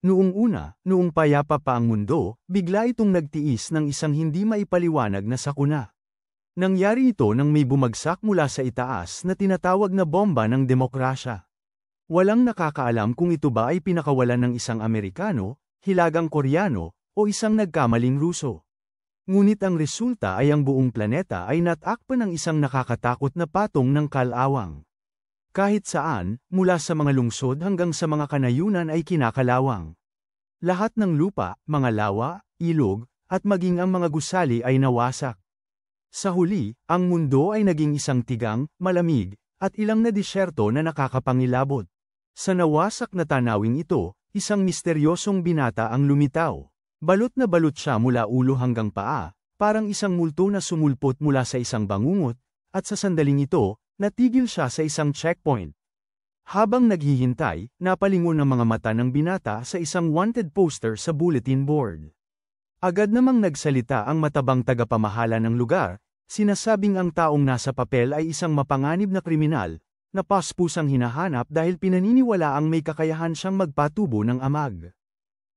Noong una, noong payapa pa ang mundo, bigla itong nagtiis ng isang hindi maipaliwanag na sakuna. Nangyari ito nang may bumagsak mula sa itaas na tinatawag na bomba ng demokrasya. Walang nakakaalam kung ito ba ay pinakawalan ng isang Amerikano, hilagang Koreano, o isang nagkamaling Ruso. Ngunit ang resulta ay ang buong planeta ay natakpan ng isang nakakatakot na patong ng kalawang. Kahit saan, mula sa mga lungsod hanggang sa mga kanayunan ay kinakalawang. Lahat ng lupa, mga lawa, ilog, at maging ang mga gusali ay nawasak. Sa huli, ang mundo ay naging isang tigang, malamig, at ilang na disyerto na nakakapangilabot. Sa nawasak na tanawing ito, isang misteryosong binata ang lumitaw. Balot na balot siya mula ulo hanggang paa, parang isang multo na sumulpot mula sa isang bangungot, at sa sandaling ito, natigil siya sa isang checkpoint. Habang naghihintay, napalingon ang mga mata ng binata sa isang wanted poster sa bulletin board. Agad namang nagsalita ang matabang tagapamahala ng lugar, sinasabing ang taong nasa papel ay isang mapanganib na kriminal, na paspusang hinahanap dahil pinaniniwalaang may kakayahan siyang magpatubo ng amag.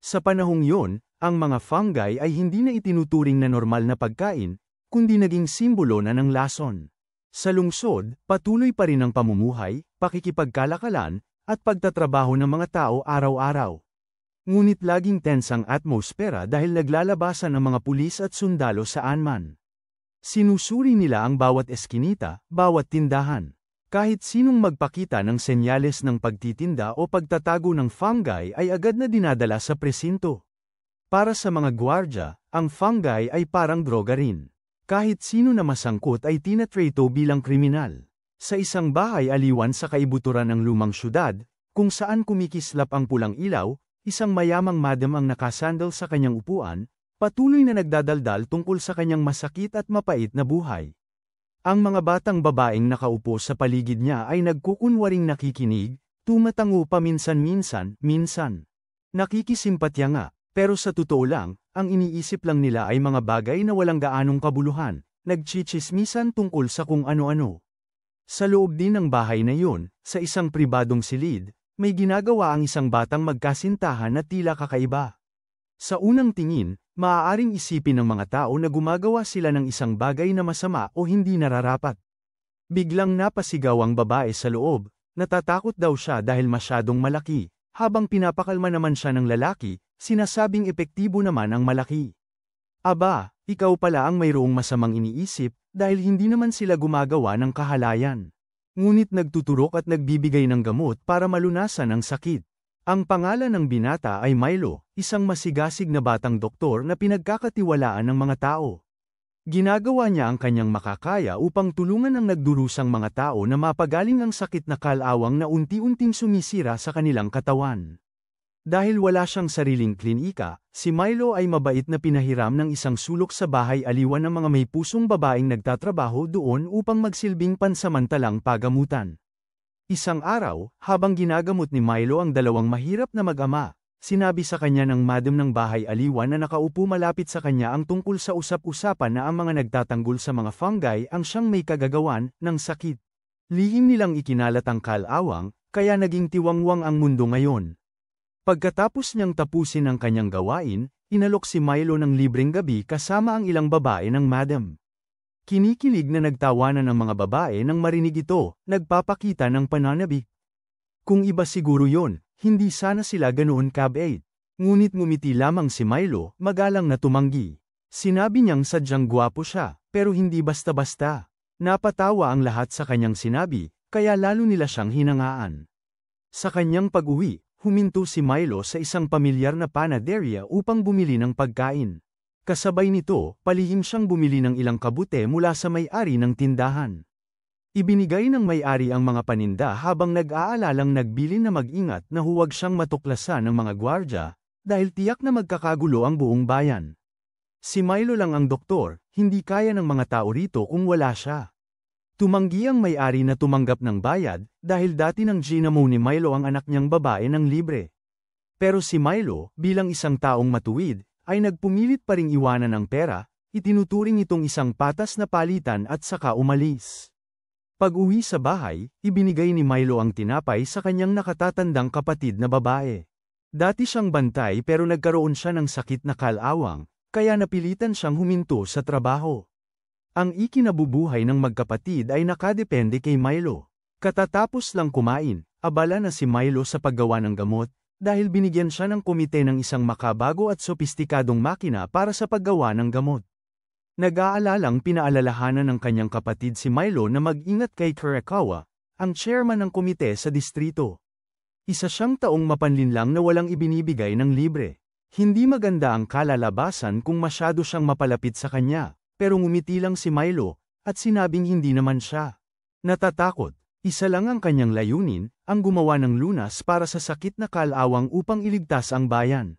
Sa panahong yon, ang mga fungi ay hindi na itinuturing na normal na pagkain, kundi naging simbolo na ng lason. Sa lungsod, patuloy pa rin ang pamumuhay, pakikipagkalakalan, at pagtatrabaho ng mga tao araw-araw. Ngunit laging tense ang atmosfera dahil naglalabasan ang mga pulis at sundalo saan man. Sinusuri nila ang bawat eskinita, bawat tindahan. Kahit sinong magpakita ng senyales ng pagtitinda o pagtatago ng fungi ay agad na dinadala sa presinto. Para sa mga gwardya, ang fungi ay parang droga rin. Kahit sino na masangkot ay tinatreto bilang kriminal. Sa isang bahay aliwan sa kaibuturan ng lumang syudad, kung saan kumikislap ang pulang ilaw, isang mayamang madam ang nakasandal sa kanyang upuan, patuloy na nagdadaldal tungkol sa kanyang masakit at mapait na buhay. Ang mga batang babaeng nakaupo sa paligid niya ay nagkukunwaring nakikinig, tumatango paminsan-minsan, nakikisimpatya nga, pero sa totoo lang, ang iniisip lang nila ay mga bagay na walang gaanong kabuluhan, nagchichismisan tungkol sa kung ano-ano. Sa loob din ng bahay na yun, sa isang pribadong silid, may ginagawa ang isang batang magkasintahan na tila kakaiba. Sa unang tingin, maaaring isipin ng mga tao na gumagawa sila ng isang bagay na masama o hindi nararapat. Biglang napasigaw ang babae sa loob, natatakot daw siya dahil masyadong malaki, habang pinapakalma naman siya ng lalaki, sinasabing epektibo naman ang malaki. Aba, ikaw pala ang mayroong masamang iniisip, dahil hindi naman sila gumagawa ng kahalayan. Ngunit nagtuturok at nagbibigay ng gamot para malunasan ang sakit. Ang pangalan ng binata ay Milo, isang masigasig na batang doktor na pinagkakatiwalaan ng mga tao. Ginagawa niya ang kanyang makakaya upang tulungan ang nagdurusang mga tao na mapagaling ang sakit na kalawang na unti-unting sumisira sa kanilang katawan. Dahil wala siyang sariling klinika, si Milo ay mabait na pinahiram ng isang sulok sa bahay aliwan ng mga may pusong babaeng nagtatrabaho doon upang magsilbing pansamantalang pagamutan. Isang araw, habang ginagamot ni Milo ang dalawang mahirap na mag-ama, sinabi sa kanya ng madam ng bahay aliwan na nakaupo malapit sa kanya ang tungkol sa usap-usapan na ang mga nagtatanggol sa mga fungi ang siyang may kagagawan ng sakit. Lihim nilang ikinalat ang kalawang, kaya naging tiwangwang ang mundo ngayon. Pagkatapos niyang tapusin ang kanyang gawain, inalok si Milo ng libreng gabi kasama ang ilang babae ng madam. Kinikilig na nagtawanan ng mga babae nang marinig ito, nagpapakita ng pananabik. Kung iba siguro yon, hindi sana sila ganoon kabait. Ngunit ngumiti lamang si Milo, magalang na tumanggi. Sinabi niyang sadyang gwapo siya, pero hindi basta-basta. Napatawa ang lahat sa kanyang sinabi, kaya lalo nila siyang hinangaan. Sa kanyang pag-uwi, huminto si Milo sa isang pamilyar na panaderia upang bumili ng pagkain. Kasabay nito, palihim siyang bumili ng ilang kabute mula sa may-ari ng tindahan. Ibinigay ng may-ari ang mga paninda habang nag-aalalang nagbilin na mag-ingat na huwag siyang matuklasan ng mga gwardya, dahil tiyak na magkakagulo ang buong bayan. Si Milo lang ang doktor, hindi kaya ng mga tao rito kung wala siya. Tumanggi ang may-ari na tumanggap ng bayad, dahil dati nang ginamo ni Milo ang anak niyang babae ng libre. Pero si Milo, bilang isang taong matuwid, ay nagpumilit pa ring iwanan ang pera, itinuturing itong isang patas na palitan at saka umalis. Pag-uwi sa bahay, ibinigay ni Milo ang tinapay sa kanyang nakatatandang kapatid na babae. Dati siyang bantay pero nagkaroon siya ng sakit na kalawang, kaya napilitan siyang huminto sa trabaho. Ang ikinabubuhay ng magkapatid ay nakadepende kay Milo. Katatapos lang kumain, abala na si Milo sa paggawa ng gamot, dahil binigyan siya ng komite ng isang makabago at sopistikadong makina para sa paggawa ng gamot. Nag-aalalang pinaalalahanan ng kanyang kapatid si Milo na mag-ingat kay Kurakawa, ang chairman ng komite sa distrito. Isa siyang taong mapanlinlang na walang ibinibigay ng libre. Hindi maganda ang kalalabasan kung masyado siyang mapalapit sa kanya, pero ngumiti lang si Milo, at sinabing hindi naman siya natatakot. Isa lang ang kanyang layunin, ang gumawa ng lunas para sa sakit na kalawang upang iligtas ang bayan.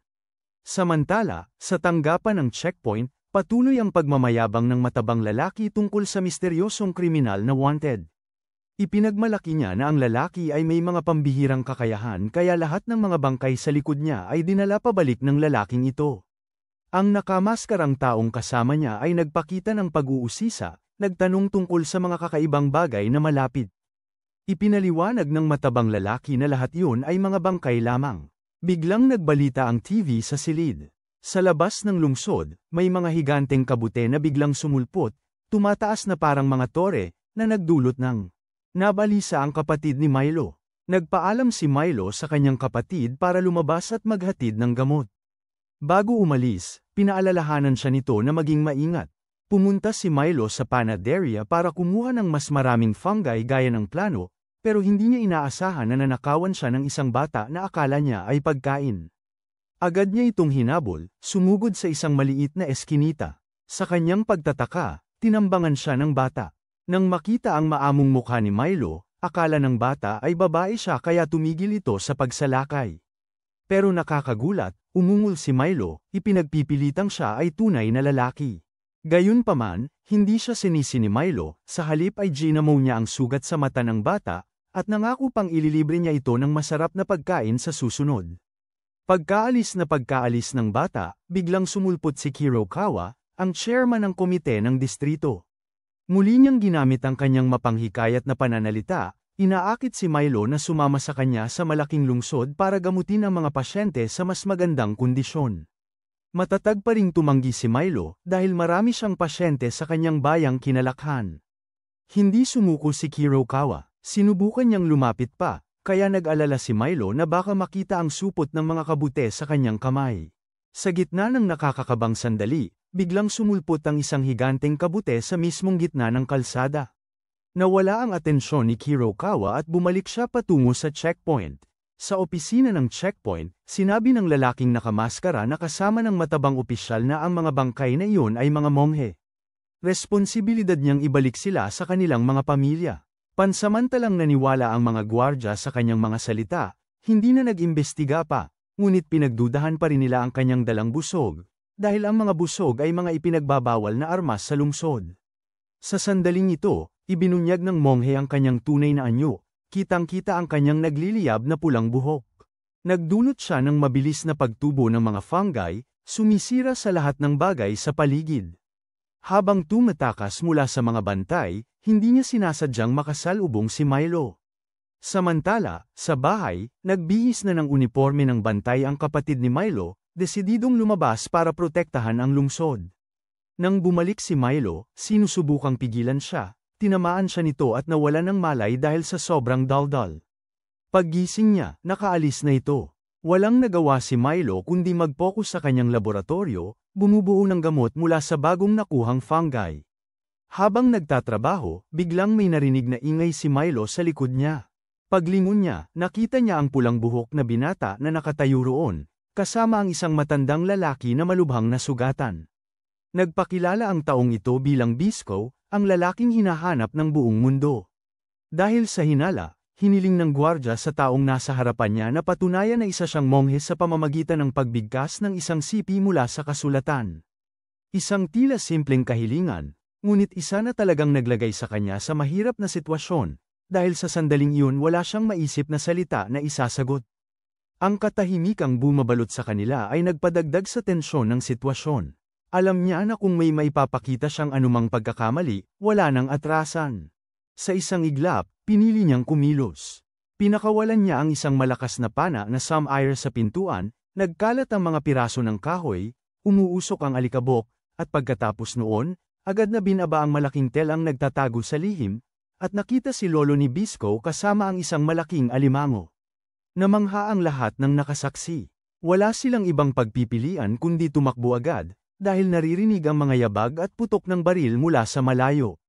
Samantala, sa tanggapan ng checkpoint, patuloy ang pagmamayabang ng matabang lalaki tungkol sa misteryosong kriminal na wanted. Ipinagmalaki niya na ang lalaki ay may mga pambihirang kakayahan kaya lahat ng mga bangkay sa likod niya ay dinala pabalik ng lalaking ito. Ang nakamaskarang taong kasama niya ay nagpakita ng pag-uusisa, nagtanong tungkol sa mga kakaibang bagay na malapit. Ipinaliwanag ng matabang lalaki na lahat yun ay mga bangkay lamang. Biglang nagbalita ang TV sa silid. Sa labas ng lungsod, may mga higanteng kabute na biglang sumulpot, tumataas na parang mga tore, na nagdulot ng nabalisa ang kapatid ni Milo. Nagpaalam si Milo sa kanyang kapatid para lumabas at maghatid ng gamot. Bago umalis, pinaalalahanan siya nito na maging maingat. Pumunta si Milo sa panaderia para kumuha ng mas maraming fungi gaya ng plano, pero hindi niya inaasahan na nanakawan siya ng isang bata na akala niya ay pagkain. Agad niya itong hinabol, sumugod sa isang maliit na eskinita. Sa kanyang pagtataka, tinambangan siya ng bata. Nang makita ang maamong mukha ni Milo, akala ng bata ay babae siya kaya tumigil ito sa pagsalakay. Pero nakakagulat, umungol si Milo, ipinagpipilitang siya ay tunay na lalaki. Gayunpaman, hindi siya sinisi ni Milo, sa halip ay ginamo niya ang sugat sa mata ng bata, at nangako pang ililibre niya ito ng masarap na pagkain sa susunod. Pagkaalis ng bata, biglang sumulpot si Kurokawa, ang chairman ng komite ng distrito. Muli niyang ginamit ang kanyang mapanghikayat na pananalita, inaakit si Milo na sumama sa kanya sa malaking lungsod para gamutin ang mga pasyente sa mas magandang kondisyon. Matatag pa ring tumanggi si Milo dahil marami siyang pasyente sa kanyang bayang kinalakhan. Hindi sumuko si Kurokawa, sinubukan niyang lumapit pa, kaya nag-alala si Milo na baka makita ang supot ng mga kabute sa kanyang kamay. Sa gitna ng nakakakabang sandali, biglang sumulpot ang isang higanteng kabute sa mismong gitna ng kalsada. Nawala ang atensyon ni Kurokawa at bumalik siya patungo sa checkpoint. Sa opisina ng checkpoint, sinabi ng lalaking nakamaskara na kasama ng matabang opisyal na ang mga bangkay na iyon ay mga monghe. Responsibilidad niyang ibalik sila sa kanilang mga pamilya. Pansamantalang naniwala ang mga gwardya sa kanyang mga salita, hindi na nag-imbestiga pa, ngunit pinagdudahan pa rin nila ang kanyang dalang busog, dahil ang mga busog ay mga ipinagbabawal na armas sa lungsod. Sa sandaling ito, ibinunyag ng monghe ang kanyang tunay na anyo. Kitang-kita ang kanyang nagliliyab na pulang buhok. Nagdulot siya ng mabilis na pagtubo ng mga fungi, sumisira sa lahat ng bagay sa paligid. Habang tumatakas mula sa mga bantay, hindi niya sinasadyang makasalubong si Milo. Samantala, sa bahay, nagbihis na ng uniforme ng bantay ang kapatid ni Milo, desididong lumabas para protektahan ang lungsod. Nang bumalik si Milo, sinusubukang pigilan siya. Tinamaan siya nito at nawalan ng malay dahil sa sobrang daldal. Paggising niya, nakaalis na ito. Walang nagawa si Milo kundi mag-focus sa kanyang laboratorio, bumubuo ng gamot mula sa bagong nakuhang fungi. Habang nagtatrabaho, biglang may narinig na ingay si Milo sa likod niya. Paglingon niya, nakita niya ang pulang buhok na binata na nakatayo roon, kasama ang isang matandang lalaki na malubhang nasugatan. Nagpakilala ang taong ito bilang Bisco, ang lalaking hinahanap ng buong mundo. Dahil sa hinala, hiniling ng gwardya sa taong nasa harapan niya na patunayan na isa siyang monghe sa pamamagitan ng pagbigkas ng isang sipi mula sa kasulatan. Isang tila simpleng kahilingan, ngunit isa na talagang naglagay sa kanya sa mahirap na sitwasyon, dahil sa sandaling iyon wala siyang maisip na salita na isasagot. Ang katahimikang bumabalot sa kanila ay nagpadagdag sa tensyon ng sitwasyon. Alam niya na kung may maipapakita siyang anumang pagkakamali, wala nang atrasan. Sa isang iglap, pinili niyang kumilos. Pinakawalan niya ang isang malakas na pana na samire sa pintuan, nagkalat ang mga piraso ng kahoy, umuusok ang alikabok, at pagkatapos noon, agad na binaba ang malaking telang nagtatago sa lihim, at nakita si lolo ni Bisco kasama ang isang malaking alimango. Namangha ang lahat ng nakasaksi. Wala silang ibang pagpipilian kundi tumakbo agad, dahil naririnig ang mga yabag at putok ng baril mula sa malayo.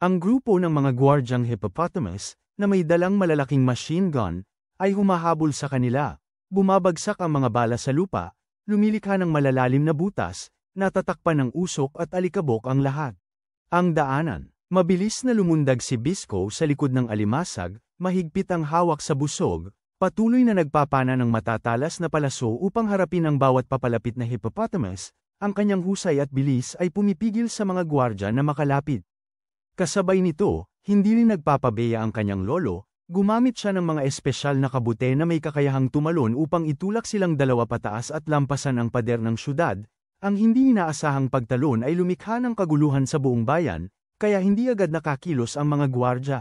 Ang grupo ng mga gwardyang hippopotamus, na may dalang malalaking machine gun, ay humahabol sa kanila. Bumabagsak ang mga bala sa lupa, lumilikha ng malalalim na butas, natatakpan ng usok at alikabok ang lahat. Ang daanan. Mabilis na lumundag si Bisco sa likod ng alimasag, mahigpit ang hawak sa busog, patuloy na nagpapana ng matatalas na palaso upang harapin ang bawat papalapit na hippopotamus. Ang kanyang husay at bilis ay pumipigil sa mga gwardya na makalapit. Kasabay nito, hindi rin nagpapabeya ang kanyang lolo, gumamit siya ng mga espesyal na kabute na may kakayahang tumalon upang itulak silang dalawa pataas at lampasan ang pader ng syudad. Ang hindi inaasahang pagtalon ay lumikha ng kaguluhan sa buong bayan, kaya hindi agad nakakilos ang mga gwardya.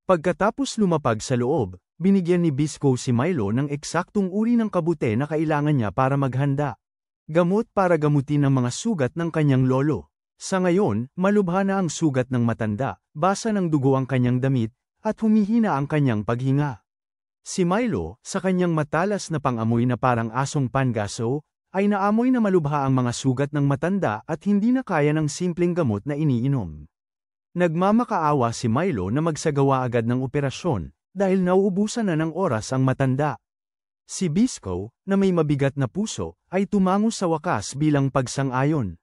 Pagkatapos lumapag sa loob, binigyan ni Bisco si Milo ng eksaktong uri ng kabute na kailangan niya para maghanda. Gamot para gamutin ang mga sugat ng kanyang lolo. Sa ngayon, malubha na ang sugat ng matanda, basa ng dugo ang kanyang damit, at humihina ang kanyang paghinga. Si Milo, sa kanyang matalas na pangamoy na parang asong pangaso, ay naamoy na malubha ang mga sugat ng matanda at hindi na kaya ng simpleng gamot na iniinom. Nagmamakaawa si Milo na magsagawa agad ng operasyon, dahil nauubusan na ng oras ang matanda. Si Bisco, na may mabigat na puso, ay tumango sa wakas bilang pagsang-ayon.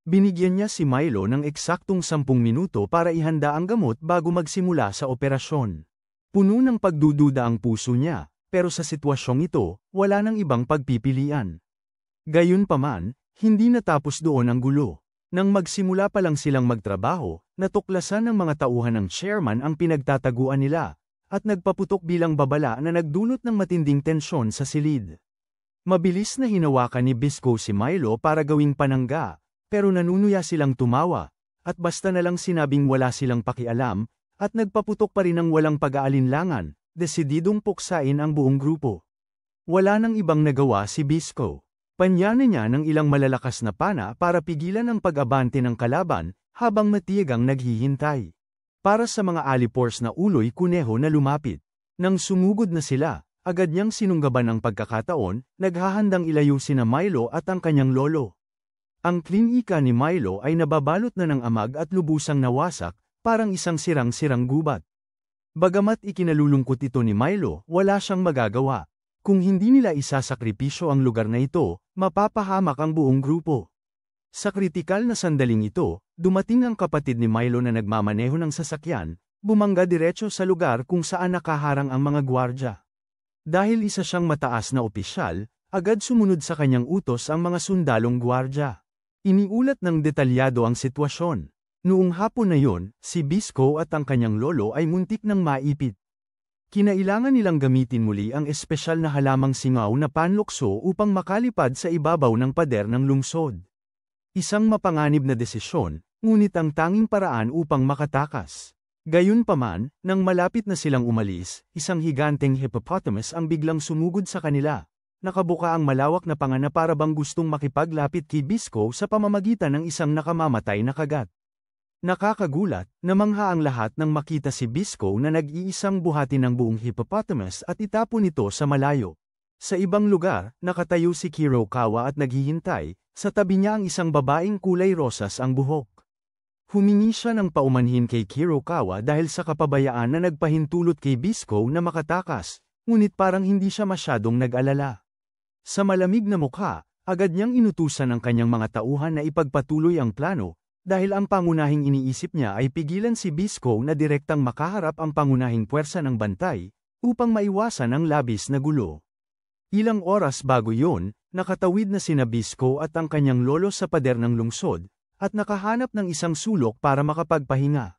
Binigyan niya si Milo ng eksaktong 10 minuto para ihanda ang gamot bago magsimula sa operasyon. Puno ng pagdududa ang puso niya, pero sa sitwasyong ito, wala nang ibang pagpipilian. Gayunpaman, hindi natapos doon ang gulo. Nang magsimula pa lang silang magtrabaho, natuklasan ng mga tauhan ng chairman ang pinagtataguan nila, at nagpaputok bilang babala na nagdulot ng matinding tensyon sa silid. Mabilis na hinawakan ni Bisco si Milo para gawing panangga, pero nanunuya silang tumawa, at basta na lang sinabing wala silang pakialam, at nagpaputok pa rin ng walang pag-aalinlangan, desididong puksain ang buong grupo. Wala nang ibang nagawa si Bisco. Panyana niya ng ilang malalakas na pana para pigilan ang pag-abante ng kalaban, habang matiyagang naghihintay. Para sa mga alipors na uloy kuneho na lumapit. Nang sumugod na sila, agad niyang sinunggaban ang pagkakataon, naghahandang ilayo sina Milo at ang kanyang lolo. Ang klinika ni Milo ay nababalot na ng amag at lubusang nawasak, parang isang sirang-sirang gubat. Bagamat ikinalulungkot ito ni Milo, wala siyang magagawa. Kung hindi nila isasakripisyo ang lugar na ito, mapapahamak ang buong grupo. Sa kritikal na sandaling ito, dumating ang kapatid ni Milo na nagmamaneho ng sasakyan, bumangga diretso sa lugar kung saan nakaharang ang mga gwardya. Dahil isa siyang mataas na opisyal, agad sumunod sa kanyang utos ang mga sundalong gwardya. Iniulat ng detalyado ang sitwasyon. Noong hapon na yon, si Bisco at ang kanyang lolo ay muntik ng maipit. Kinailangan nilang gamitin muli ang espesyal na halamang singaw na panlukso upang makalipad sa ibabaw ng pader ng lungsod. Isang mapanganib na desisyon, ngunit ang tanging paraan upang makatakas. Gayunpaman, nang malapit na silang umalis, isang higanteng hippopotamus ang biglang sumugod sa kanila. Nakabuka ang malawak na panga na para bang gustong makipaglapit kay Bisco sa pamamagitan ng isang nakamamatay na kagat. Nakakagulat, namangha ang lahat nang makita si Bisco na nag-iisang buhati ng buong hippopotamus at itapon ito sa malayo. Sa ibang lugar, nakatayo si Kurokawa at naghihintay, sa tabi niya ang isang babaeng kulay rosas ang buhok. Humingi siya ng paumanhin kay Kurokawa dahil sa kapabayaan na nagpahintulot kay Bisco na makatakas, ngunit parang hindi siya masyadong nag-alala. Sa malamig na mukha, agad niyang inutusan ang kanyang mga tauhan na ipagpatuloy ang plano, dahil ang pangunahing iniisip niya ay pigilan si Bisco na direktang makaharap ang pangunahing puwersa ng bantay, upang maiwasan ang labis na gulo. Ilang oras bago yon, nakatawid na sina Bisco at ang kanyang lolo sa pader ng lungsod, at nakahanap ng isang sulok para makapagpahinga.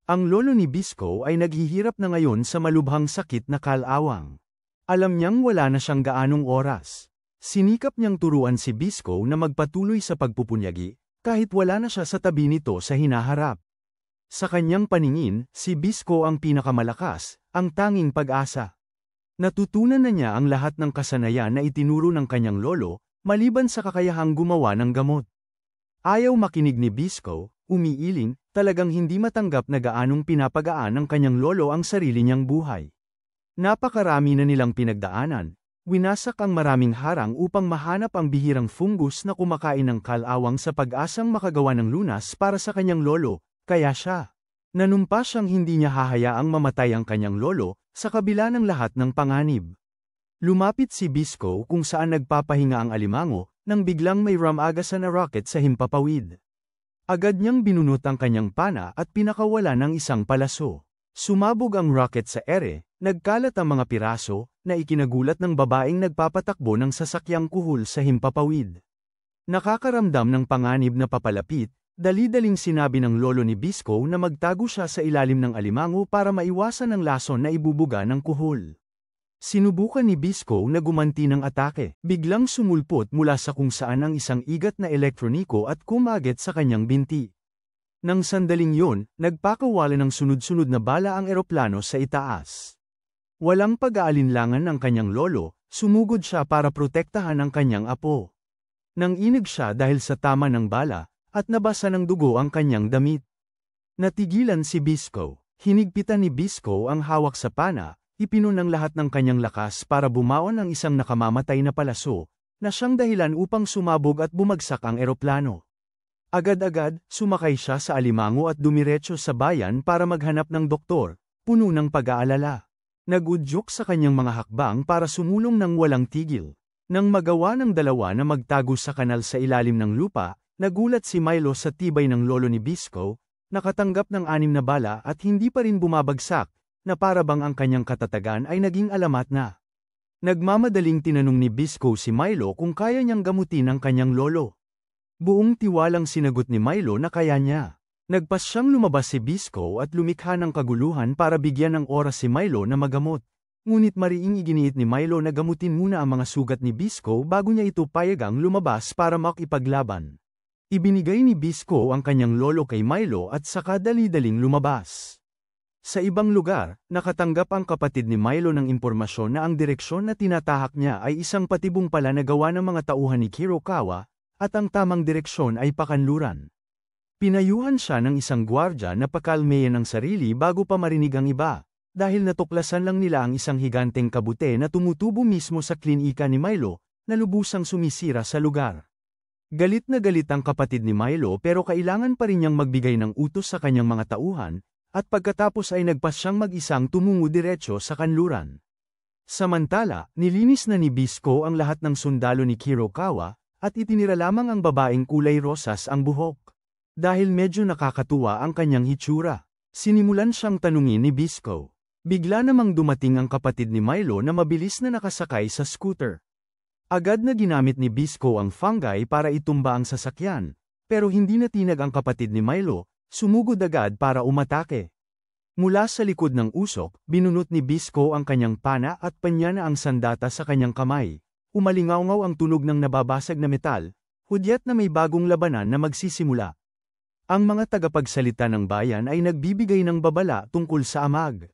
Ang lolo ni Bisco ay naghihirap na ngayon sa malubhang sakit na kalawang. Alam niyang wala na siyang gaanong oras. Sinikap niyang turuan si Bisco na magpatuloy sa pagpupunyagi, kahit wala na siya sa tabi nito sa hinaharap. Sa kanyang paningin, si Bisco ang pinakamalakas, ang tanging pag-asa. Natutunan na niya ang lahat ng kasanayan na itinuro ng kanyang lolo, maliban sa kakayahang gumawa ng gamot. Ayaw makinig ni Bisco, umiiling, talagang hindi matanggap na gaanong pinapagaan ng kanyang lolo ang sarili niyang buhay. Napakarami na nilang pinagdaanan. Winasak ang maraming harang upang mahanap ang bihirang fungus na kumakain ng kalawang sa pag-asang makagawa ng lunas para sa kanyang lolo, kaya siya. Nanumpa siyang hindi niya hahayaang mamatay ang kanyang lolo, sa kabila ng lahat ng panganib. Lumapit si Bisco kung saan nagpapahinga ang alimango, nang biglang may ramagasan na rocket sa himpapawid. Agad niyang binunot ang kanyang pana at pinakawala ng isang palaso. Sumabog ang rocket sa ere, nagkalat ang mga piraso, na ikinagulat ng babaeng nagpapatakbo ng sasakyang kuhol sa himpapawid. Nakakaramdam ng panganib na papalapit, dali-daling sinabi ng lolo ni Bisco na magtago siya sa ilalim ng alimango para maiwasan ang lason na ibubuga ng kuhol. Sinubukan ni Bisco na gumanti ng atake, biglang sumulpot mula sa kung saan ang isang igat na elektroniko at kumagit sa kanyang binti. Nang sandaling yun, nagpakawala ng sunod-sunod na bala ang eroplano sa itaas. Walang pag-aalinlangan ng kanyang lolo, sumugod siya para protektahan ang kanyang apo. Nang inig siya dahil sa tama ng bala, at nabasa ng dugo ang kanyang damit. Natigilan si Bisco. Hinigpitan ni Bisco ang hawak sa pana, ipinon ang lahat ng kanyang lakas para bumaon ang isang nakamamatay na palaso, na siyang dahilan upang sumabog at bumagsak ang eroplano. Agad-agad, sumakay siya sa alimango at dumiretso sa bayan para maghanap ng doktor, puno ng pag-aalala. Nagudyok sa kanyang mga hakbang para sumulong ng walang tigil. Nang magawa ng dalawa na magtago sa kanal sa ilalim ng lupa, nagulat si Milo sa tibay ng lolo ni Bisco, nakatanggap ng 6 na bala at hindi pa rin bumabagsak, na para bang ang kanyang katatagan ay naging alamat na. Nagmamadaling tinanong ni Bisco si Milo kung kaya niyang gamutin ang kanyang lolo. Buong tiwalang sinagot ni Milo na kaya niya. Nagpas siyang lumabas si Bisco at lumikha ng kaguluhan para bigyan ng oras si Milo na magamot. Ngunit mariing iginiit ni Milo na gamutin muna ang mga sugat ni Bisco bago niya ito payagang lumabas para makipaglaban. Ibinigay ni Bisco ang kanyang lolo kay Milo at saka dali-daling lumabas. Sa ibang lugar, nakatanggap ang kapatid ni Milo ng impormasyon na ang direksyon na tinatahak niya ay isang patibong pala na gawa ng mga tauhan ni Kirokawa, at ang tamang direksyon ay pakanluran. Pinayuhan siya ng isang gwardya na pakalmeyan ang sarili bago pa marinig ang iba, dahil natuklasan lang nila ang isang higanteng kabute na tumutubo mismo sa klinika ni Milo, na lubusang sumisira sa lugar. Galit na galit ang kapatid ni Milo pero kailangan pa rin niyang magbigay ng utos sa kanyang mga tauhan, at pagkatapos ay nagpas siyang mag-isang tumungo diretso sa kanluran. Samantala, nilinis na ni Bisco ang lahat ng sundalo ni Kirokawa, at itinira lamang ang babaeng kulay rosas ang buhok. Dahil medyo nakakatuwa ang kanyang hitsura, sinimulan siyang tanungin ni Bisco. Bigla namang dumating ang kapatid ni Milo na mabilis na nakasakay sa scooter. Agad na ginamit ni Bisco ang fungi para itumba ang sasakyan, pero hindi natinag ang kapatid ni Milo, sumugod agad para umatake. Mula sa likod ng usok, binunot ni Bisco ang kanyang pana at panya na ang sandata sa kanyang kamay. Umalingaw-ngaw ang tunog ng nababasag na metal, hudyat na may bagong labanan na magsisimula. Ang mga tagapagsalita ng bayan ay nagbibigay ng babala tungkol sa amag.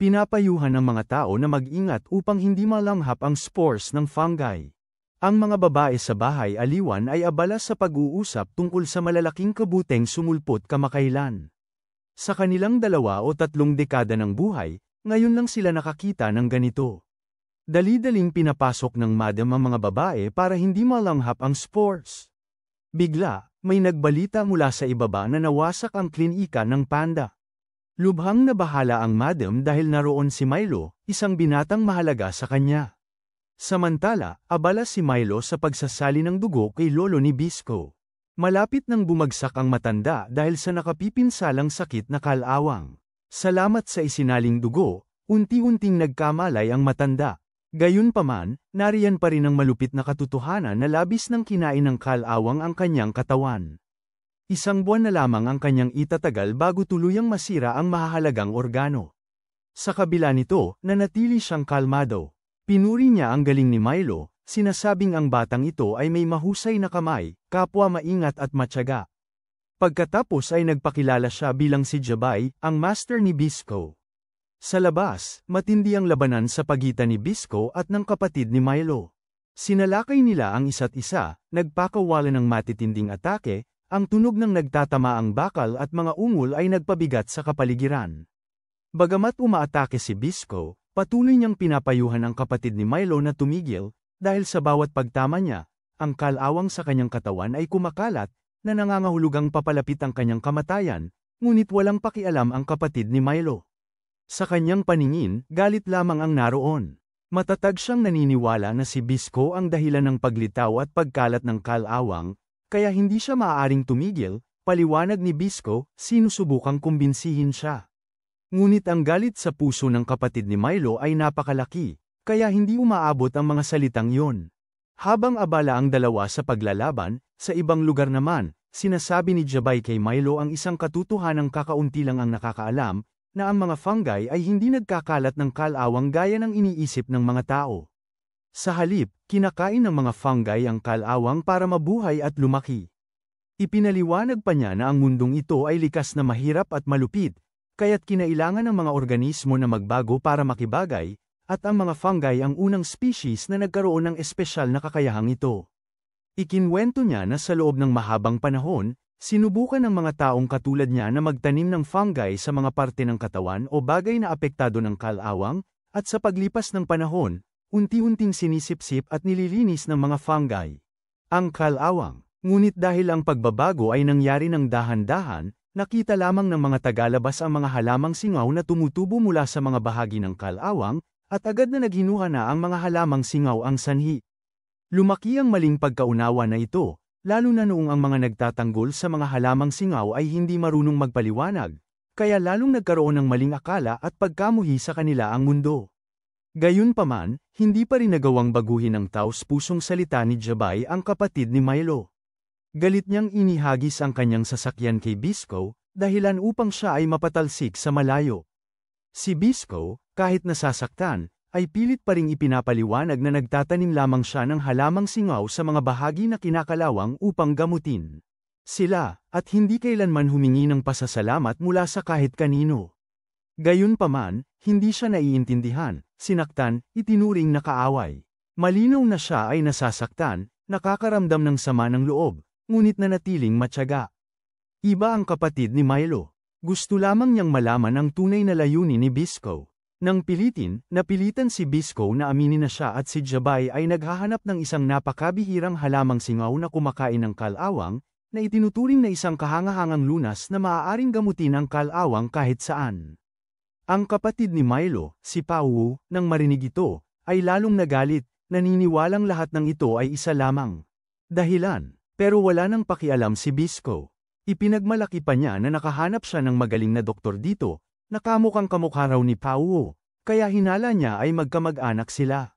Pinapayuhan ng mga tao na mag-ingat upang hindi malanghap ang spores ng fungi. Ang mga babae sa bahay aliwan ay abala sa pag-uusap tungkol sa malalaking kabuteng sumulpot kamakailan. Sa kanilang 2 o 3 dekada ng buhay, ngayon lang sila nakakita ng ganito. Dali-daling pinapasok ng madam ang mga babae para hindi malanghap ang spores. Bigla, may nagbalita mula sa ibaba na nawasak ang klinika ng panda. Lubhang nabahala ang madam dahil naroon si Milo, isang binatang mahalaga sa kanya. Samantala, abala si Milo sa pagsasali ng dugo kay lolo ni Bisco. Malapit nang bumagsak ang matanda dahil sa nakapipinsalang sakit na kalawang. Salamat sa isinaling dugo, unti-unting nagkamalay ang matanda. Gayunpaman, nariyan pa rin ang malupit na katotohanan na labis ng kinain ng kalawang ang kanyang katawan. 1 buwan na lamang ang kanyang itatagal bago tuluyang masira ang mahahalagang organo. Sa kabila nito, nanatili siyang kalmado. Pinuri niya ang galing ni Milo, sinasabing ang batang ito ay may mahusay na kamay, kapwa maingat at matyaga. Pagkatapos ay nagpakilala siya bilang si Jabay, ang master ni Bisco. Sa labas, matindi ang labanan sa pagitan ni Bisco at ng kapatid ni Milo. Sinalakay nila ang isa't isa, nagpakawalan ng matitinding atake, ang tunog ng nagtatamaang bakal at mga ungol ay nagpabigat sa kapaligiran. Bagamat umaatake si Bisco, patuloy niyang pinapayuhan ang kapatid ni Milo na tumigil, dahil sa bawat pagtama niya, ang kalawang sa kanyang katawan ay kumakalat, na nangangahulugang papalapit ang kanyang kamatayan, ngunit walang pakialam ang kapatid ni Milo. Sa kanyang paningin, galit lamang ang naroon. Matatag siyang naniniwala na si Bisco ang dahilan ng paglitaw at pagkalat ng kalawang, kaya hindi siya maaaring tumigil, paliwanag ni Bisco, sinusubukang kumbinsihin siya. Ngunit ang galit sa puso ng kapatid ni Milo ay napakalaki, kaya hindi umaabot ang mga salitang iyon. Habang abala ang dalawa sa paglalaban, sa ibang lugar naman, sinasabi ni Jabay kay Milo ang isang katotohanang kakaunti lang ang nakakaalam, na ang mga fungi ay hindi nagkakalat ng kalawang gaya ng iniisip ng mga tao. Sa halip, kinakain ng mga fungi ang kalawang para mabuhay at lumaki. Ipinaliwanag pa niya na ang mundong ito ay likas na mahirap at malupit, kaya't kinailangan ng mga organismo na magbago para makibagay, at ang mga fungi ang unang species na nagkaroon ng espesyal na kakayahang ito. Ikinwento niya na sa loob ng mahabang panahon, sinubukan ng mga taong katulad niya na magtanim ng fungi sa mga parte ng katawan o bagay na apektado ng kalawang, at sa paglipas ng panahon, unti-unting sinisipsip at nililinis ng mga fungi ang kalawang. Ngunit dahil ang pagbabago ay nangyari ng dahan-dahan, nakita lamang ng mga tagalabas ang mga halamang singaw na tumutubo mula sa mga bahagi ng kalawang, at agad na naghinuha na ang mga halamang singaw ang sanhi. Lumaki ang maling pagkaunawa na ito, lalo na noong ang mga nagtatanggol sa mga halamang singaw ay hindi marunong magpaliwanag, kaya lalong nagkaroon ng maling akala at pagkamuhi sa kanila ang mundo. Gayunpaman, hindi pa rin nagawang baguhin ng taos-pusong salita ni Jabay ang kapatid ni Milo. Galit niyang inihagis ang kanyang sasakyan kay Bisco, dahilan upang siya ay mapatalsik sa malayo. Si Bisco, kahit nasasaktan, ay pilit pa ring ipinapaliwanag na nagtatanim lamang siya ng halamang singaw sa mga bahagi na kinakalawang upang gamutin sila, at hindi kailanman humingi ng pasasalamat mula sa kahit kanino. Gayunpaman, hindi siya naiintindihan, sinaktan, itinuring na kaaway. Malinaw na siya ay nasasaktan, nakakaramdam ng sama ng loob, ngunit nanatiling matyaga. Iba ang kapatid ni Milo. Gusto lamang niyang malaman ang tunay na layunin ni Bisco. Nang napilitan si Bisco na aminin na siya at si Jabay ay naghahanap ng isang napakabihirang halamang singaw na kumakain ng kalawang, na itinuturing na isang kahangahangang lunas na maaaring gamutin ang kalawang kahit saan. Ang kapatid ni Milo, si Pauwo, nang marinig ito, ay lalong nagalit, naniniwalang lahat ng ito ay isa lamang dahilan, pero wala nang pakialam si Bisco. Ipinagmalaki pa niya na nakahanap siya ng magaling na doktor dito, nakamukhang kamukha raw ni Pauwo, kaya hinala niya ay magkamag-anak sila.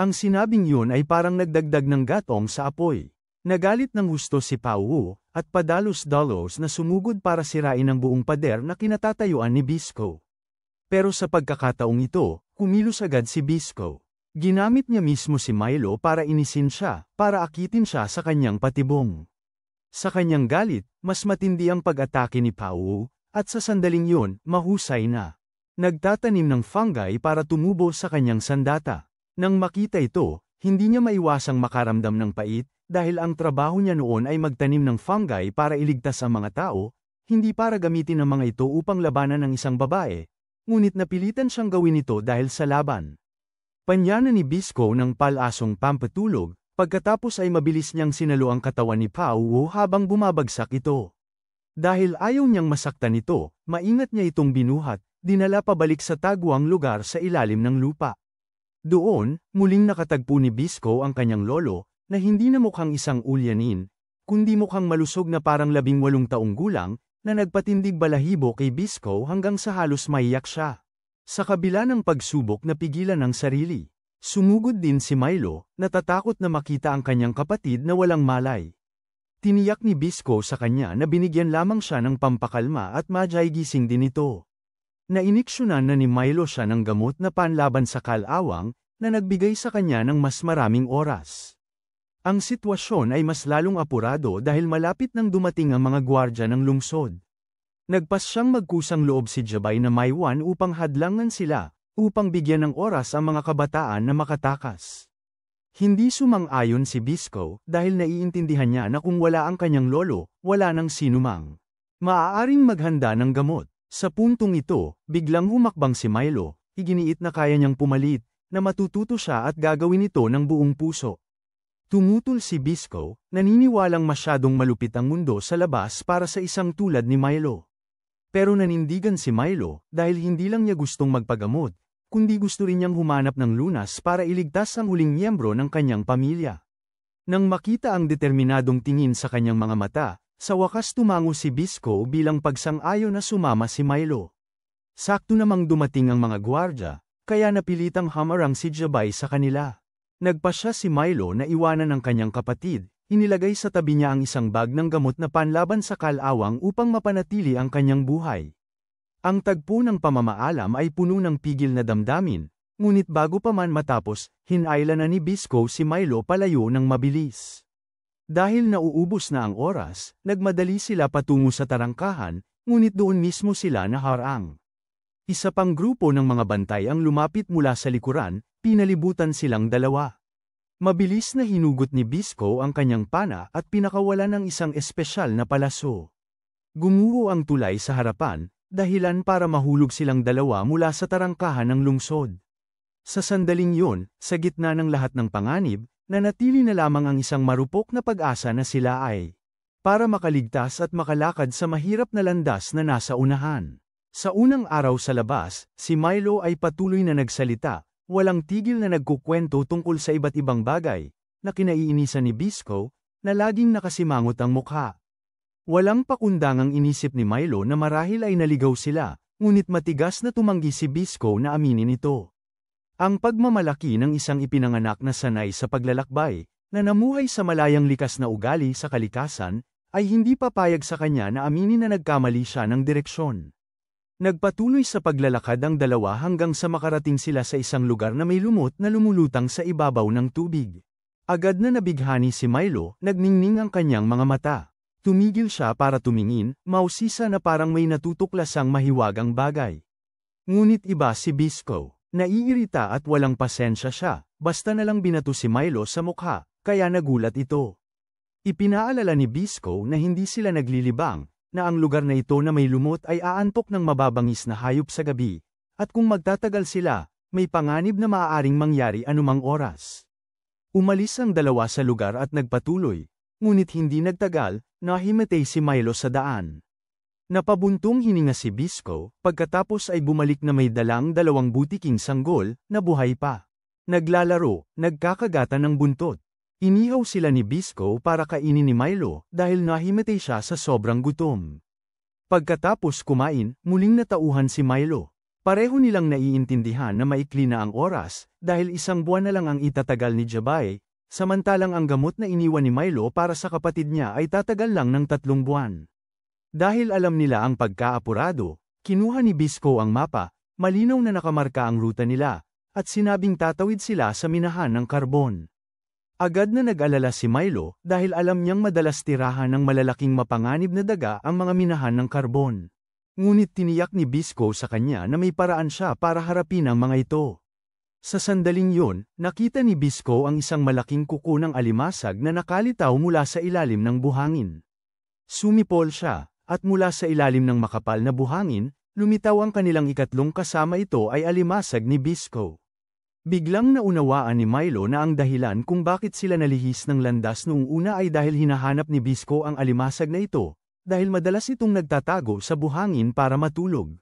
Ang sinabing yun ay parang nagdagdag ng gatong sa apoy. Nagalit ng husto si Pauwo, at padalos-dalos na sumugod para sirain ang buong pader na kinatatayuan ni Bisco. Pero sa pagkakataong ito, kumilos agad si Bisco. Ginamit niya mismo si Milo para inisin siya, para akitin siya sa kanyang patibong. Sa kanyang galit, mas matindi ang pag-atake ni Pauwo, at sa sandaling yun, mahusay na nagtatanim ng fungi para tumubo sa kanyang sandata. Nang makita ito, hindi niya maiwasang makaramdam ng pait, dahil ang trabaho niya noon ay magtanim ng fungi para iligtas ang mga tao, hindi para gamitin ang mga ito upang labanan ng isang babae, ngunit napilitan siyang gawin ito dahil sa laban. Panyana ni Bisco ng palasong pampatulog, pagkatapos ay mabilis niyang sinalo ang katawan ni Pauwo habang bumabagsak ito. Dahil ayaw niyang masaktan ito, maingat niya itong binuhat, dinala pabalik sa tagwang lugar sa ilalim ng lupa. Doon, muling nakatagpo ni Bisco ang kanyang lolo, na hindi na mukhang isang ulyanin, kundi mukhang malusog na parang 18 taong gulang, na nagpatindig balahibo kay Bisco hanggang sa halos maiyak siya. Sa kabila ng pagsubok na pigilan ang sarili, sumugod din si Milo, natatakot na makita ang kanyang kapatid na walang malay. Tiniyak ni Bisco sa kanya na binigyan lamang siya ng pampakalma at majayigising din ito. Nainiksyonan na ni Milo siya ng gamot na panlaban sa kalawang, na nagbigay sa kanya ng mas maraming oras. Ang sitwasyon ay mas lalong apurado dahil malapit nang dumating ang mga gwardya ng lungsod. Nagpas siyang magkusang loob si Jabay na Maiwan upang hadlangan sila, upang bigyan ng oras ang mga kabataan na makatakas. Hindi sumang-ayon si Bisco dahil naiintindihan niya na kung wala ang kanyang lolo, wala nang sinumang maaaring maghanda ng gamot. Sa puntong ito, biglang humakbang si Milo, iginiit na kaya niyang pumalit, na matututo siya at gagawin ito ng buong puso. Tumutol si Bisco, naniniwalang masyadong malupit ang mundo sa labas para sa isang tulad ni Milo. Pero nanindigan si Milo dahil hindi lang niya gustong magpagamot, kundi gusto rin niyang humanap ng lunas para iligtas ang huling miyembro ng kanyang pamilya. Nang makita ang determinadong tingin sa kanyang mga mata, sa wakas tumango si Bisco bilang pagsang-ayon na sumama si Milo. Sakto namang dumating ang mga gwardya, kaya napilitang hamarang si Jabay sa kanila. Nagpasya si Milo na iwanan ang kanyang kapatid, inilagay sa tabi niya ang isang bag ng gamot na panlaban sa kalawang upang mapanatili ang kanyang buhay. Ang tagpo ng pamamaalam ay puno ng pigil na damdamin, ngunit bago pa man matapos, hinayla na ni Bisco si Milo palayo ng mabilis. Dahil nauubos na ang oras, nagmadali sila patungo sa tarangkahan, ngunit doon mismo sila naharang. Isa pang grupo ng mga bantay ang lumapit mula sa likuran, pinalibutan silang dalawa. Mabilis na hinugot ni Bisco ang kanyang pana at pinakawalan ng isang espesyal na palaso. Gumuho ang tulay sa harapan, dahilan para mahulog silang dalawa mula sa tarangkahan ng lungsod. Sa sandaling yun, sa gitna ng lahat ng panganib, nanatili na lamang ang isang marupok na pag-asa na sila ay para makaligtas at makalakad sa mahirap na landas na nasa unahan. Sa unang araw sa labas, si Milo ay patuloy na nagsalita, walang tigil na nagkukwento tungkol sa iba't ibang bagay, na kinaiinisan ni Bisco, na laging nakasimangot ang mukha. Walang pakundangang inisip ni Milo na marahil ay naligaw sila, ngunit matigas na tumanggi si Bisco na aminin ito. Ang pagmamalaki ng isang ipinanganak na sanay sa paglalakbay, na namuhay sa malayang likas na ugali sa kalikasan, ay hindi papayag sa kanya na aminin na nagkamali siya ng direksyon. Nagpatuloy sa paglalakad ang dalawa hanggang sa makarating sila sa isang lugar na may lumot na lumulutang sa ibabaw ng tubig. Agad na nabighani si Milo, nagningning ang kanyang mga mata. Tumigil siya para tumingin, mausisa na parang may natutuklasang mahiwagang bagay. Ngunit iba si Bisco. Naiirita at walang pasensya siya, basta nalang binato si Milo sa mukha, kaya nagulat ito. Ipinaalala ni Bisco na hindi sila naglilibang, na ang lugar na ito na may lumot ay aantok ng mababangis na hayop sa gabi, at kung magtatagal sila, may panganib na maaaring mangyari anumang oras. Umalis ang dalawa sa lugar at nagpatuloy, ngunit hindi nagtagal, nahimatay si Milo sa daan. Napabuntong hininga si Bisco, pagkatapos ay bumalik na may dalang dalawang butiking sanggol, na buhay pa. Naglalaro, nagkakagatan ng buntot. Inihaw sila ni Bisco para kainin ni Milo dahil nahimatay siya sa sobrang gutom. Pagkatapos kumain, muling natauhan si Milo. Pareho nilang naiintindihan na maikli na ang oras dahil isang buwan na lang ang itatagal ni Jabay, samantalang ang gamot na iniwan ni Milo para sa kapatid niya ay tatagal lang ng 3 buwan. Dahil alam nila ang pagkaapurado, kinuha ni Bisco ang mapa, malinaw na nakamarka ang ruta nila, at sinabing tatawid sila sa minahan ng karbon. Agad na nag-alala si Milo dahil alam niyang madalas tirahan ng malalaking mapanganib na daga ang mga minahan ng karbon. Ngunit tiniyak ni Bisco sa kanya na may paraan siya para harapin ang mga ito. Sa sandaling yun, nakita ni Bisco ang isang malaking kuko ng alimasag na nakalitaw mula sa ilalim ng buhangin. Sumipol siya, at mula sa ilalim ng makapal na buhangin, lumitaw ang kanilang ikatlong kasama ito ay alimasag ni Bisco. Biglang naunawaan ni Milo na ang dahilan kung bakit sila nalihis ng landas noong una ay dahil hinahanap ni Bisco ang alimasag na ito, dahil madalas itong nagtatago sa buhangin para matulog.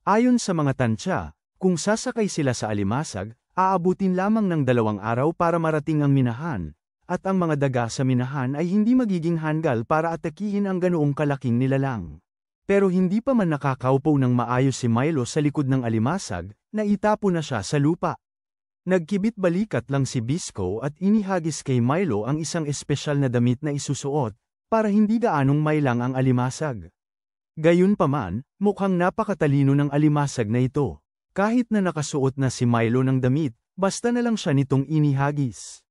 Ayon sa mga tansya, kung sasakay sila sa alimasag, aabutin lamang ng 2 araw para marating ang minahan, at ang mga daga sa minahan ay hindi magiging hanggal para atakihin ang ganoong kalaking nilalang. Pero hindi pa man nakakaupo ng maayos si Milo sa likod ng alimasag, naitapo na siya sa lupa. Nagkibit-balikat lang si Bisco at inihagis kay Milo ang isang espesyal na damit na isusuot, para hindi gaanong mailang ang alimasag. Gayunpaman, mukhang napakatalino ng alimasag na ito. Kahit na nakasuot na si Milo ng damit, basta na lang siya nitong inihagis.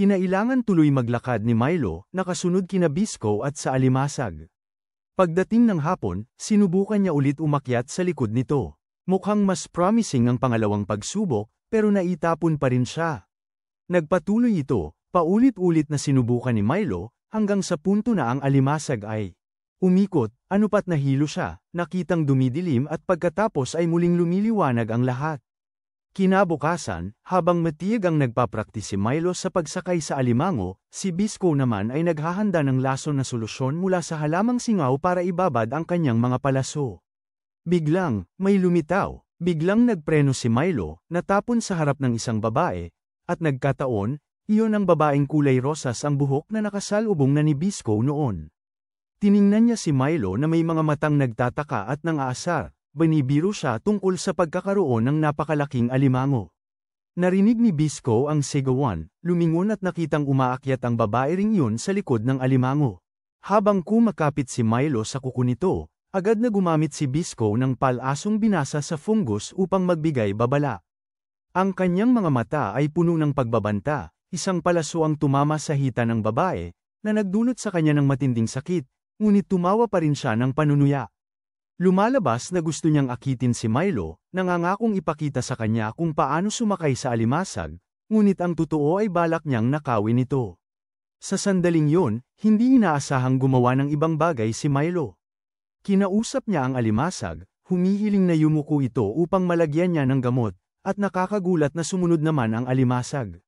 Kinailangan tuloy maglakad ni Milo, nakasunod kina Bisco at sa alimasag. Pagdating ng hapon, sinubukan niya ulit umakyat sa likod nito. Mukhang mas promising ang pangalawang pagsubok, pero naitapon pa rin siya. Nagpatuloy ito, paulit-ulit na sinubukan ni Milo, hanggang sa punto na ang alimasag ay umikot, anupat nahilo siya, nakitang dumidilim at pagkatapos ay muling lumiliwanag ang lahat. Kinabukasan, habang matiyag ang nagpapraktis si Milo sa pagsakay sa alimango, si Bisco naman ay naghahanda ng lason na solusyon mula sa halamang singaw para ibabad ang kanyang mga palaso. Biglang, may lumitaw, biglang nagpreno si Milo, natapon sa harap ng isang babae, at nagkataon, iyon ang babaeng kulay rosas ang buhok na nakasalubong na ni Bisco noon. Tiningnan niya si Milo na may mga matang nagtataka at nang-aasar, binibiro siya tungkol sa pagkakaroon ng napakalaking alimango. Narinig ni Bisco ang sigawan, lumingon at nakitang umaakyat ang babae ring yun sa likod ng alimango. Habang kumakapit si Milo sa kuko nito, agad na gumamit si Bisco ng palasong binasa sa fungus upang magbigay babala. Ang kanyang mga mata ay puno ng pagbabanta, isang palaso ang tumama sa hita ng babae, na nagdulot sa kanya ng matinding sakit, ngunit tumawa pa rin siya ng panunuya. Lumalabas na gusto niyang akitin si Milo, nangangakong ipakita sa kanya kung paano sumakay sa alimasag, ngunit ang totoo ay balak niyang nakawin ito. Sa sandaling yon, hindi inaasahang gumawa ng ibang bagay si Milo. Kinausap niya ang alimasag, humihiling na yumuko ito upang malagyan niya ng gamot, at nakakagulat na sumunod naman ang alimasag.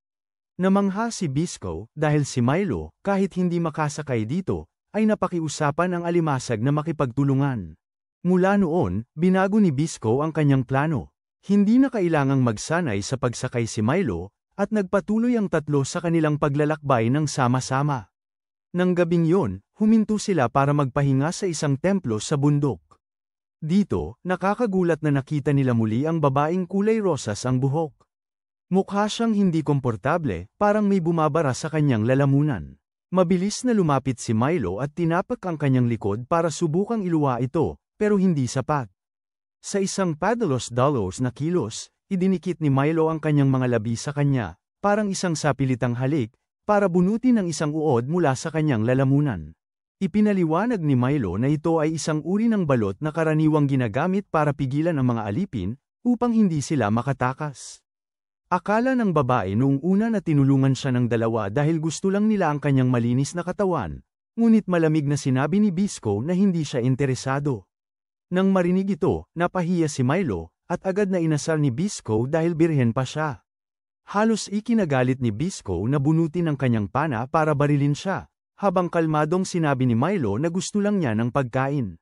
Namangha si Bisco, dahil si Milo, kahit hindi makasakay dito, ay napakiusapan ang alimasag na makipagtulungan. Mula noon, binago ni Bisco ang kanyang plano. Hindi na kailangang magsanay sa pagsakay si Milo, at nagpatuloy ang tatlo sa kanilang paglalakbay ng sama-sama. Nang gabing yon, huminto sila para magpahinga sa isang templo sa bundok. Dito, nakakagulat na nakita nila muli ang babaeng kulay rosas ang buhok. Mukha siyang hindi komportable, parang may bumabara sa kanyang lalamunan. Mabilis na lumapit si Milo at tinapak ang kanyang likod para subukang iluwa ito, pero hindi sapat. Sa isang padalos-dalos na kilos, idinikit ni Milo ang kanyang mga labi sa kanya, parang isang sapilitang halik, para bunutin ang isang uod mula sa kanyang lalamunan. Ipinaliwanag ni Milo na ito ay isang uri ng balot na karaniwang ginagamit para pigilan ang mga alipin, upang hindi sila makatakas. Akala ng babae noong una na tinulungan siya ng dalawa dahil gusto lang nila ang kanyang malinis na katawan, ngunit malamig na sinabi ni Bisco na hindi siya interesado. Nang marinig ito, napahiya si Milo, at agad na inasal ni Bisco dahil birhen pa siya. Halos ikinagalit ni Bisco na bunutin ang kanyang pana para barilin siya, habang kalmadong sinabi ni Milo na gusto lang niya ng pagkain.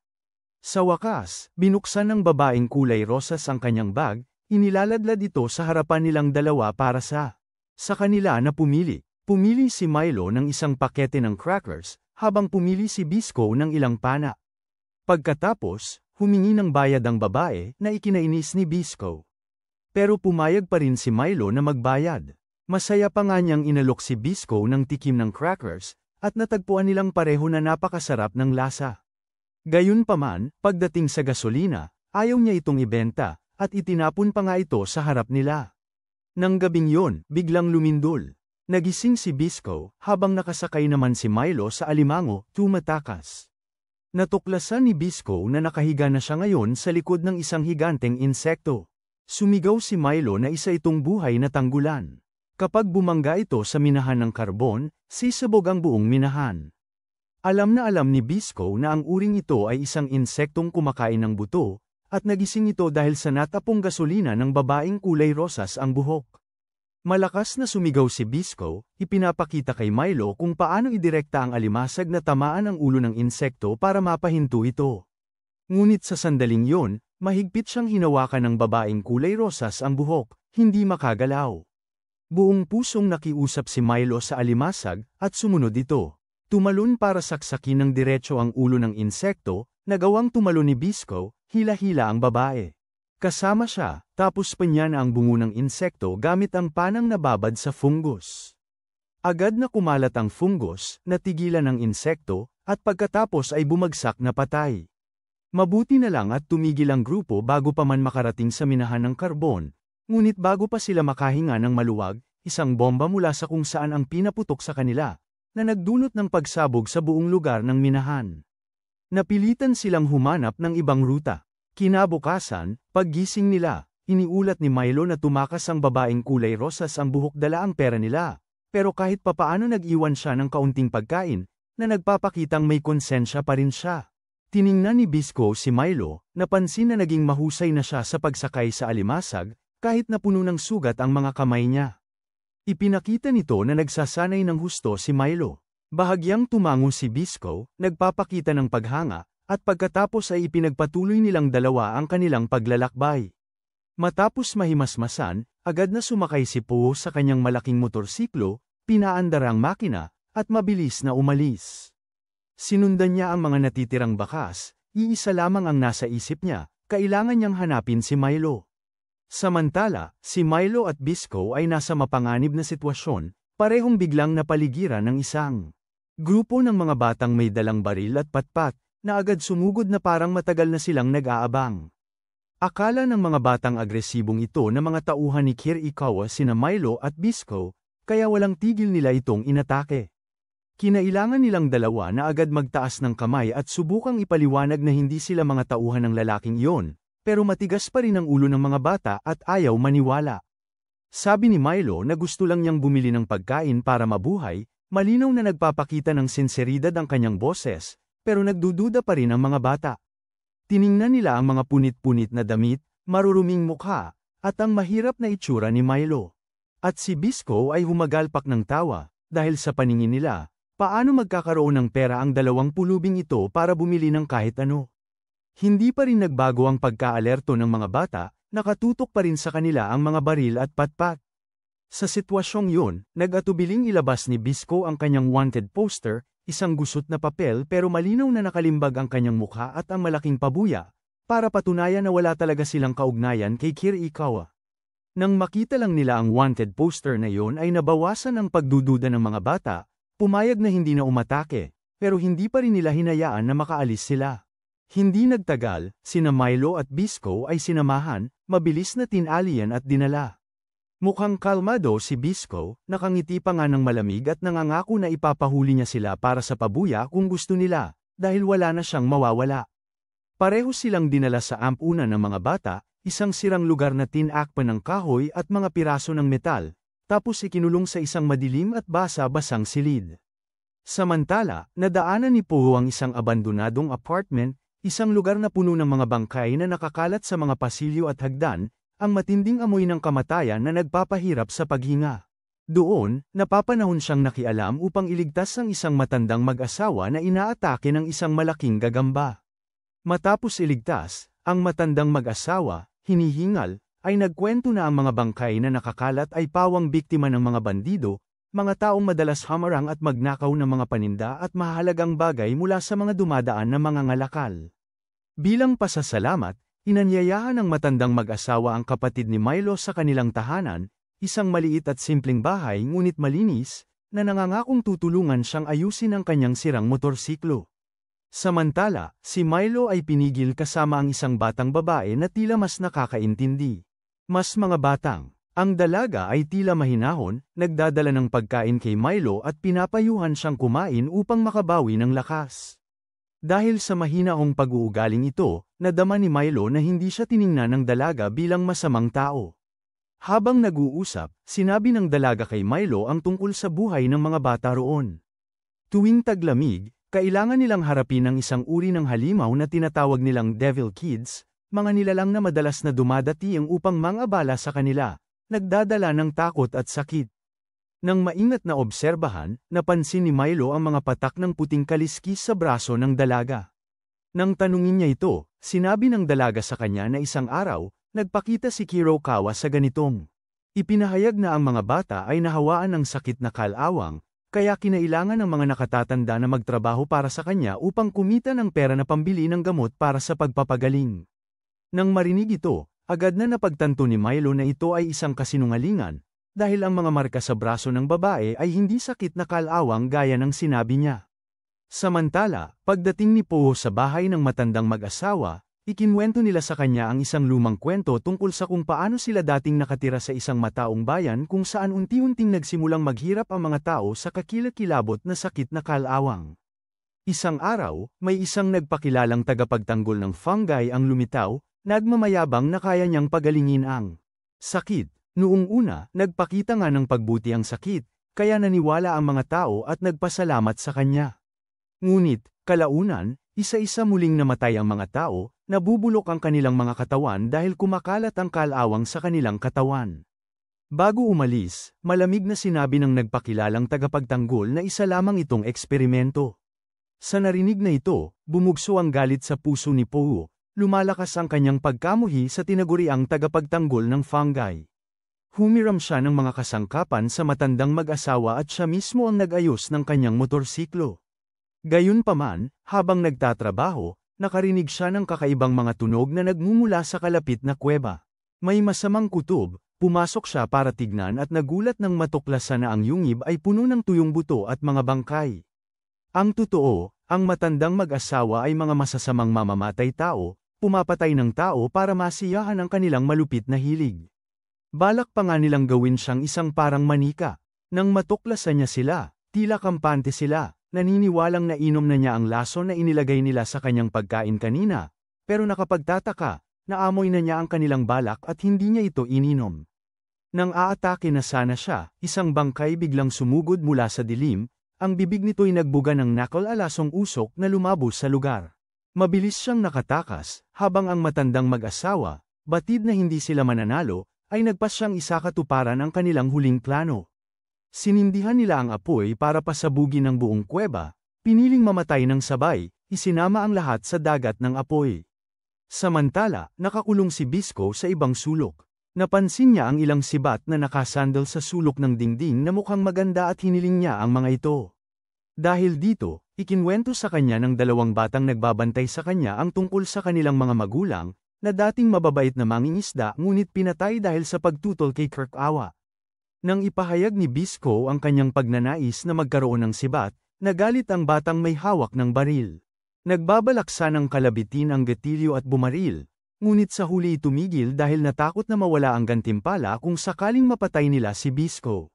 Sa wakas, binuksan ng babaeng kulay rosas ang kanyang bag, inilaladlad ito sa harapan nilang dalawa para sa kanila na pumili. Pumili si Milo ng isang pakete ng crackers, habang pumili si Bisco ng ilang pana. Pagkatapos, humingi ng bayad ang babae na ikinainis ni Bisco. Pero pumayag pa rin si Milo na magbayad. Masaya pa nga niyang inalok si Bisco ng tikim ng crackers, at natagpuan nilang pareho na napakasarap ng lasa. Gayunpaman, pagdating sa gasolina, ayaw niya itong ibenta, at itinapon pa nga ito sa harap nila. Nang gabing yon, biglang lumindol. Nagising si Bisco, habang nakasakay naman si Milo sa alimango, tumatakas. Natuklasan ni Bisco na nakahiga na siya ngayon sa likod ng isang higanteng insekto. Sumigaw si Milo na isa itong buhay na tanggulan. Kapag bumangga ito sa minahan ng karbon, sisabog ang buong minahan. Alam na alam ni Bisco na ang uring ito ay isang insektong kumakain ng buto, at nagising ito dahil sa natapong gasolina ng babaeng kulay rosas ang buhok. Malakas na sumigaw si Bisco, ipinapakita kay Milo kung paano idirekta ang alimasag na tamaan ang ulo ng insekto para mapahinto ito. Ngunit sa sandaling yon, mahigpit siyang hinawakan ng babaeng kulay rosas ang buhok, hindi makagalaw. Buong pusong nakiusap si Milo sa alimasag, at sumunod ito. Tumalon para saksakin ng diretso ang ulo ng insekto, nagawang tumalon ni Bisco, hila-hila ang babae. Kasama siya, tapos pa niya na ang bungo ng insekto gamit ang panang nababad sa fungus. Agad na kumalat ang fungus, natigilan ang insekto, at pagkatapos ay bumagsak na patay. Mabuti na lang at tumigil ang grupo bago pa man makarating sa minahan ng karbon, ngunit bago pa sila makahinga ng maluwag, isang bomba mula sa kung saan ang pinaputok sa kanila, na nagdulot ng pagsabog sa buong lugar ng minahan. Napilitan silang humanap ng ibang ruta. Kinabukasan, paggising nila, iniulat ni Milo na tumakas ang babaeng kulay rosas ang buhok dala ang pera nila, pero kahit papaano nag-iwan siya ng kaunting pagkain, na nagpapakitang may konsensya pa rin siya. Tiningnan ni Bisco si Milo, napansin na naging mahusay na siya sa pagsakay sa alimasag, kahit na puno ng sugat ang mga kamay niya. Ipinakita nito na nagsasanay ng husto si Milo. Bahagyang tumango si Bisco, nagpapakita ng paghanga, at pagkatapos ay ipinagpatuloy nilang dalawa ang kanilang paglalakbay. Matapos mahimasmasan, agad na sumakay si Poe sa kanyang malaking motorsiklo, pinaandar ang makina, at mabilis na umalis. Sinundan niya ang mga natitirang bakas, iisa lamang ang nasa isip niya, kailangan niyang hanapin si Milo. Samantala, si Milo at Bisco ay nasa mapanganib na sitwasyon, parehong biglang napaligiran ng isang grupo ng mga batang may dalang baril at patpat, na agad sumugod na parang matagal na silang nag-aabang. Akala ng mga batang agresibong ito na mga tauhan ni Kirikawa sina Milo at Bisco, kaya walang tigil nila itong inatake. Kinailangan nilang dalawa na agad magtaas ng kamay at subukang ipaliwanag na hindi sila mga tauhan ng lalaking iyon, pero matigas pa rin ang ulo ng mga bata at ayaw maniwala. Sabi ni Milo na gusto lang niyang bumili ng pagkain para mabuhay, malinaw na nagpapakita ng sinseridad ang kanyang boses, pero nagdududa pa rin ang mga bata. Tiningnan nila ang mga punit-punit na damit, maruruming mukha, at ang mahirap na itsura ni Milo. At si Bisco ay humagalpak ng tawa, dahil sa paningin nila, paano magkakaroon ng pera ang 20 pulubing ito para bumili ng kahit ano? Hindi pa rin nagbago ang pagkaalerto ng mga bata, nakatutok pa rin sa kanila ang mga baril at patpat. Sa sitwasyong yun, nag-atubiling ilabas ni Bisco ang kanyang wanted poster, isang gusot na papel pero malinaw na nakalimbag ang kanyang mukha at ang malaking pabuya, para patunayan na wala talaga silang kaugnayan kay Kirikawa. Nang makita lang nila ang wanted poster na yon ay nabawasan ang pagdududa ng mga bata, pumayag na hindi na umatake, pero hindi pa rin nila hinayaan na makaalis sila. Hindi nagtagal, sina Milo at Bisco ay sinamahan, mabilis na tinalian at dinala. Mukhang kalmado si Bisco, nakangiti pa nga ng malamig at nangangako na ipapahuli niya sila para sa pabuya kung gusto nila, dahil wala na siyang mawawala. Pareho silang dinala sa ampunan ng mga bata, isang sirang lugar na tinakpan ng kahoy at mga piraso ng metal, tapos ikinulong sa isang madilim at basa-basang silid. Samantala, nadaanan ni Poe ang isang abandonadong apartment, isang lugar na puno ng mga bangkay na nakakalat sa mga pasilyo at hagdan, ang matinding amoy ng kamatayan na nagpapahirap sa paghinga. Doon, napapanahon siyang nakialam upang iligtas ang isang matandang mag-asawa na inaatake ng isang malaking gagamba. Matapos iligtas, ang matandang mag-asawa, hinihingal, ay nagkwento na ang mga bangkay na nakakalat ay pawang biktima ng mga bandido, mga taong madalas hamarang at magnakaw ng mga paninda at mahalagang bagay mula sa mga dumadaan na mga ngalakal. Bilang pasasalamat, inanyayahan ng matandang mag-asawa ang kapatid ni Milo sa kanilang tahanan, isang maliit at simpleng bahay ngunit malinis, na nangangakong tutulungan siyang ayusin ang kanyang sirang motorsiklo. Samantala, si Milo ay pinigil kasama ang isang batang babae na tila mas nakakaintindi. Mas mga batang, ang dalaga ay tila mahinahon, nagdadala ng pagkain kay Milo at pinapayuhan siyang kumain upang makabawi ng lakas. Dahil sa mahinahong pag-uugaling ito, nadama ni Milo na hindi siya tiningnan ng dalaga bilang masamang tao. Habang nag-uusap, sinabi ng dalaga kay Milo ang tungkol sa buhay ng mga bata roon. Tuwing taglamig, kailangan nilang harapin ang isang uri ng halimaw na tinatawag nilang devil kids, mga nilalang na madalas na dumadating upang mangabala sa kanila, nagdadala ng takot at sakit. Nang maingat na obserbahan, napansin ni Milo ang mga patak ng puting kaliskis sa braso ng dalaga. Nang tanungin niya ito, sinabi ng dalaga sa kanya na isang araw, nagpakita si Kirikawa sa ganitong. Ipinahayag na ang mga bata ay nahawaan ng sakit na kalawang, kaya kinailangan ng mga nakatatanda na magtrabaho para sa kanya upang kumita ng pera na pambili ng gamot para sa pagpapagaling. Nang marinig ito, agad na napagtanto ni Milo na ito ay isang kasinungalingan, dahil ang mga marka sa braso ng babae ay hindi sakit na kalawang gaya ng sinabi niya. Samantala, pagdating ni Poe sa bahay ng matandang mag-asawa, Ikinwento nila sa kanya ang isang lumang kwento tungkol sa kung paano sila dating nakatira sa isang mataong bayan kung saan unti-unting nagsimulang maghirap ang mga tao sa kakilakilabot na sakit na kalawang. Isang araw, may isang nagpakilalang tagapagtanggol ng fungi ang lumitaw, nagmamayabang na kaya niyang pagalingin ang sakit. Noong una, nagpakita nga ng pagbuti ang sakit, kaya naniwala ang mga tao at nagpasalamat sa kanya. Ngunit, kalaunan, isa-isa muling namatay ang mga tao, nabubulok ang kanilang mga katawan dahil kumakalat ang kalawang sa kanilang katawan. Bago umalis, malamig na sinabi ng nagpakilalang tagapagtanggol na isa lamang itong eksperimento. Sa narinig na ito, bumugso ang galit sa puso ni Poe, lumalakas ang kanyang pagkamuhi sa tinaguriang tagapagtanggol ng fungi. Humiram siya ng mga kasangkapan sa matandang mag-asawa at siya mismo ang nag-ayos ng kanyang motorsiklo. Gayunpaman, habang nagtatrabaho, nakarinig siya ng kakaibang mga tunog na nagmumula sa kalapit na kuweba. May masamang kutob, pumasok siya para tignan at nagulat nang matuklasan na ang yungib ay puno ng tuyong buto at mga bangkay. Ang totoo, ang matandang mag-asawa ay mga masasamang mamamatay tao, pumapatay ng tao para masiyahan ang kanilang malupit na hilig. Balak pa nga nilang gawin siyang isang parang manika. Nang matuklasan niya sila, tila kampante sila. Naniniwalang nainom na niya ang laso na inilagay nila sa kanyang pagkain kanina, pero nakapagtataka, naamoy na niya ang kanilang balak at hindi niya ito ininom. Nang aatake na sana siya, isang bangkay biglang sumugod mula sa dilim, ang bibig nito'y nagbuga ng nakal-alasong usok na lumabos sa lugar. Mabilis siyang nakatakas, habang ang matandang mag-asawa, batid na hindi sila mananalo, ay nagpas siyang isakatuparan ang kanilang huling plano. Sinindihan nila ang apoy para pasabugin ang buong kuweba, piniling mamatay ng sabay, isinama ang lahat sa dagat ng apoy. Samantala, nakakulong si Bisco sa ibang sulok. Napansin niya ang ilang sibat na nakasandal sa sulok ng dingding na mukhang maganda at hiniling niya ang mga ito. Dahil dito, ikinwento sa kanya ng dalawang batang nagbabantay sa kanya ang tungkol sa kanilang mga magulang, na dating mababait na mangingisda ngunit pinatay dahil sa pagtutol kay Kirkawa. Nang ipahayag ni Bisco ang kanyang pagnanais na magkaroon ng sibat, nagalit ang batang may hawak ng baril. Nagbabalak sanang kalabitin ang gatilyo at bumaril, ngunit sa huli tumigil dahil natakot na mawala ang gantimpala kung sakaling mapatay nila si Bisco.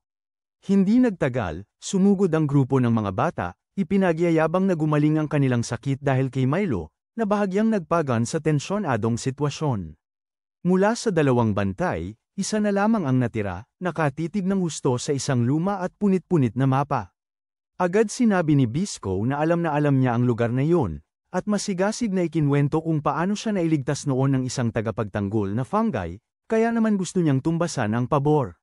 Hindi nagtagal, sumugod ang grupo ng mga bata, ipinagyayabang na gumaling ang kanilang sakit dahil kay Milo, na bahagyang nagpagan sa tensyonadong sitwasyon. Mula sa dalawang bantay, isa na lamang ang natira, nakatitig ng husto sa isang luma at punit-punit na mapa. Agad sinabi ni Bisco na alam niya ang lugar na iyon, at masigasig na ikinwento kung paano siya nailigtas noon ng isang tagapagtanggol na fungi, kaya naman gusto niyang tumbasan ang pabor.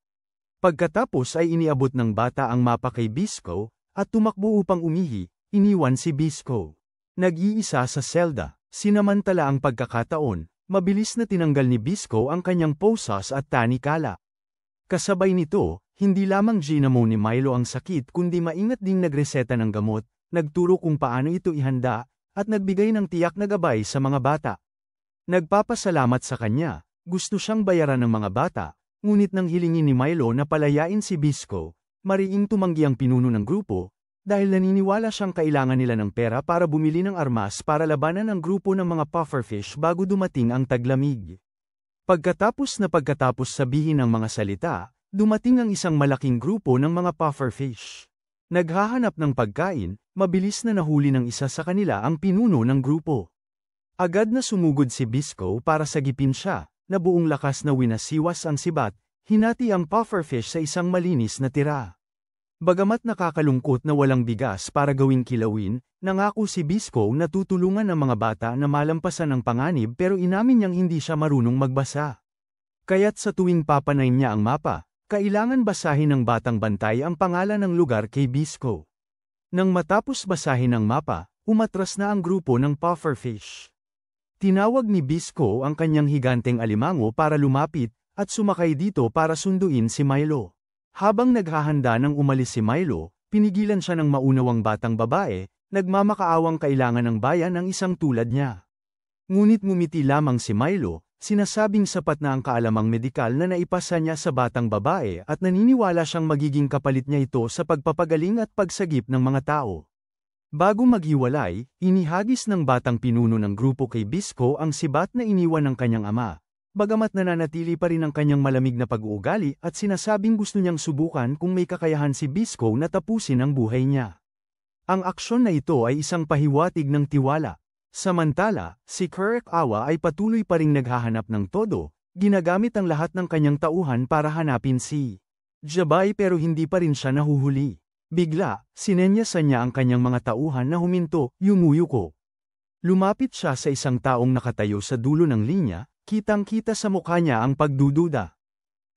Pagkatapos ay iniabot ng bata ang mapa kay Bisco, at tumakbo upang umihi, iniwan si Bisco. Nag-iisa sa selda, sinamantala ang pagkakataon, mabilis na tinanggal ni Bisco ang kanyang posas at tanikala. Kasabay nito, hindi lamang ginamo ni Milo ang sakit kundi maingat ding nagreseta ng gamot, nagturo kung paano ito ihanda, at nagbigay ng tiyak na gabay sa mga bata. Nagpapasalamat sa kanya, gusto siyang bayaran ng mga bata, ngunit nang hilingin ni Milo na palayain si Bisco, mariing tumanggi ang pinuno ng grupo, dahil naniniwala siyang kailangan nila ng pera para bumili ng armas para labanan ang grupo ng mga pufferfish bago dumating ang taglamig. Pagkatapos sabihin ang mga salita, dumating ang isang malaking grupo ng mga pufferfish. Naghahanap ng pagkain, mabilis na nahuli ng isa sa kanila ang pinuno ng grupo. Agad na sumugod si Bisco para sagipin siya, na buong lakas na winasiwas ang sibat, hinati ang pufferfish sa isang malinis na tira. Bagamat nakakalungkot na walang bigas para gawing kilawin, nangako si Bisco na tutulungan ang mga bata na malampasan ang panganib pero inamin niyang hindi siya marunong magbasa. Kaya't sa tuwing papanayin niya ang mapa, kailangan basahin ng batang bantay ang pangalan ng lugar kay Bisco. Nang matapos basahin ang mapa, umatras na ang grupo ng pufferfish. Tinawag ni Bisco ang kanyang higanteng alimango para lumapit, at sumakay dito para sunduin si Milo. Habang naghahanda nang umalis si Milo, pinigilan siya ng maunawang batang babae, nagmamakaawang kailangan ng bayan ang isang tulad niya. Ngunit ngumiti lamang si Milo, sinasabing sapat na ang kaalamang medikal na naipasa niya sa batang babae at naniniwala siyang magiging kapalit niya ito sa pagpapagaling at pagsagip ng mga tao. Bago maghiwalay, inihagis ng batang pinuno ng grupo kay Bisco ang sibat na iniwan ng kanyang ama. Bagamat nananatili pa rin ang kanyang malamig na pag-uugali at sinasabing gusto niyang subukan kung may kakayahan si Bisco na tapusin ang buhay niya. Ang aksyon na ito ay isang pahiwatig ng tiwala. Samantala, si Kurokawa ay patuloy pa ring naghahanap ng todo, ginagamit ang lahat ng kanyang tauhan para hanapin si Jabay pero hindi pa rin siya nahuhuli. Bigla, sinenyasan niya ang kanyang mga tauhan na huminto, yumuyuko. Lumapit siya sa isang taong nakatayo sa dulo ng linya, kitang-kita sa mukha niya ang pagdududa.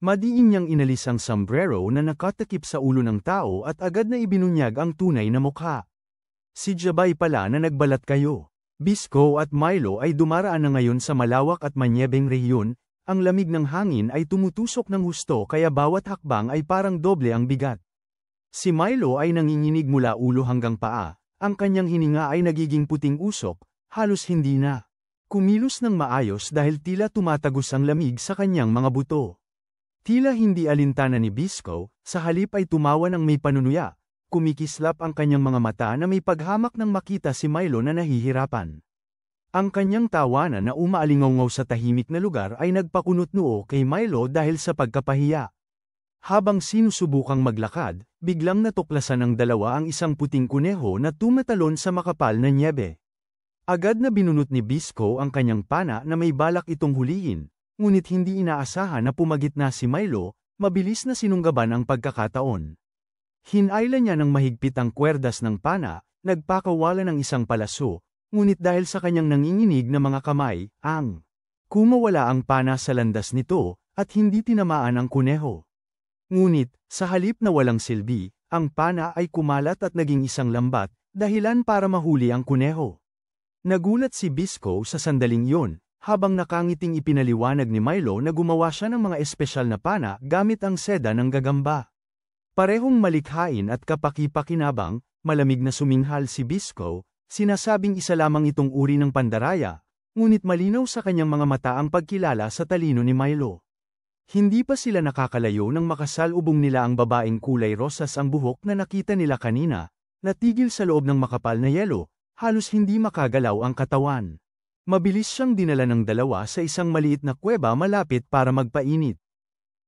Madiin niyang inalis ang sombrero na nakatakip sa ulo ng tao at agad na ibinunyag ang tunay na mukha. Si Jabay pala na nagbalat kayo. Bisco at Milo ay dumaraan na ngayon sa malawak at manyebeng rehiyon, ang lamig ng hangin ay tumutusok ng husto kaya bawat hakbang ay parang doble ang bigat. Si Milo ay nanginginig mula ulo hanggang paa, ang kanyang hininga ay nagiging puting usok, halos hindi na kumilos ng maayos dahil tila tumatagos ang lamig sa kanyang mga buto. Tila hindi alintana ni Bisco, sa halip ay tumawa ng may panunuya, kumikislap ang kanyang mga mata na may paghamak nang makita si Milo na nahihirapan. Ang kanyang tawanan na umaalingaw sa tahimik na lugar ay nagpakunot-noo kay Milo dahil sa pagkapahiya. Habang sinusubukang maglakad, biglang natuklasan ng dalawa ang isang puting kuneho na tumatalon sa makapal na nyebe. Agad na binunot ni Bisco ang kanyang pana na may balak itong hulihin, ngunit hindi inaasahan na pumagitna si Milo, mabilis na sinunggaban ang pagkakataon. Hinayla niya ng mahigpit ang kwerdas ng pana, nagpakawala ng isang palaso, ngunit dahil sa kanyang nanginginig na mga kamay, kumawala ang pana sa landas nito, at hindi tinamaan ang kuneho. Ngunit, sa halip na walang silbi, ang pana ay kumalat at naging isang lambat, dahilan para mahuli ang kuneho. Nagulat si Bisco sa sandaling iyon, habang nakangiting ipinaliwanag ni Milo na gumawa siya ng mga espesyal na pana gamit ang seda ng gagamba. Parehong malikhain at kapaki-pakinabang, malamig na suminghal si Bisco, sinasabing isa lamang itong uri ng pandaraya, ngunit malinaw sa kanyang mga mata ang pagkilala sa talino ni Milo. Hindi pa sila nakakalayo nang makasalubong nila ang babaeng kulay rosas ang buhok na nakita nila kanina, natigil sa loob ng makapal na yelo, halos hindi makagalaw ang katawan. Mabilis siyang dinala ng dalawa sa isang maliit na kuweba malapit para magpainit.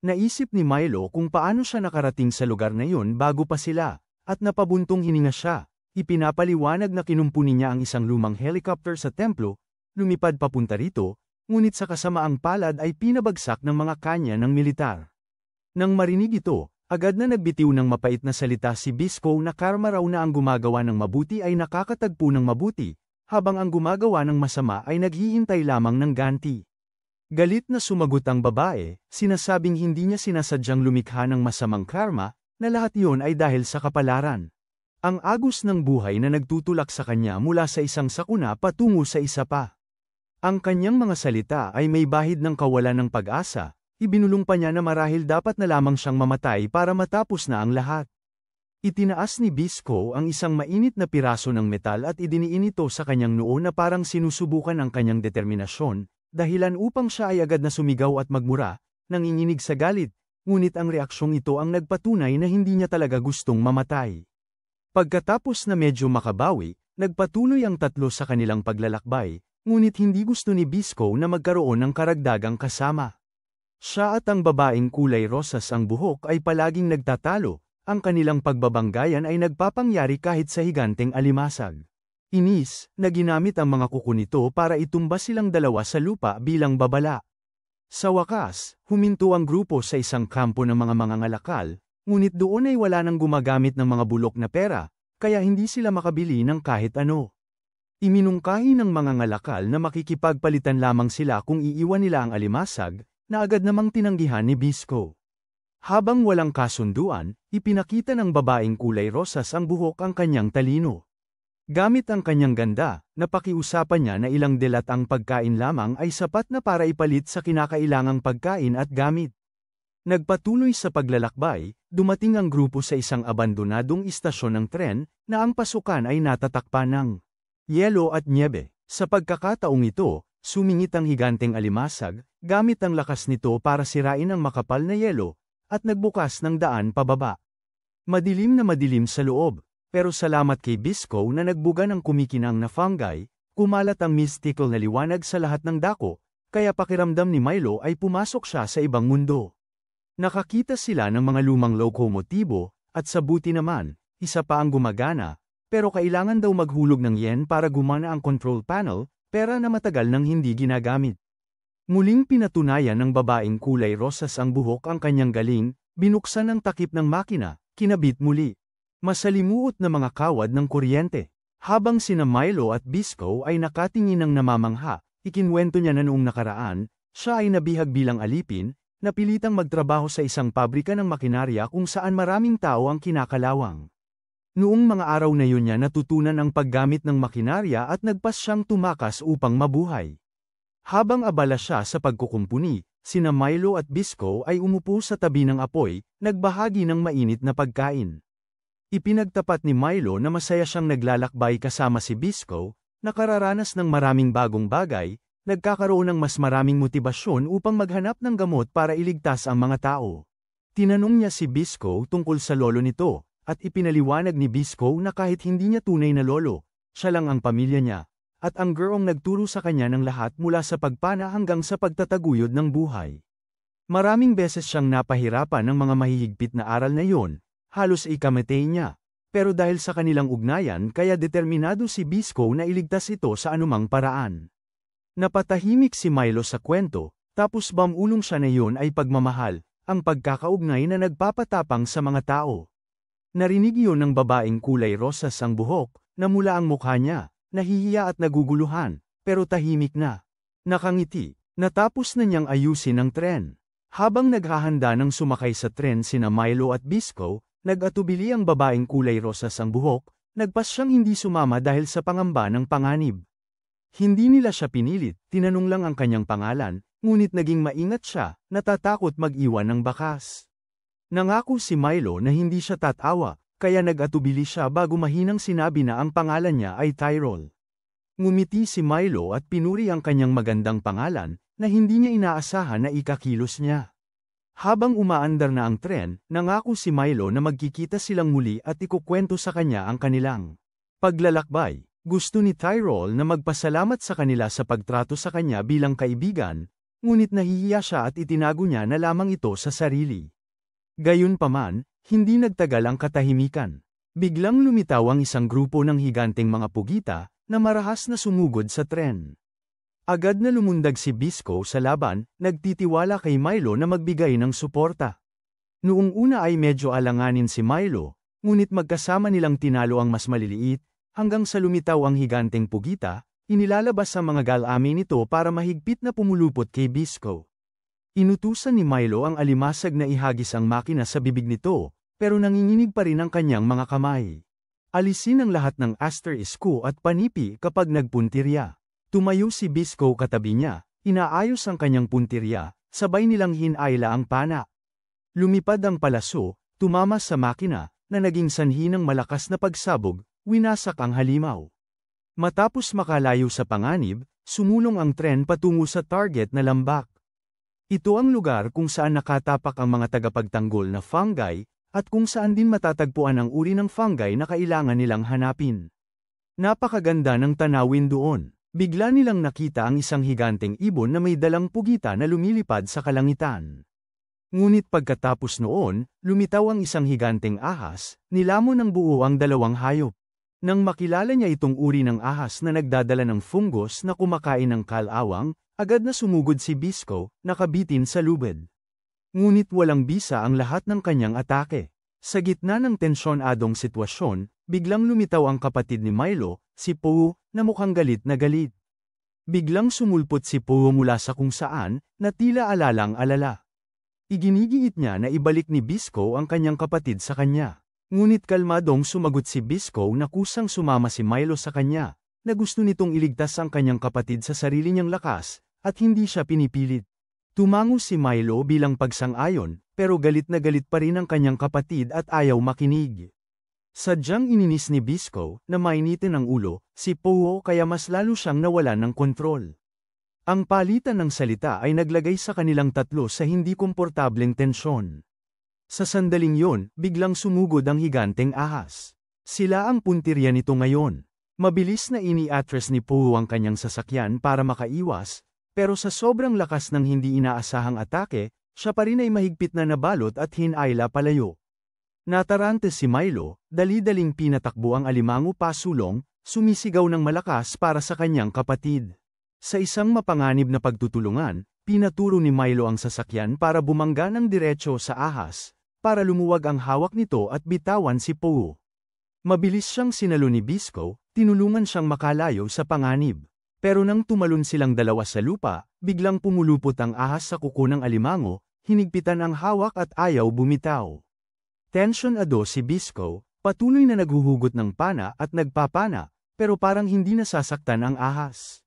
Naisip ni Milo kung paano siya nakarating sa lugar na iyon bago pa sila, at napabuntong hininga siya. Ipinapaliwanag na kinumpuni niya ang isang lumang helicopter sa templo, lumipad papunta rito, ngunit sa kasamaang palad ay pinabagsak ng mga kanya ng militar. Nang marinig ito, agad na nagbitiw ng mapait na salita si Bisco na karma raw na ang gumagawa ng mabuti ay nakakatagpo ng mabuti, habang ang gumagawa ng masama ay naghihintay lamang ng ganti. Galit na sumagot ang babae, sinasabing hindi niya sinasadyang lumikha ng masamang karma, na lahat iyon ay dahil sa kapalaran. Ang agos ng buhay na nagtutulak sa kanya mula sa isang sakuna patungo sa isa pa. Ang kanyang mga salita ay may bahid ng kawalan ng pag-asa, ibinulong pa niya na marahil dapat na lamang siyang mamatay para matapos na ang lahat. Itinaas ni Bisco ang isang mainit na piraso ng metal at idiniin ito sa kanyang noo na parang sinusubukan ang kanyang determinasyon, dahilan upang siya ay agad na sumigaw at magmura, nanginginig sa galit, ngunit ang reaksyong ito ang nagpatunay na hindi niya talaga gustong mamatay. Pagkatapos na medyo makabawi, nagpatuloy ang tatlo sa kanilang paglalakbay, ngunit hindi gusto ni Bisco na magkaroon ng karagdagang kasama. Siya at ang babaeng kulay rosas ang buhok ay palaging nagtatalo, ang kanilang pagbabanggayan ay nagpapangyari kahit sa higanteng alimasag. Inis, na ginamit ang mga kuko nito para itumba silang dalawa sa lupa bilang babala. Sa wakas, huminto ang grupo sa isang kampo ng mga mangangalakal, ngunit doon ay wala nang gumagamit ng mga bulok na pera, kaya hindi sila makabili ng kahit ano. Iminungkahi ng mangangalakal na makikipagpalitan lamang sila kung iiwan nila ang alimasag, na agad namang tinanggihan ni Bisco. Habang walang kasunduan, ipinakita ng babaeng kulay rosas ang buhok ang kanyang talino. Gamit ang kanyang ganda, napakiusapan niya na ilang delat ang pagkain lamang ay sapat na para ipalit sa kinakailangang pagkain at gamit. Nagpatuloy sa paglalakbay, dumating ang grupo sa isang abandonadong istasyon ng tren, na ang pasukan ay natatakpan ng yelo at nyebe. Sa pagkakataong ito, sumingit ang higanteng alimasag, gamit ang lakas nito para sirain ang makapal na yelo, at nagbukas ng daan pababa. Madilim na madilim sa loob, pero salamat kay Bisco na nagbuga ng kumikinang na fungi, kumalat ang mystical na liwanag sa lahat ng dako, kaya pakiramdam ni Milo ay pumasok siya sa ibang mundo. Nakakita sila ng mga lumang lokomotibo, at sa buti naman, isa pa ang gumagana, pero kailangan daw maghulog ng yen para gumana ang control panel, pera na matagal nang hindi ginagamit. Muling pinatunayan ng babaeng kulay rosas ang buhok ang kanyang galing, binuksan ang takip ng makina, kinabit muli. Masalimuot na mga kawad ng kuryente. Habang sina Milo at Bisco ay nakatingin ng namamangha, ikinwento niya na noong nakaraan, siya ay nabihag bilang alipin, napilitang magtrabaho sa isang pabrika ng makinarya kung saan maraming tao ang kinakalawang. Noong mga araw na yun niya natutunan ang paggamit ng makinarya at nagpas siyang tumakas upang mabuhay. Habang abala siya sa pagkukumpuni, sina Milo at Bisco ay umupo sa tabi ng apoy, nagbahagi ng mainit na pagkain. Ipinagtapat ni Milo na masaya siyang naglalakbay kasama si Bisco, nakararanas ng maraming bagong bagay, nagkakaroon ng mas maraming motibasyon upang maghanap ng gamot para iligtas ang mga tao. Tinanong niya si Bisco tungkol sa lolo nito, at ipinaliwanag ni Bisco na kahit hindi niya tunay na lolo, siya lang ang pamilya niya, at ang gurong nagturo sa kanya ng lahat mula sa pagpana hanggang sa pagtataguyod ng buhay. Maraming beses siyang napahirapan ng mga mahihigpit na aral na yon, halos ikamatay niya, pero dahil sa kanilang ugnayan kaya determinado si Bisco na iligtas ito sa anumang paraan. Napatahimik si Milo sa kwento, tapos bamulong siya na yon ay pagmamahal, ang pagkakaugnay na nagpapatapang sa mga tao. Narinig yon ng babaeng kulay rosas ang buhok, namula ang mukha niya, nahihiya at naguguluhan, pero tahimik na. Nakangiti, natapos na niyang ayusin ang tren. Habang naghahanda ng sumakay sa tren sina Milo at Bisco, nag-atubili ang babaeng kulay rosas ang buhok, nagpas siyang hindi sumama dahil sa pangamba ng panganib. Hindi nila siya pinilit, tinanong lang ang kanyang pangalan, ngunit naging maingat siya, natatakot mag-iwan ng bakas. Nangako si Milo na hindi siya tatawa, kaya nag-atubili siya bago mahinang sinabi na ang pangalan niya ay Tyrol. Ngumiti si Milo at pinuri ang kanyang magandang pangalan, na hindi niya inaasahan na ikakilos niya. Habang umaandar na ang tren, nangako si Milo na magkikita silang muli at ikukwento sa kanya ang kanilang paglalakbay. Gusto ni Tyrol na magpasalamat sa kanila sa pagtrato sa kanya bilang kaibigan, ngunit nahihiya siya at itinago niya na lamang ito sa sarili. Gayunpaman, hindi nagtagal ang katahimikan. Biglang lumitaw ang isang grupo ng higanteng mga pugita, na marahas na sumugod sa tren. Agad na lumundag si Bisco sa laban, nagtitiwala kay Milo na magbigay ng suporta. Noong una ay medyo alanganin si Milo, ngunit magkasama nilang tinalo ang mas maliliit, hanggang sa lumitaw ang higanteng pugita, inilalabas ang mga galami nito para mahigpit na pumulupot kay Bisco. Inutusan ni Milo ang alimasag na ihagis ang makina sa bibig nito, pero nanginginig pa rin ang kanyang mga kamay. Alisin ang lahat ng asterisko at panipi kapag nagpuntirya. Tumayo si Bisco katabi niya, inaayos ang kanyang puntirya, sabay nilang hinayla ang pana. Lumipad ang palaso, tumama sa makina, na naging sanhi ng malakas na pagsabog, winasak ang halimaw. Matapos makalayo sa panganib, sumulong ang tren patungo sa target na lambak. Ito ang lugar kung saan nakatapak ang mga tagapagtanggol na fungi, at kung saan din matatagpuan ang uri ng fungi na kailangan nilang hanapin. Napakaganda ng tanawin doon. Bigla nilang nakita ang isang higanteng ibon na may dalang pugita na lumilipad sa kalangitan. Ngunit pagkatapos noon, lumitaw ang isang higanteng ahas, nilamon ng buo ang dalawang hayop. Nang makilala niya itong uri ng ahas na nagdadala ng fungus na kumakain ng kalawang, agad na sumugod si Bisco, nakabitin sa lubid. Ngunit walang bisa ang lahat ng kanyang atake. Sa gitna ng tensyonadong sitwasyon, biglang lumitaw ang kapatid ni Milo, si Pooh, na mukhang galit na galit. Biglang sumulpot si Pooh mula sa kung saan, na tila alalang-alala. Iginigiit niya na ibalik ni Bisco ang kanyang kapatid sa kanya. Ngunit kalmadong sumagot si Bisco na kusang sumama si Milo sa kanya, na gusto nitong iligtas ang kanyang kapatid sa sarili niyang lakas, at hindi siya pinipilit. Tumango si Milo bilang pagsang-ayon, pero galit na galit pa rin ang kanyang kapatid at ayaw makinig. Sadyang ininis ni Bisco, na mainitin ang ulo, si Pooh kaya mas lalo siyang nawalan ng kontrol. Ang palitan ng salita ay naglagay sa kanilang tatlo sa hindi komportableng tensyon. Sa sandaling yon, biglang sumugod ang higanteng ahas. Sila ang puntirya nito ngayon. Mabilis na ini-atras ni Poe ang kanyang sasakyan para makaiwas, pero sa sobrang lakas ng hindi inaasahang atake, siya pa rin ay mahigpit na nabalot at hinayla palayo. Natarante si Milo, dali-daling pinatakbo ang alimango pasulong, sumisigaw ng malakas para sa kanyang kapatid. Sa isang mapanganib na pagtutulungan, pinaturo ni Milo ang sasakyan para bumangga ng diretso sa ahas, para lumuwag ang hawak nito at bitawan si Poe. Mabilis siyang sinalo ni Bisco, tinulungan siyang makalayo sa panganib. Pero nang tumalon silang dalawa sa lupa, biglang pumulupot ang ahas sa kuko ng alimango, hinigpitan ang hawak at ayaw bumitaw. Tensyonado si Bisco, patuloy na naghuhugot ng pana at nagpapana, pero parang hindi nasasaktan ang ahas.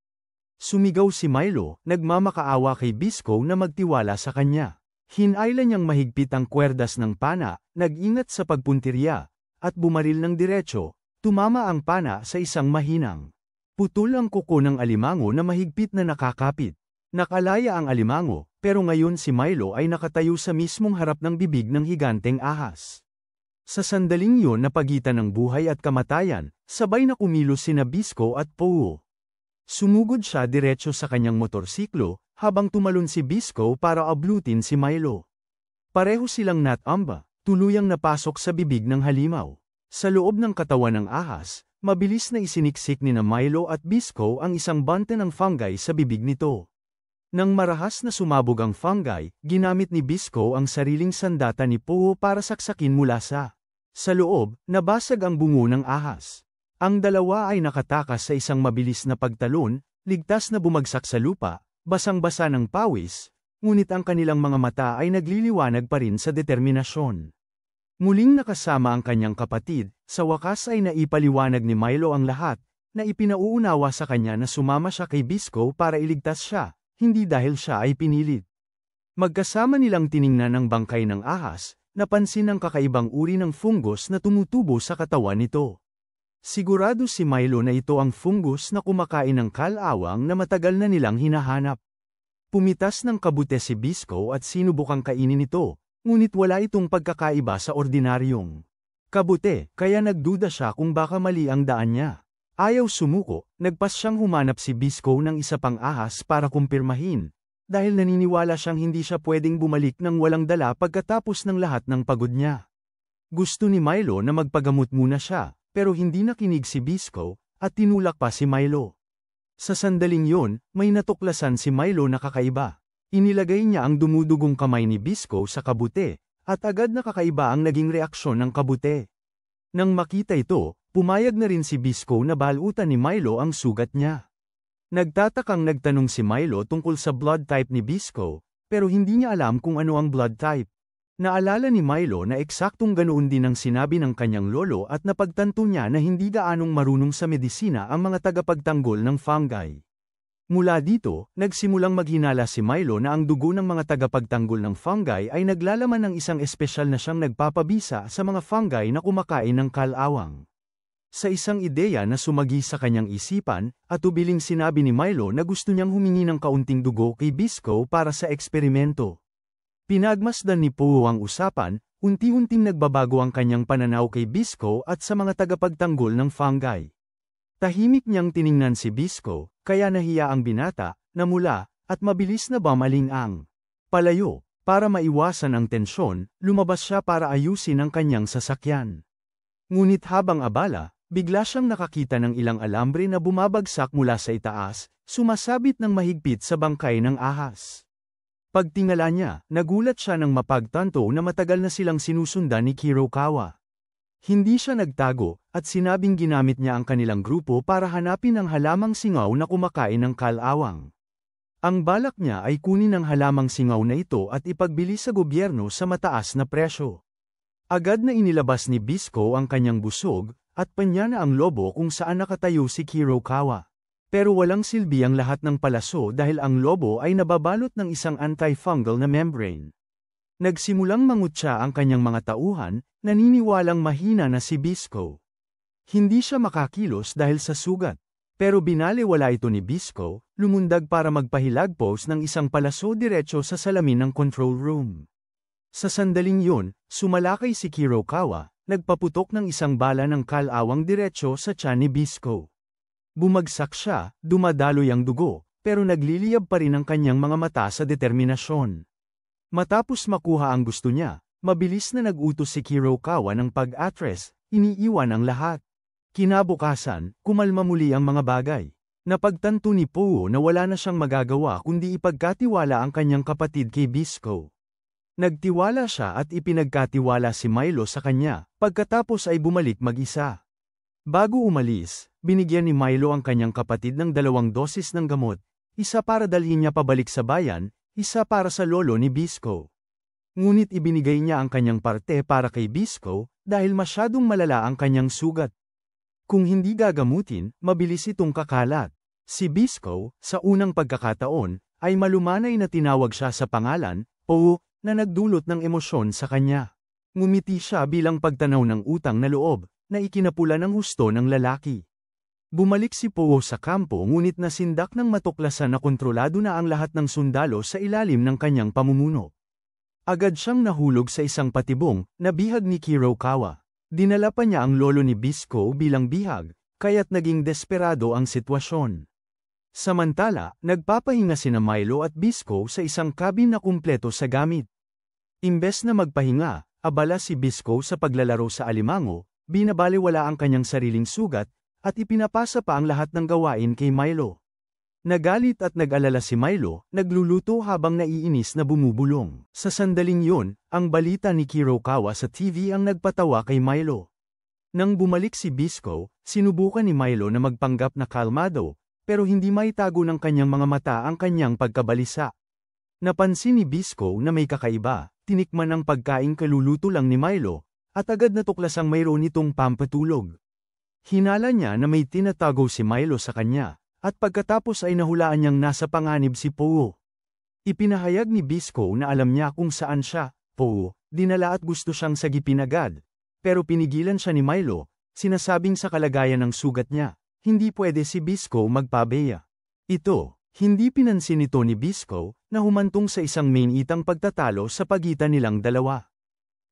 Sumigaw si Milo, nagmamakaawa kay Bisco na magtiwala sa kanya. Hinayla niyang mahigpit ang kwerdas ng pana, nag-ingat sa pagpuntirya, at bumaril ng diretso, tumama ang pana sa isang mahinang. Putol ang kuko ng alimango na mahigpit na nakakapit. Nakalaya ang alimango, pero ngayon si Milo ay nakatayo sa mismong harap ng bibig ng higanteng ahas. Sa sandaling yun na pagitan ng buhay at kamatayan, sabay na kumilos sina Bisco at Poe. Sumugod siya diretso sa kanyang motorsiklo, habang tumalon si Bisco para ablutin si Milo. Pareho silang natamba, tuluyang napasok sa bibig ng halimaw. Sa loob ng katawan ng ahas, mabilis na isiniksik ni na Milo at Bisco ang isang bante ng fungi sa bibig nito. Nang marahas na sumabog ang fungi, ginamit ni Bisco ang sariling sandata ni Poe para saksakin mula sa loob, nabasag ang bungo ng ahas. Ang dalawa ay nakatakas sa isang mabilis na pagtalon, ligtas na bumagsak sa lupa, basang-basa ng pawis, ngunit ang kanilang mga mata ay nagliliwanag pa rin sa determinasyon. Muling nakasama ang kanyang kapatid, sa wakas ay naipaliwanag ni Milo ang lahat, na ipinauunawa sa kanya na sumama siya kay Bisco para iligtas siya, hindi dahil siya ay pinilit. Magkasama nilang tiningnan ang bangkay ng ahas, napansin ang kakaibang uri ng fungus na tumutubo sa katawan nito. Sigurado si Milo na ito ang fungus na kumakain ng kalawang na matagal na nilang hinahanap. Pumitas ng kabute si Bisco at sinubukang kainin ito, ngunit wala itong pagkakaiba sa ordinaryong kabute, kaya nagduda siya kung baka mali ang daan niya. Ayaw sumuko, nagpas siyang humanap si Bisco ng isa pang ahas para kumpirmahin, dahil naniniwala siyang hindi siya pwedeng bumalik ng walang dala pagkatapos ng lahat ng pagod niya. Gusto ni Milo na magpagamot muna siya, pero hindi nakinig si Bisco, at tinulak pa si Milo. Sa sandaling yon, may natuklasan si Milo na kakaiba. Inilagay niya ang dumudugong kamay ni Bisco sa kabute, at agad na kakaiba ang naging reaksyon ng kabute. Nang makita ito, pumayag na rin si Bisco na balutan ni Milo ang sugat niya. Nagtatakang nagtanong si Milo tungkol sa blood type ni Bisco, pero hindi niya alam kung ano ang blood type. Naalala ni Milo na eksaktong ganoon din ang sinabi ng kanyang lolo at napagtanto niya na hindi gaanong marunong sa medisina ang mga tagapagtanggol ng fungi. Mula dito, nagsimulang maghinala si Milo na ang dugo ng mga tagapagtanggol ng fungi ay naglalaman ng isang espesyal na siyang nagpapabisa sa mga fungi na kumakain ng kalawang. Sa isang ideya na sumagi sa kanyang isipan, atubiling sinabi ni Milo na gusto niyang humingi ng kaunting dugo kay Bisco para sa eksperimento. Pinagmasdan ni Poe ang usapan, unti-unting nagbabago ang kanyang pananaw kay Bisco at sa mga tagapagtanggol ng fungi. Tahimik niyang tiningnan si Bisco, kaya nahiya ang binata, namula, at mabilis na bumaling ang palayo. Para maiwasan ang tensyon, lumabas siya para ayusin ang kanyang sasakyan. Ngunit habang abala, bigla siyang nakakita ng ilang alambre na bumabagsak mula sa itaas, sumasabit ng mahigpit sa bangkay ng ahas. Pagtingala niya, nagulat siya nang mapagtanto na matagal na silang sinusundan ni Kurokawa. Hindi siya nagtago, at sinabing ginamit niya ang kanilang grupo para hanapin ang halamang singaw na kumakain ng kalawang. Ang balak niya ay kunin ang halamang singaw na ito at ipagbili sa gobyerno sa mataas na presyo. Agad na inilabas ni Bisco ang kanyang busog, at panya na ang lobo kung saan nakatayo si Kurokawa. Pero walang silbi ang lahat ng palaso dahil ang lobo ay nababalot ng isang antifungal na membrane. Nagsimulang mangutya ang kanyang mga tauhan, naniniwalang mahina na si Bisco. Hindi siya makakilos dahil sa sugat. Pero binaliwala ito ni Bisco, lumundag para magpahilagpos ng isang palaso diretso sa salamin ng control room. Sa sandaling yun, sumalakay si Kurokawa, nagpaputok ng isang bala ng kalawang diretso sa tiyan ni Bisco. Bumagsak siya, dumadaloy ang dugo, pero nagliliyab pa rin ang kanyang mga mata sa determinasyon. Matapos makuha ang gusto niya, mabilis na nag-utos si Kurokawa ng pag-atres, iniiwan ang lahat. Kinabukasan, kumalma muli ang mga bagay. Napagtanto ni Powo na wala na siyang magagawa kundi ipagkatiwala ang kanyang kapatid kay Bisco. Nagtiwala siya at ipinagkatiwala si Milo sa kanya, pagkatapos ay bumalik mag-isa. Bago umalis, binigyan ni Milo ang kanyang kapatid ng 2 dosis ng gamot, isa para dalhin niya pabalik sa bayan, isa para sa lolo ni Bisco. Ngunit ibinigay niya ang kanyang parte para kay Bisco, dahil masyadong malala ang kanyang sugat. Kung hindi gagamutin, mabilis itong kakalat. Si Bisco, sa unang pagkakataon, ay malumanay na tinawag siya sa pangalan, Po, na nagdulot ng emosyon sa kanya. Ngumiti siya bilang pagtanaw ng utang na loob, na ikinapula ng husto ng lalaki. Bumalik si Po sa kampo ngunit nasindak ng matuklasan na kontrolado na ang lahat ng sundalo sa ilalim ng kanyang pamumuno. Agad siyang nahulog sa isang patibong, na bihag ni Kurokawa. Dinala pa niya ang lolo ni Bisco bilang bihag, kaya't naging desperado ang sitwasyon. Samantala, nagpapahinga sina Milo at Bisco sa isang cabin na kumpleto sa gamit. Imbes na magpahinga, abala si Bisco sa paglalaro sa alimango, binabalewala ang kanyang sariling sugat, at ipinapasa pa ang lahat ng gawain kay Milo. Nagalit at nag-alala si Milo, nagluluto habang naiinis na bumubulong. Sa sandaling yun, ang balita ni Kurokawa sa TV ang nagpatawa kay Milo. Nang bumalik si Bisco, sinubukan ni Milo na magpanggap na kalmado, pero hindi maitago ng kanyang mga mata ang kanyang pagkabalisa. Napansin ni Bisco na may kakaiba, tinikman ang pagkaing kaluluto lang ni Milo, at agad natuklasang mayroon itong pampatulog. Hinala niya na may tinatago si Milo sa kanya. At pagkatapos ay nahulaan niyang nasa panganib si Po. Ipinahayag ni Bisco na alam niya kung saan siya, Po, dinala at gusto siyang sagipin agad. Pero pinigilan siya ni Milo, sinasabing sa kalagayan ng sugat niya, hindi pwede si Bisco magpabeya. Ito, hindi pinansin ito ni Bisco, na humantong sa isang mainiitang pagtatalo sa pagitan nilang dalawa.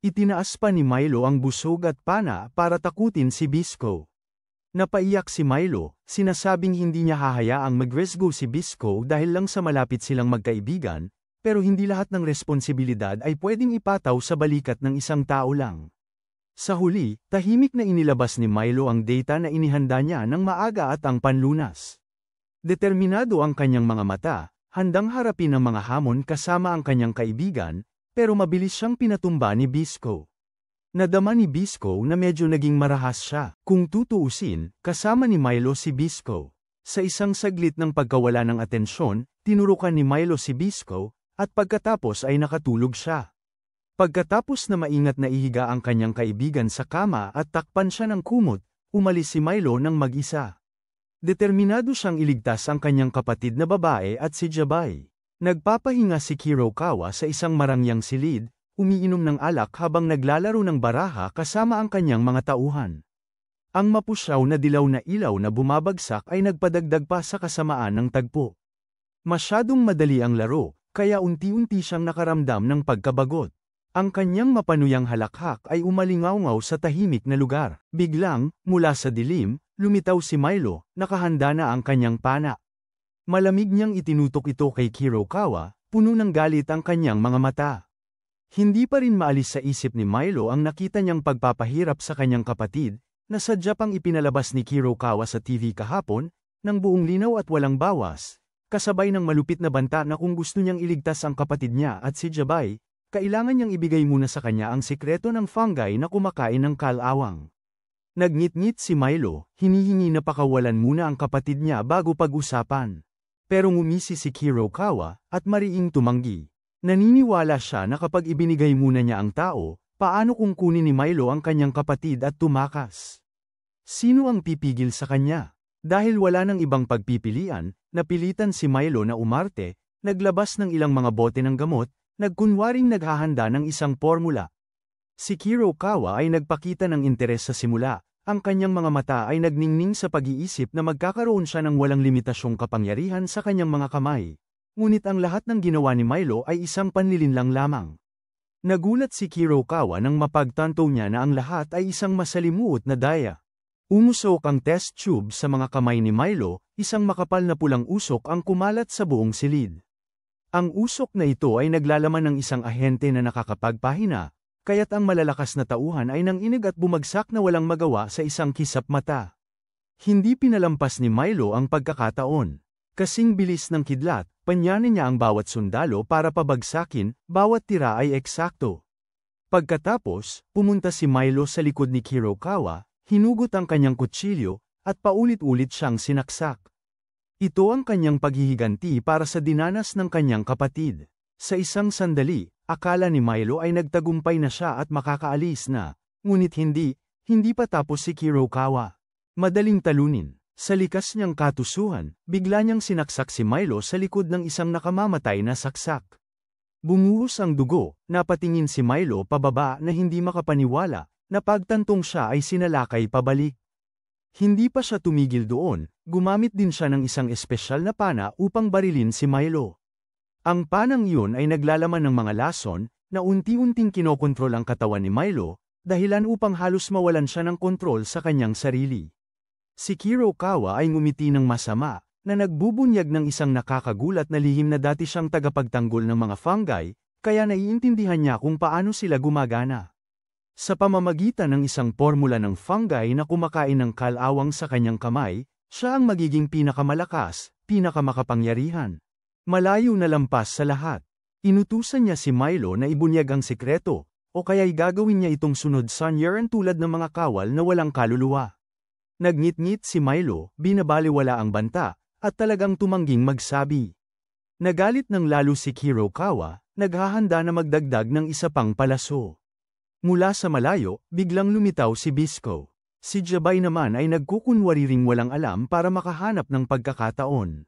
Itinaas pa ni Milo ang busog at pana para takutin si Bisco. Napaiyak si Milo, sinasabing hindi niya hahayaang magresgo si Bisco dahil lang sa malapit silang magkaibigan, pero hindi lahat ng responsibilidad ay pwedeng ipataw sa balikat ng isang tao lang. Sa huli, tahimik na inilabas ni Milo ang data na inihanda niya ng maaga at ang panlunas. Determinado ang kanyang mga mata, handang harapin ang mga hamon kasama ang kanyang kaibigan, pero mabilis siyang pinatumba ni Bisco. Nadama ni Bisco na medyo naging marahas siya. Kung tutuusin, kasama ni Milo si Bisco. Sa isang saglit ng pagkawala ng atensyon, tinurukan ni Milo si Bisco, at pagkatapos ay nakatulog siya. Pagkatapos na maingat na ihiga ang kanyang kaibigan sa kama at takpan siya ng kumot, umalis si Milo ng mag-isa. Determinado siyang iligtas ang kanyang kapatid na babae at si Jabay. Nagpapahinga si Kurokawa sa isang marangyang silid, umiinom ng alak habang naglalaro ng baraha kasama ang kanyang mga tauhan. Ang mapusyaw na dilaw na ilaw na bumabagsak ay nagpadagdag pa sa kasamaan ng tagpo. Masyadong madali ang laro, kaya unti-unti siyang nakaramdam ng pagkabagot. Ang kanyang mapanuyang halakhak ay umalingaw-ngaw sa tahimik na lugar. Biglang, mula sa dilim, lumitaw si Milo, nakahanda na ang kanyang pana. Malamig niyang itinutok ito kay Kurokawa, puno ng galit ang kanyang mga mata. Hindi pa rin maalis sa isip ni Milo ang nakita niyang pagpapahirap sa kanyang kapatid, na sadya pang ipinalabas ni Kurokawa sa TV kahapon, ng buong linaw at walang bawas, kasabay ng malupit na banta na kung gusto niyang iligtas ang kapatid niya at si Jabay, kailangan niyang ibigay muna sa kanya ang sikreto ng fungi na kumakain ng kalawang. Nagngit-ngit si Milo, hinihingi na pakawalan muna ang kapatid niya bago pag-usapan. Pero ngumisi si Kurokawa, at mariing tumanggi. Naniniwala siya na kapag ibinigay muna niya ang tao, paano kung kunin ni Milo ang kanyang kapatid at tumakas? Sino ang pipigil sa kanya? Dahil wala nang ibang pagpipilian, napilitan si Milo na umarte, naglabas ng ilang mga bote ng gamot, nagkunwaring naghahanda ng isang formula. Si Kurokawa ay nagpakita ng interes sa simula, ang kanyang mga mata ay nagningning sa pag-iisip na magkakaroon siya ng walang limitasyong kapangyarihan sa kanyang mga kamay. Ngunit ang lahat ng ginawa ni Milo ay isang panlilinlang lamang. Nagulat si Kirokawa nang mapagtanto niya na ang lahat ay isang masalimuot na daya. Umusok ang test tube sa mga kamay ni Milo, isang makapal na pulang usok ang kumalat sa buong silid. Ang usok na ito ay naglalaman ng isang ahente na nakakapagpahina, kaya't ang malalakas na tauhan ay nanginig at bumagsak na walang magawa sa isang kisap mata. Hindi pinalampas ni Milo ang pagkakataon. Kasing bilis ng kidlat, panyanin niya ang bawat sundalo para pabagsakin, bawat tira ay eksakto. Pagkatapos, pumunta si Milo sa likod ni Kirokawa, hinugot ang kanyang kutsilyo, at paulit-ulit siyang sinaksak. Ito ang kanyang paghihiganti para sa dinanas ng kanyang kapatid. Sa isang sandali, akala ni Milo ay nagtagumpay na siya at makakaalis na, ngunit hindi pa tapos si Kirokawa. Madaling talunin. Sa likas niyang katusuhan, bigla niyang sinaksak si Milo sa likod ng isang nakamamatay na saksak. Bumuhos ang dugo, napatingin si Milo pababa na hindi makapaniwala, na pagtantong siya ay sinalakay pabalik. Hindi pa siya tumigil doon, gumamit din siya ng isang espesyal na pana upang barilin si Milo. Ang panang iyon ay naglalaman ng mga lason, na unti-unting kinokontrol ang katawan ni Milo, dahilan upang halos mawalan siya ng kontrol sa kanyang sarili. Si Kirokawa ay ngumiti ng masama, na nagbubunyag ng isang nakakagulat na lihim na dati siyang tagapagtanggol ng mga fungi, kaya naiintindihan niya kung paano sila gumagana. Sa pamamagitan ng isang formula ng fungi na kumakain ng kalawang sa kanyang kamay, siya ang magiging pinakamalakas, pinakamakapangyarihan. Malayo na lampas sa lahat. Inutusan niya si Milo na ibunyag ang sikreto, o kaya'y gagawin niya itong sunod Sanyaran tulad ng mga kawal na walang kaluluwa. Nagngit-ngit si Milo, binabaliwala ang banta, at talagang tumangging magsabi. Nagalit ng lalo si Kirokawa, naghahanda na magdagdag ng isa pang palaso. Mula sa malayo, biglang lumitaw si Bisco. Si Jabay naman ay nagkukunwariring walang alam para makahanap ng pagkakataon.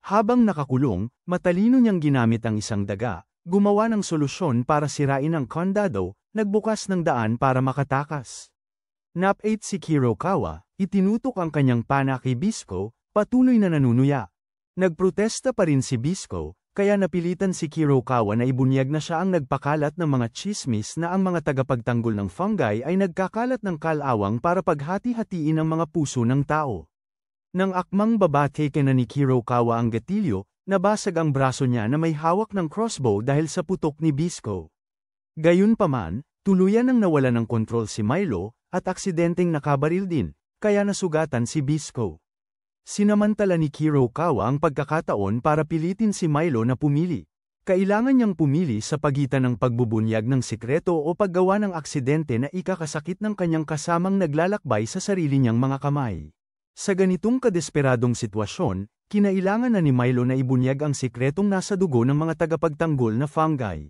Habang nakakulong, matalino niyang ginamit ang isang daga, gumawa ng solusyon para sirain ang kondado, nagbukas ng daan para makatakas. Nap-8 si Kirokawa, itinutok ang kanyang pana kay Bisco, patuloy na nanunuya. Nagprotesta pa rin si Bisco, kaya napilitan si Kirokawa na ibunyag na siya ang nagpakalat ng mga chismis na ang mga tagapagtanggol ng fungi ay nagkakalat ng kalawang para paghati-hatiin ang mga puso ng tao. Nang akmang babate na ni Kirokawa ang gatilyo, nabasag ang braso niya na may hawak ng crossbow dahil sa putok ni Bisco. Gayunpaman, tuluyan nang nawala ng kontrol si Milo, at aksidenteng nakabaril din, kaya nasugatan si Bisco. Sinamantala ni Kirokawa ang pagkakataon para pilitin si Milo na pumili. Kailangan niyang pumili sa pagitan ng pagbubunyag ng sikreto o paggawa ng aksidente na ikakasakit ng kanyang kasamang naglalakbay sa sarili niyang mga kamay. Sa ganitong kadesperadong sitwasyon, kinailangan na ni Milo na ibunyag ang sikretong nasa dugo ng mga tagapagtanggol na fungi.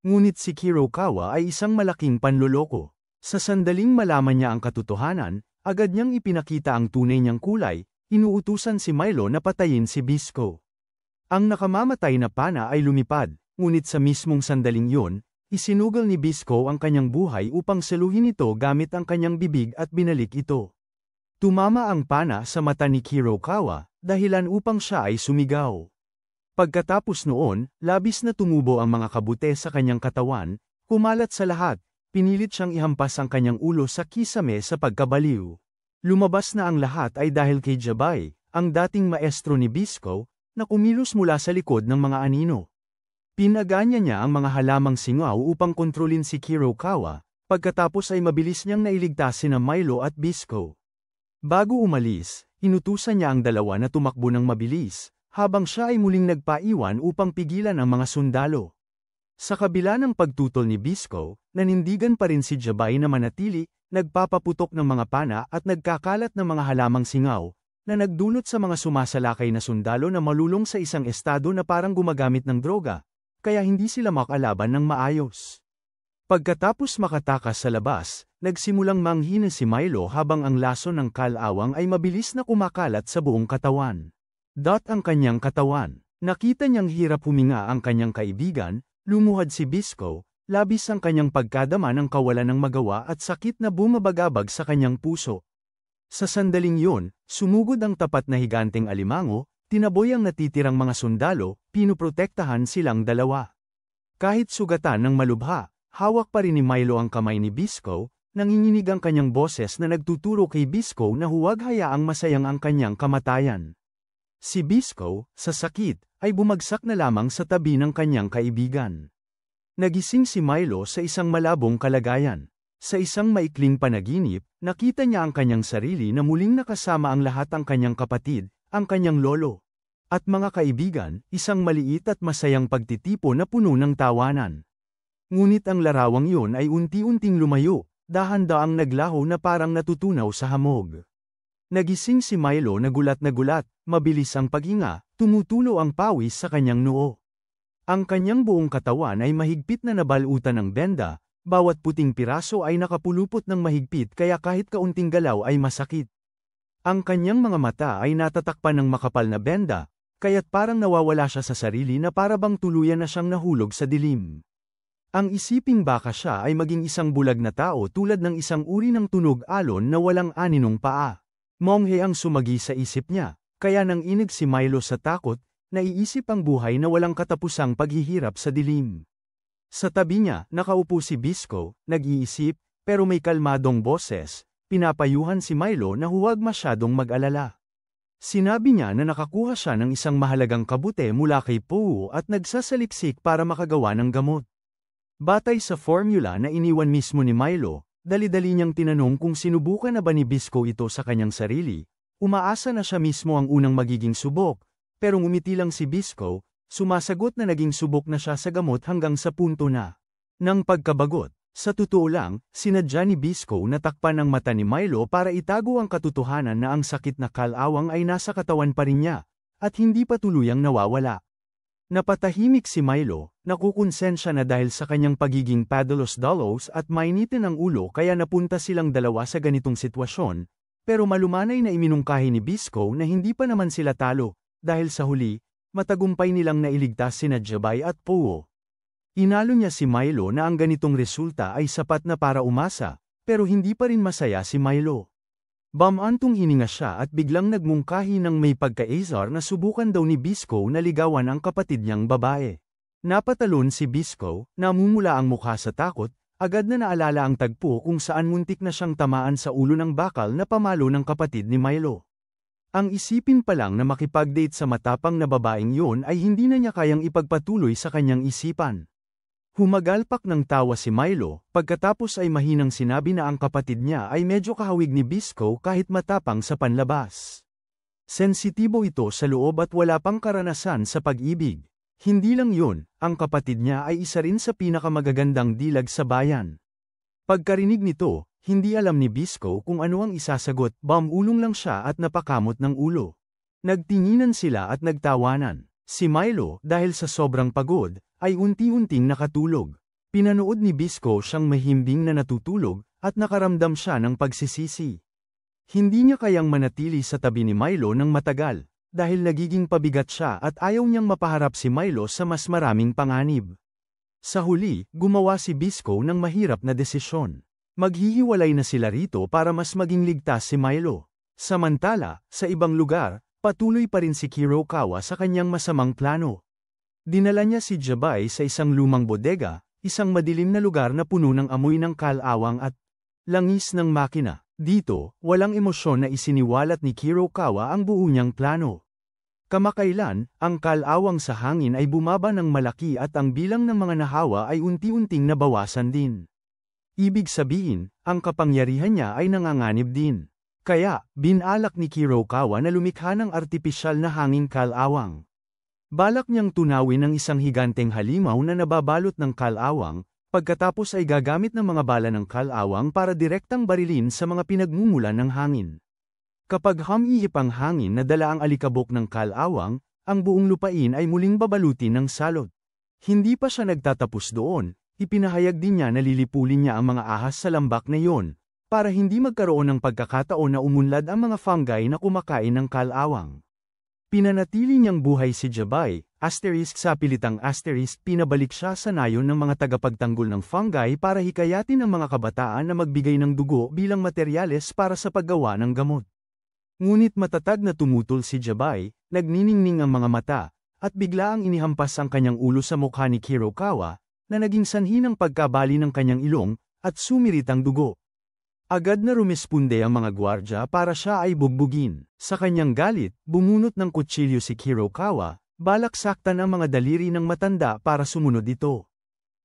Ngunit si Kirokawa ay isang malaking panloloko. Sa sandaling malaman niya ang katotohanan, agad niyang ipinakita ang tunay niyang kulay, inuutusan si Milo na patayin si Bisco. Ang nakamamatay na pana ay lumipad, ngunit sa mismong sandaling yun, isinugal ni Bisco ang kanyang buhay upang saluhin ito gamit ang kanyang bibig at binalik ito. Tumama ang pana sa mata ni Kirokawa, dahilan upang siya ay sumigaw. Pagkatapos noon, labis na tumubo ang mga kabute sa kanyang katawan, kumalat sa lahat, pinilit siyang ihampas ang kanyang ulo sa kisame sa pagkabaliw. Lumabas na ang lahat ay dahil kay Jabay, ang dating maestro ni Bisco, na kumilos mula sa likod ng mga anino. Pinaganya niya ang mga halamang singaw upang kontrolin si Kirokawa, pagkatapos ay mabilis niyang nailigtas sina Milo at Bisco. Bago umalis, inutusan niya ang dalawa na tumakbo ng mabilis, habang siya ay muling nagpaiwan upang pigilan ang mga sundalo. Sa kabila ng pagtutol ni Bisco, nanindigan pa rin si Jabay na manatili, nagpapaputok ng mga pana at nagkakalat ng mga halamang singaw, na nagdulot sa mga sumasalakay na sundalo na malulong sa isang estado na parang gumagamit ng droga, kaya hindi sila makalaban ng maayos. Pagkatapos makatakas sa labas, nagsimulang manghina si Milo habang ang laso ng kalawang ay mabilis na kumakalat sa buong katawan. Ang kanyang katawan. Nakita niyang hirap huminga ang kanyang kaibigan, lumuhad si Bisco, labis ang kanyang pagkadama ng kawalan ng magawa at sakit na bumabagabag sa kanyang puso. Sa sandaling yun, sumugod ang tapat na higanteng alimango, tinaboy ang natitirang mga sundalo, pinuprotektahan silang dalawa. Kahit sugatan ng malubha, Hawak pa rin ni Milo ang kamay ni Bisco, nanginginig ang kanyang boses na nagtuturo kay Bisco na huwag hayaang masayang ang kanyang kamatayan. Si Bisco, sa sakit, ay bumagsak na lamang sa tabi ng kanyang kaibigan. Nagising si Milo sa isang malabong kalagayan. Sa isang maikling panaginip, nakita niya ang kanyang sarili na muling nakasama ang lahat ang kanyang kapatid, ang kanyang lolo, at mga kaibigan, isang maliit at masayang pagtitipo na puno ng tawanan. Ngunit ang larawang iyon ay unti-unting lumayo, dahan-daang naglaho na parang natutunaw sa hamog. Nagising si Milo na gulat, mabilis ang paghinga, tumutulo ang pawis sa kanyang noo. Ang kanyang buong katawan ay mahigpit na nabalutan ng benda, bawat puting piraso ay nakapulupot ng mahigpit kaya kahit kaunting galaw ay masakit. Ang kanyang mga mata ay natatakpan ng makapal na benda, kaya't parang nawawala siya sa sarili na para bang tuluyan na siyang nahulog sa dilim. Ang isiping baka siya ay maging isang bulag na tao tulad ng isang uri ng tunog alon na walang aninong paa. Monghe ang sumagi sa isip niya, kaya nang inig si Milo sa takot, naiisip ang buhay na walang katapusang paghihirap sa dilim. Sa tabi niya, nakaupo si Bisco, nag-iisip, pero may kalmadong boses, pinapayuhan si Milo na huwag masyadong mag-alala. Sinabi niya na nakakuha siya ng isang mahalagang kabute mula kay Pou at nagsasaliksik para makagawa ng gamot. Batay sa formula na iniwan mismo ni Milo, dali-dali niyang tinanong kung sinubukan na ba ni Bisco ito sa kanyang sarili. Umaasa na siya mismo ang unang magiging subok, pero ngumiti lang si Bisco, sumasagot na naging subok na siya sa gamot hanggang sa punto na ng pagkabagot. Sa totoo lang, sinadya ni Bisco na takpan ang mata ni Milo para itago ang katotohanan na ang sakit na kalawang ay nasa katawan pa rin niya, at hindi pa tuluyang nawawala. Napatahimik si Milo, nakukonsensya na dahil sa kanyang pagiging padalos-dalos at mainitin ang ulo kaya napunta silang dalawa sa ganitong sitwasyon, pero malumanay na iminungkahi ni Bisco na hindi pa naman sila talo, dahil sa huli, matagumpay nilang nailigtas sina Jabay at Pou. Inalo niya si Milo na ang ganitong resulta ay sapat na para umasa, pero hindi pa rin masaya si Milo. Bamantong hininga siya at biglang nagmungkahi ng may pagkaizar na subukan daw ni Bisco na ligawan ang kapatid niyang babae. Napatalon si Bisco, namumula ang mukha sa takot, agad na naalala ang tagpo kung saan muntik na siyang tamaan sa ulo ng bakal na pamalo ng kapatid ni Milo. Ang isipin pa lang na makipag-date sa matapang na babaeng yon ay hindi na niya kayang ipagpatuloy sa kanyang isipan. Humagalpak ng tawa si Milo, pagkatapos ay mahinang sinabi na ang kapatid niya ay medyo kahawig ni Bisco kahit matapang sa panlabas. Sensitibo ito sa loob at wala pang karanasan sa pag-ibig. Hindi lang yun, ang kapatid niya ay isa rin sa pinakamagagandang dilag sa bayan. Pagkarinig nito, hindi alam ni Bisco kung ano ang isasagot, bamulong lang siya at napakamot ng ulo. Nagtinginan sila at nagtawanan. Si Milo, dahil sa sobrang pagod, ay unti-unting nakatulog. Pinanood ni Bisco siyang mahimbing na natutulog, at nakaramdam siya ng pagsisisi. Hindi niya kayang manatili sa tabi ni Milo ng matagal, dahil nagiging pabigat siya at ayaw niyang mapaharap si Milo sa mas maraming panganib. Sa huli, gumawa si Bisco ng mahirap na desisyon. Maghihiwalay na sila rito para mas maging ligtas si Milo. Samantala, sa ibang lugar, patuloy pa rin si Kurokawa sa kanyang masamang plano. Dinala niya si Jabay sa isang lumang bodega, isang madilim na lugar na puno ng amoy ng kalawang at langis ng makina. Dito, walang emosyon na isiniwalat ni Kurokawa ang buo niyang plano. Kamakailan, ang kalawang sa hangin ay bumaba ng malaki at ang bilang ng mga nahawa ay unti-unting nabawasan din. Ibig sabihin, ang kapangyarihan niya ay nanganganib din. Kaya, binalak ni Kurokawa na lumikha ng artipisyal na hanging kalawang. Balak niyang tunawin ang isang higanteng halimaw na nababalot ng kalawang, pagkatapos ay gagamit ng mga bala ng kalawang para direktang barilin sa mga pinagmumulan ng hangin. Kapag humihip ang hangin na dala ang alikabok ng kalawang, ang buong lupain ay muling babalutin ng salot. Hindi pa siya nagtatapos doon, ipinahayag din niya na lilipulin niya ang mga ahas sa lambak na iyon, para hindi magkaroon ng pagkakataon na umunlad ang mga fungi na kumakain ng kalawang. Pinanatili niyang buhay si Jabay, sa pilitang pinabalik siya sa nayon ng mga tagapagtanggol ng fungi para hikayatin ang mga kabataan na magbigay ng dugo bilang materyales para sa paggawa ng gamot. Ngunit matatag na tumutol si Jabay, nagniningning ang mga mata, at bigla ang inihampas ang kanyang ulo sa mukha ni Kurokawa, na naging sanhi ng pagkabali ng kanyang ilong, at sumirit ang dugo. Agad na rumisponde ang mga gwardya para siya ay bugbugin. Sa kanyang galit, bumunot ng kutsilyo si Kurokawa, balak saktan ang mga daliri ng matanda para sumunod ito.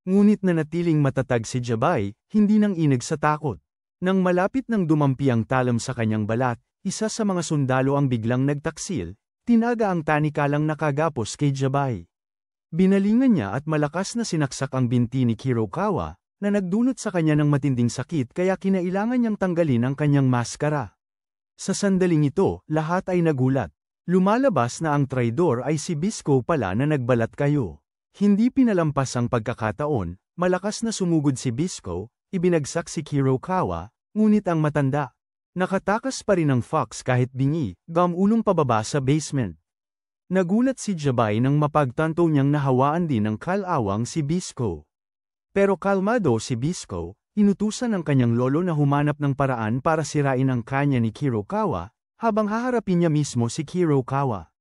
Ngunit nanatiling matatag si Jabay, hindi nang inig sa takot. Nang malapit nang dumampi ang talam sa kanyang balat, isa sa mga sundalo ang biglang nagtaksil, tinaga ang tanikalang nakagapos kay Jabay. Binalingan niya at malakas na sinaksak ang binti ni Kurokawa, na nagdulot sa kanya ng matinding sakit kaya kinailangan niyang tanggalin ang kanyang maskara. Sa sandaling ito, lahat ay nagulat. Lumalabas na ang traidor ay si Bisco pala na nagbalat kayo. Hindi pinalampas ang pagkakataon, malakas na sumugod si Bisco, ibinagsak si Kurokawa, ngunit ang matanda. Nakatakas pa rin ang Fox kahit bingi, gamulong pababa sa basement. Nagulat si Jabay nang mapagtanto niyang nahawaan din ng kalawang si Bisco. Pero kalmado si Bisco, inutusan ng kanyang lolo na humanap ng paraan para sirain ang kanya ni Kurokawa, habang haharapin niya mismo si Kurokawa.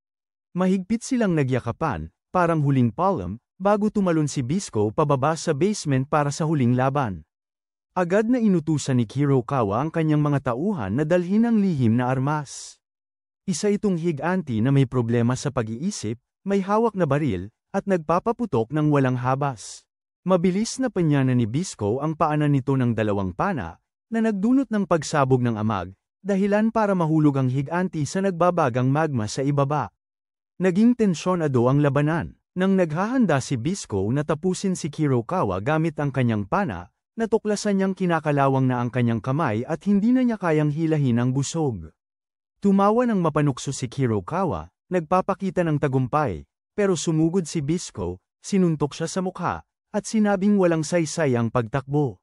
Mahigpit silang nagyakapan, parang huling palm, bago tumalon si Bisco pababa sa basement para sa huling laban. Agad na inutusan ni Kurokawa ang kanyang mga tauhan na dalhin ang lihim na armas. Isa itong higanti na may problema sa pag-iisip, may hawak na baril, at nagpapaputok ng walang habas. Mabilis na panyanan ni Bisco ang paanan nito ng dalawang pana, na nagdulot ng pagsabog ng amag, dahilan para mahulog ang higanti sa nagbabagang magma sa ibaba. Naging tensyonado ang labanan. Nang naghahanda si Bisco na tapusin si Kurokawa gamit ang kanyang pana, natuklasan niyang kinakalawang na ang kanyang kamay at hindi na niya kayang hilahin ang busog. Tumawa ng mapanukso si Kurokawa, nagpapakita ng tagumpay, pero sumugod si Bisco, sinuntok siya sa mukha, at sinabing walang saysay ang pagtakbo.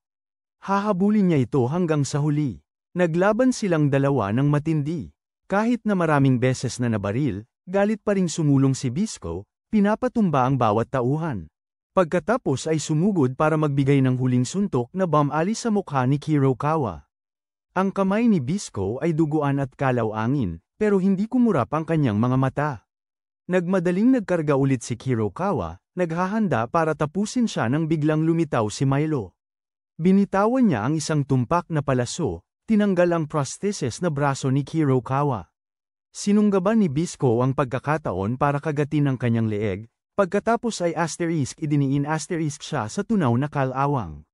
Hahabulin niya ito hanggang sa huli. Naglaban silang dalawa ng matindi. Kahit na maraming beses na nabaril, galit pa ring sumulong si Bisco, pinapatumba ang bawat tauhan. Pagkatapos ay sumugod para magbigay ng huling suntok na bamali sa mukha ni Kurokawa. Ang kamay ni Bisco ay duguan at kalaw-angin, pero hindi kumurap ang kanyang mga mata. Nagmadaling nagkarga ulit si Kurokawa, naghahanda para tapusin siya nang biglang lumitaw si Milo. Binitawan niya ang isang tumpak na palaso, tinanggal ang prosthesis na braso ni Kurokawa. Sinunggaban ni Bisco ang pagkakataon para kagatin ang kanyang leeg, pagkatapos ay idiniin siya sa tunaw na kalawang.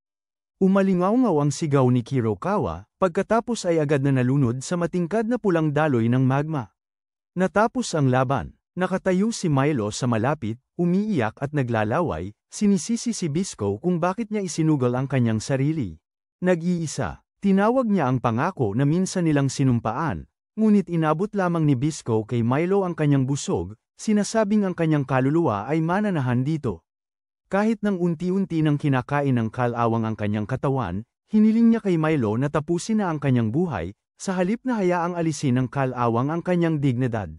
Umalingaw-ngaw ang sigaw ni Kurokawa, pagkatapos ay agad na nalunod sa matingkad na pulang daloy ng magma. Natapos ang laban, nakatayo si Milo sa malapit, umiiyak at naglalaway, sinisisi si Bisco kung bakit niya isinugal ang kanyang sarili. Nag-iisa, tinawag niya ang pangako na minsan nilang sinumpaan, ngunit inabot lamang ni Bisco kay Milo ang kanyang busog, sinasabing ang kanyang kaluluwa ay mananahan dito. Kahit nang unti-unti nang kinakain ng kalawang ang kanyang katawan, hiniling niya kay Milo na tapusin na ang kanyang buhay, sa halip na hayaang alisin ng kalawang ang kanyang dignidad.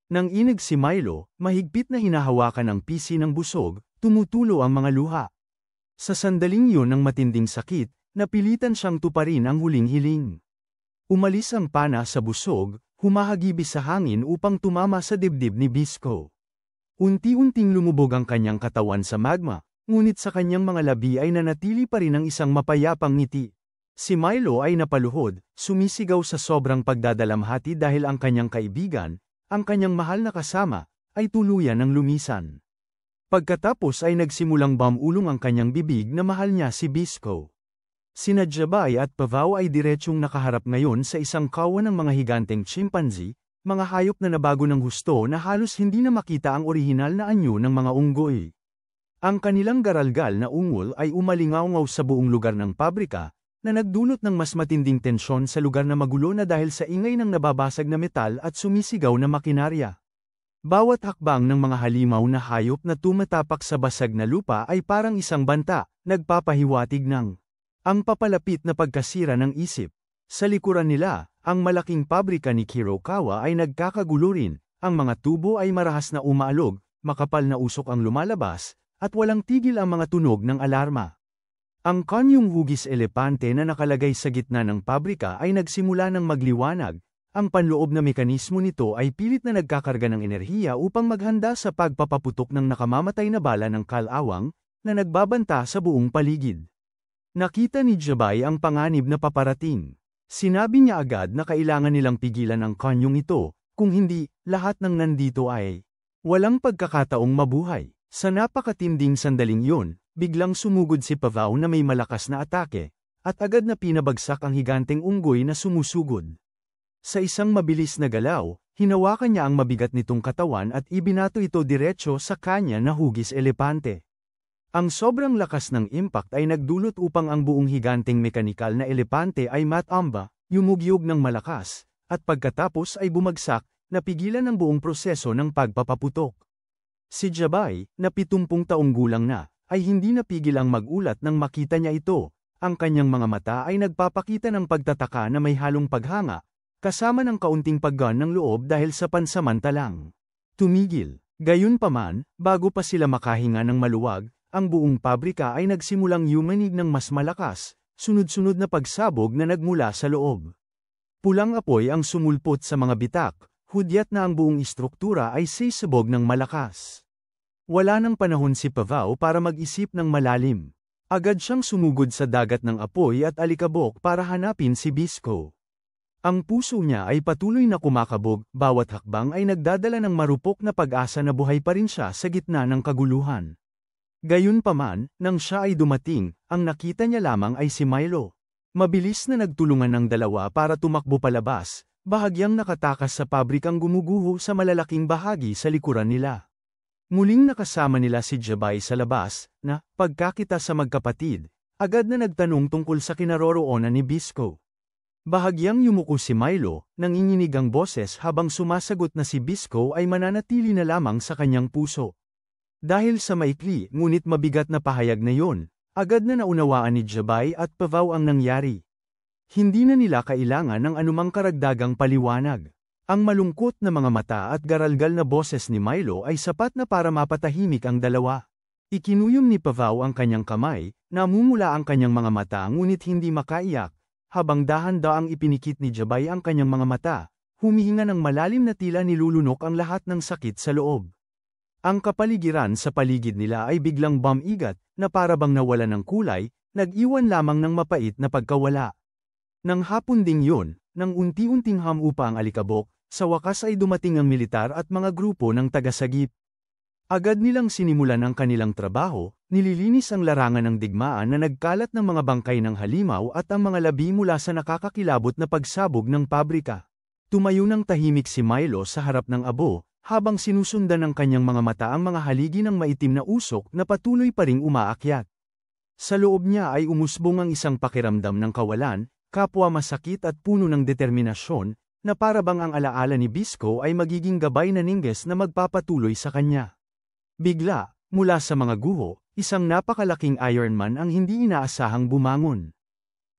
Nang inig si Milo, mahigpit na hinahawakan ang pisi ng busog, tumutulo ang mga luha. Sa sandaling yun ng matinding sakit, napilitan siyang tuparin ang huling hiling. Umalis ang pana sa busog, humahagibis sa hangin upang tumama sa dibdib ni Bisco. Unti-unting lumubog ang kanyang katawan sa magma, ngunit sa kanyang mga labi ay nanatili pa rin ang isang mapayapang ngiti. Si Milo ay napaluhod, sumisigaw sa sobrang pagdadalamhati dahil ang kanyang kaibigan, ang kanyang mahal na kasama, ay tuluyan ng lumisan. Pagkatapos ay nagsimulang bamulong ang kanyang bibig na mahal niya si Bisco. Sina Jabay at Pavao ay diretsyong nakaharap ngayon sa isang kawan ng mga higanteng chimpanzee, mga hayop na nabago ng husto na halos hindi na makita ang orihinal na anyo ng mga unggoy. Ang kanilang garalgal na ungol ay umalingaw-ngaw sa buong lugar ng pabrika, na nagdulot ng mas matinding tensyon sa lugar na magulo na dahil sa ingay ng nababasag na metal at sumisigaw na makinarya. Bawat hakbang ng mga halimaw na hayop na tumatapak sa basag na lupa ay parang isang banta, nagpapahiwatig ng ang papalapit na pagkasira ng isip. Sa likuran nila, ang malaking pabrika ni Kurokawa ay nagkakagulo rin, ang mga tubo ay marahas na umaalog, makapal na usok ang lumalabas, at walang tigil ang mga tunog ng alarma. Ang kanyong hugis elepante na nakalagay sa gitna ng pabrika ay nagsimula ng magliwanag, ang panloob na mekanismo nito ay pilit na nagkakarga ng enerhiya upang maghanda sa pagpapaputok ng nakamamatay na bala ng kalawang, na nagbabanta sa buong paligid. Nakita ni Jabay ang panganib na paparating. Sinabi niya agad na kailangan nilang pigilan ang kanyong ito, kung hindi, lahat ng nandito ay walang pagkakataong mabuhay. Sa napakatinding sandaling yun, biglang sumugod si Pavao na may malakas na atake, at agad na pinabagsak ang higanteng unggoy na sumusugod. Sa isang mabilis na galaw, hinawakan niya ang mabigat nitong katawan at ibinato ito diretso sa kanya na hugis elepante. Ang sobrang lakas ng impact ay nagdulot upang ang buong higanteng mekanikal na elepante ay matamba, yumugyog ng malakas, at pagkatapos ay bumagsak, napigilan ang buong proseso ng pagpapaputok. Si Jabay, na 70 taong gulang na, ay hindi napigil ang magulat nang makita niya ito. Ang kanyang mga mata ay nagpapakita ng pagtataka na may halong paghanga, kasama ng kaunting paggan ng loob dahil sa pansamantalang tumigil. Gayunpaman, bago pa sila makahinga ng maluwag, ang buong pabrika ay nagsimulang yumanig ng mas malakas, sunod-sunod na pagsabog na nagmula sa loob. Pulang apoy ang sumulpot sa mga bitak, hudyat na ang buong istruktura ay sisabog ng malakas. Wala nang panahon si Pavao para mag-isip ng malalim. Agad siyang sumugod sa dagat ng apoy at alikabok para hanapin si Bisco. Ang puso niya ay patuloy na kumakabog, bawat hakbang ay nagdadala ng marupok na pag-asa na buhay pa rin siya sa gitna ng kaguluhan. Gayunpaman, nang siya ay dumating, ang nakita niya lamang ay si Milo. Mabilis na nagtulungan ng dalawa para tumakbo palabas, bahagyang nakatakas sa pabrikang gumuguho sa malalaking bahagi sa likuran nila. Muling nakasama nila si Jabay sa labas, na, pagkakita sa magkapatid, agad na nagtanong tungkol sa kinaroroonan ni Bisco. Bahagyang yumuko si Milo, nanginginig ang boses habang sumasagot na si Bisco ay mananatili na lamang sa kanyang puso. Dahil sa maikli ngunit mabigat na pahayag na yon, agad na naunawaan ni Jabay at Pavao ang nangyari. Hindi na nila kailangan ng anumang karagdagang paliwanag. Ang malungkot na mga mata at garalgal na boses ni Milo ay sapat na para mapatahimik ang dalawa. Ikinuyom ni Pavao ang kanyang kamay, namumula ang kanyang mga mata ngunit hindi makaiyak, habang dahan-daang ipinikit ni Jabay ang kanyang mga mata, humihinga ng malalim na tila nilulunok ang lahat ng sakit sa loob. Ang kapaligiran sa paligid nila ay biglang bumigat, na parabang nawala ng kulay, nag-iwan lamang ng mapait na pagkawala. Nang hapon ding yun, nang unti-unting hamupa ang alikabok, sa wakas ay dumating ang militar at mga grupo ng tagasagip. Agad nilang sinimulan ang kanilang trabaho, nililinis ang larangan ng digmaan na nagkalat ng mga bangkay ng halimaw at ang mga labi mula sa nakakakilabot na pagsabog ng pabrika. Tumayo ng tahimik si Milo sa harap ng abo, habang sinusundan ng kanyang mga mata ang mga haligi ng maitim na usok na patuloy pa ring umaakyat. Sa loob niya ay umusbong ang isang pakiramdam ng kawalan, kapwa masakit at puno ng determinasyon, na parabang ang alaala ni Bisco ay magiging gabay na ningges na magpapatuloy sa kanya. Bigla, mula sa mga guho, isang napakalaking Ironman ang hindi inaasahang bumangon.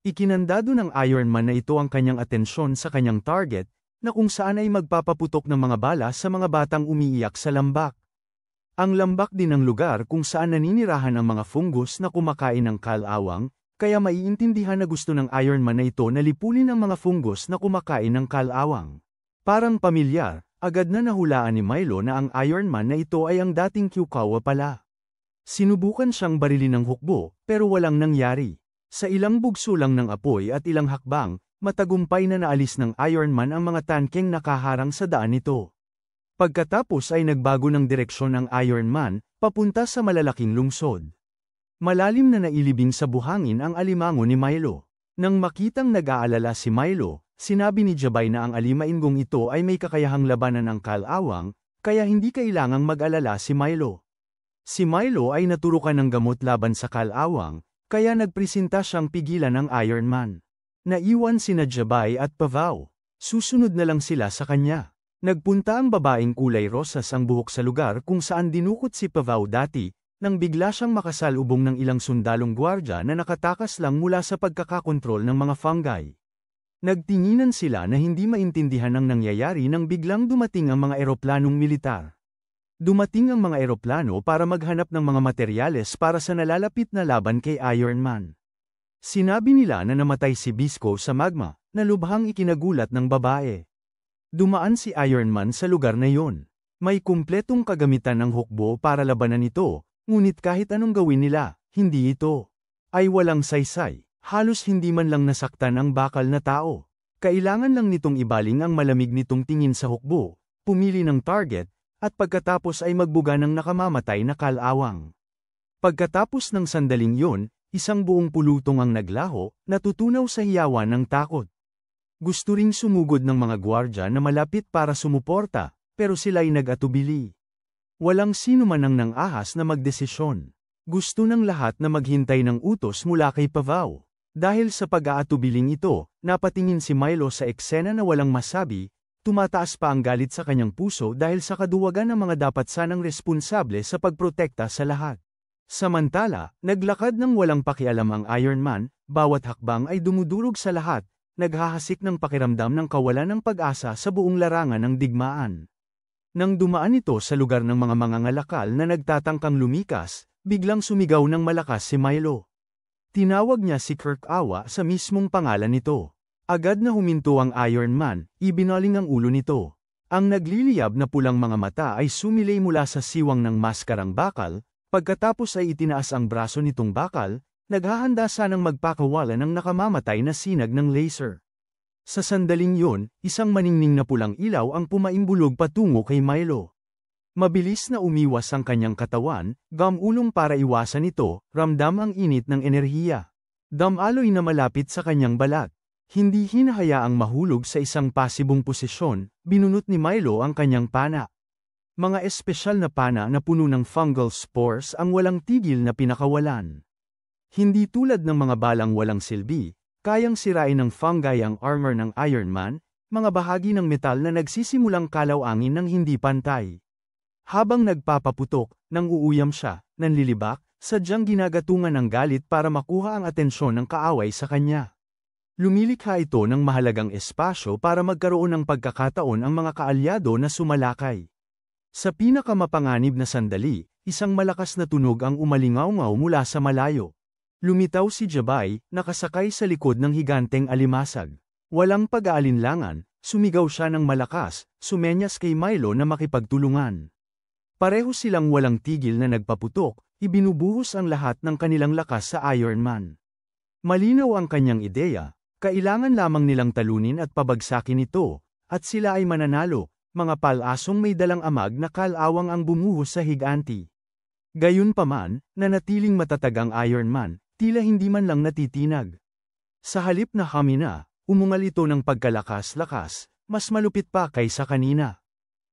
Ikinandado ng Ironman na ito ang kanyang atensyon sa kanyang target, na kung saan ay magpapaputok ng mga bala sa mga batang umiiyak sa lambak. Ang lambak din ang lugar kung saan naninirahan ang mga fungus na kumakain ng kalawang, kaya maiintindihan na gusto ng Ironman na ito na lipulin ang mga fungus na kumakain ng kalawang. Parang pamilyar, agad na nahulaan ni Milo na ang Ironman na ito ay ang dating Kyukawa pala. Sinubukan siyang barilin ng hukbo, pero walang nangyari. Sa ilang bugso lang ng apoy at ilang hakbang, matagumpay na naalis ng Ironman ang mga tankeng nakaharang sa daan nito. Pagkatapos ay nagbago ng direksyon ang Ironman, papunta sa malalaking lungsod. Malalim na nailibing sa buhangin ang alimango ni Milo. Nang makitang nag-aalala si Milo, sinabi ni Jabay na ang alimainggong ito ay may kakayahang labanan ng kalawang, kaya hindi kailangang mag-alala si Milo. Si Milo ay naturukan ng gamot laban sa kalawang, kaya nagpresenta siyang pigilan ng Ironman. Naiwan sina Jabay at Pavao. Susunod na lang sila sa kanya. Nagpunta ang babaeng kulay rosas ang buhok sa lugar kung saan dinukot si Pavao dati, nang bigla siyang makasalubong ng ilang sundalong gwardya na nakatakas lang mula sa pagkakakontrol ng mga fungi. Nagtinginan sila na hindi maintindihan ang nangyayari nang biglang dumating ang mga eroplanong militar. Dumating ang mga eroplano para maghanap ng mga materyales para sa nalalapit na laban kay Ironman. Sinabi nila na namatay si Bisco sa magma, na lubhang ikinagulat ng babae. Dumaan si Ironman sa lugar na yon. May kumpletong kagamitan ng hukbo para labanan ito, Ngunit kahit anong gawin nila, hindi ito ay walang saysay. Halos hindi man lang nasaktan ang bakal na tao. Kailangan lang nitong ibaling ang malamig nitong tingin sa hukbo, pumili ng target, at pagkatapos ay magbuga ng nakamamatay na kalawang. Pagkatapos ng sandaling yun, isang buong pulutong ang naglaho, natutunaw sa hiyawan ng takot. Gusto ring sumugod ng mga gwardya na malapit para sumuporta, pero sila'y nag-atubili. Walang sino man ang nang-ahas na magdesisyon. Gusto ng lahat na maghintay ng utos mula kay Pavao. Dahil sa pag-aatubiling ito, napatingin si Milo sa eksena na walang masabi, tumataas pa ang galit sa kanyang puso dahil sa kaduwagan ng mga dapat sanang responsable sa pagprotekta sa lahat. Samantala, naglakad ng walang pakialam ang Iron Man, bawat hakbang ay dumudurog sa lahat, naghahasik ng pakiramdam ng kawalan ng pag-asa sa buong larangan ng digmaan. Nang dumaan ito sa lugar ng mga mangangalakal na nagtatangkang lumikas, biglang sumigaw ng malakas si Milo. Tinawag niya si Kirk Awa sa mismong pangalan nito. Agad na huminto ang Iron Man, ibinaling ang ulo nito. Ang nagliliyab na pulang mga mata ay sumilay mula sa siwang ng maskarang bakal, pagkatapos ay itinaas ang braso nitong bakal, naghahanda sanang magpakawala ng nakamamatay na sinag ng laser. Sa sandaling yun, isang maningning na pulang ilaw ang pumaimbulog patungo kay Milo. Mabilis na umiwas ang kanyang katawan, gamulong para iwasan ito, ramdam ang init ng enerhiya. Damaloy na malapit sa kanyang balat. Hindi hinahayaang mahulog sa isang pasibong posisyon, binunot ni Milo ang kanyang pana. Mga espesyal na pana na puno ng fungal spores ang walang tigil na pinakawalan. Hindi tulad ng mga balang walang silbi, kayang sirain ng fungi ang armor ng Iron Man, mga bahagi ng metal na nagsisimulang kalaw-angin ng hindi pantay. Habang nagpapaputok, nang uuyam siya, nanlilibak, sadyang ginagatungan ng galit para makuha ang atensyon ng kaaway sa kanya. Lumilikha ito ng mahalagang espasyo para magkaroon ng pagkakataon ang mga kaalyado na sumalakay. Sa pinakamapanganib na sandali, isang malakas na tunog ang umalingaw-ngaw mula sa malayo. Lumitaw si Jabay, nakasakay sa likod ng higanteng alimasag. Walang pag-aalinlangan, sumigaw siya ng malakas, sumenyas kay Milo na makipagtulungan. Pareho silang walang tigil na nagpaputok, ibinubuhos ang lahat ng kanilang lakas sa Iron Man. Malinaw ang kanyang ideya, kailangan lamang nilang talunin at pabagsakin ito, at sila ay mananalo, mga palasong may dalang amag na kalawang ang bumuhos sa higanti. Gayunpaman, nanatiling matatag ang Iron Man, tila hindi man lang natitinag. Sa halip na hamina, umungal ito ng pagkalakas-lakas, mas malupit pa kaysa kanina.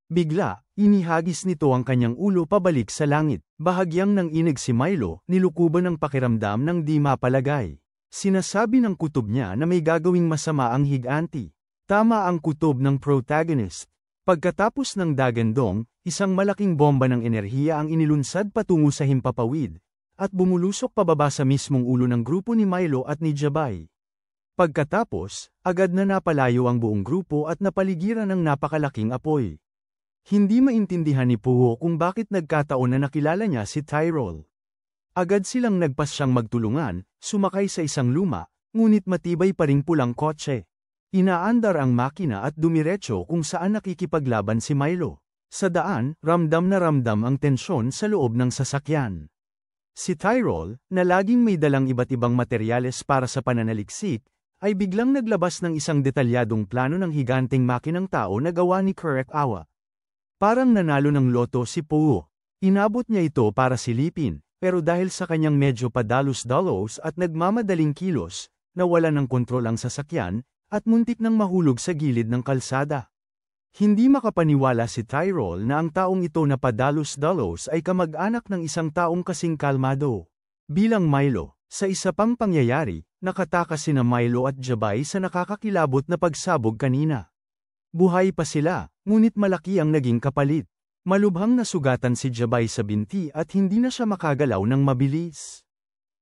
Bigla, inihagis nito ang kanyang ulo pabalik sa langit. Bahagyang nang inig si Milo, nilukuban ng pakiramdam ng di mapalagay. Sinasabi ng kutob niya na may gagawing masama ang higanti. Tama ang kutob ng protagonist. Pagkatapos ng dagandong, isang malaking bomba ng enerhiya ang inilunsad patungo sa himpapawid, at bumulusok pababa sa mismong ulo ng grupo ni Milo at ni Jabay. Pagkatapos, agad na napalayo ang buong grupo at napaligiran ng napakalaking apoy. Hindi maintindihan ni Puho kung bakit nagkataon na nakilala niya si Tyrol. Agad silang nagpasyang magtulungan, sumakay sa isang luma, ngunit matibay pa ring pulang kotse. Inaandar ang makina at dumiretso kung saan nakikipaglaban si Milo. Sa daan, ramdam na ramdam ang tensyon sa loob ng sasakyan. Si Tyrol, na laging may dalang iba't ibang materyales para sa pananaliksik, ay biglang naglabas ng isang detalyadong plano ng higanteng makinang tao na gawa ni Kirk Awa. Parang nanalo ng loto si Puho. Inabot niya ito para silipin, pero dahil sa kanyang medyo padalos-dalos at nagmamadaling kilos, nawala ng kontrol ang sasakyan, at muntik nang mahulog sa gilid ng kalsada. Hindi makapaniwala si Tyrol na ang taong ito na padalos-dalos ay kamag-anak ng isang taong kasing kalmado. Bilang Milo, sa isa pang pangyayari, nakatakas sina Milo at Jabay sa nakakakilabot na pagsabog kanina. Buhay pa sila, ngunit malaki ang naging kapalit. Malubhang nasugatan si Jabay sa binti at hindi na siya makagalaw ng mabilis.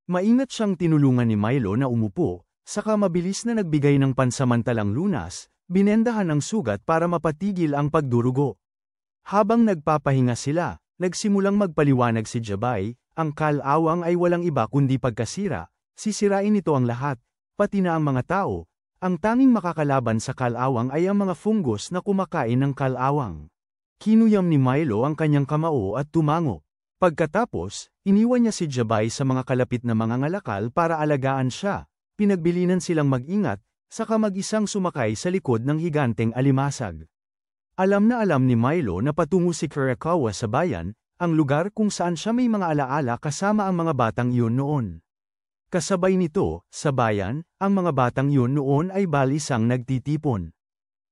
Maingat siyang tinulungan ni Milo na umupo, saka mabilis na nagbigay ng pansamantalang lunas, binendahan ang sugat para mapatigil ang pagdurugo. Habang nagpapahinga sila, nagsimulang magpaliwanag si Jabay, ang kalawang ay walang iba kundi pagkasira, sisirain nito ang lahat, pati na ang mga tao. Ang tanging makakalaban sa kalawang ay ang mga fungus na kumakain ng kalawang. Kinuyam ni Milo ang kanyang kamao at tumango. Pagkatapos, iniwan niya si Jabay sa mga kalapit na mga ngalakal para alagaan siya. Pinagbilinan silang mag-ingat, saka mag-isang sumakay sa likod ng higanteng alimasag. Alam na alam ni Milo na patungo si Kurakawa sa bayan, ang lugar kung saan siya may mga alaala kasama ang mga batang iyon noon. Kasabay nito, sa bayan, ang mga batang iyon noon ay balisang nagtitipon.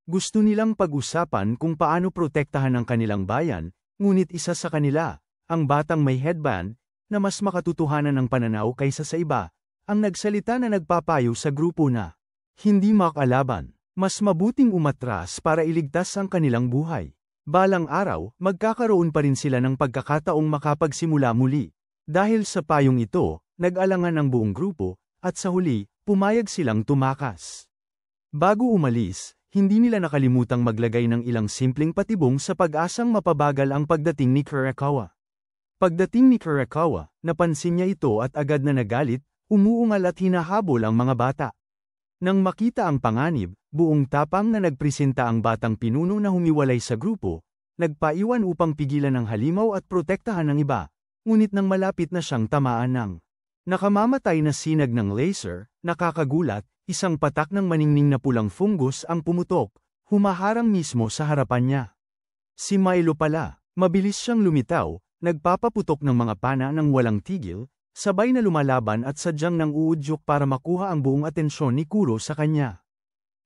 Gusto nilang pag-usapan kung paano protektahan ang kanilang bayan, ngunit isa sa kanila, ang batang may headband, na mas makatutuhanan ng pananaw kaysa sa iba, ang nagsalita na nagpapayo sa grupo na hindi makalaban, mas mabuting umatras para iligtas ang kanilang buhay. Balang araw, magkakaroon pa rin sila ng pagkakataong makapagsimula muli. Dahil sa payong ito, nag-alangan ang buong grupo, at sa huli, pumayag silang tumakas. Bago umalis, hindi nila nakalimutang maglagay ng ilang simpleng patibong sa pag-asang mapabagal ang pagdating ni Kurakawa. Pagdating ni Kurakawa, napansin niya ito at agad na nagalit, umuungal at hinahabol ang mga bata. Nang makita ang panganib, buong tapang na nagpresenta ang batang pinuno na humiwalay sa grupo, nagpaiwan upang pigilan ang halimaw at protektahan ng iba, ngunit nang malapit na siyang tamaan ng nakamamatay na sinag ng laser, nakakagulat, isang patak ng maningning na pulang fungus ang pumutok, humaharang mismo sa harapan niya. Si Milo pala, mabilis siyang lumitaw, nagpapaputok ng mga pana ng walang tigil, sabay na lumalaban at sadyang nang uudyok para makuha ang buong atensyon ni Kuro sa kanya.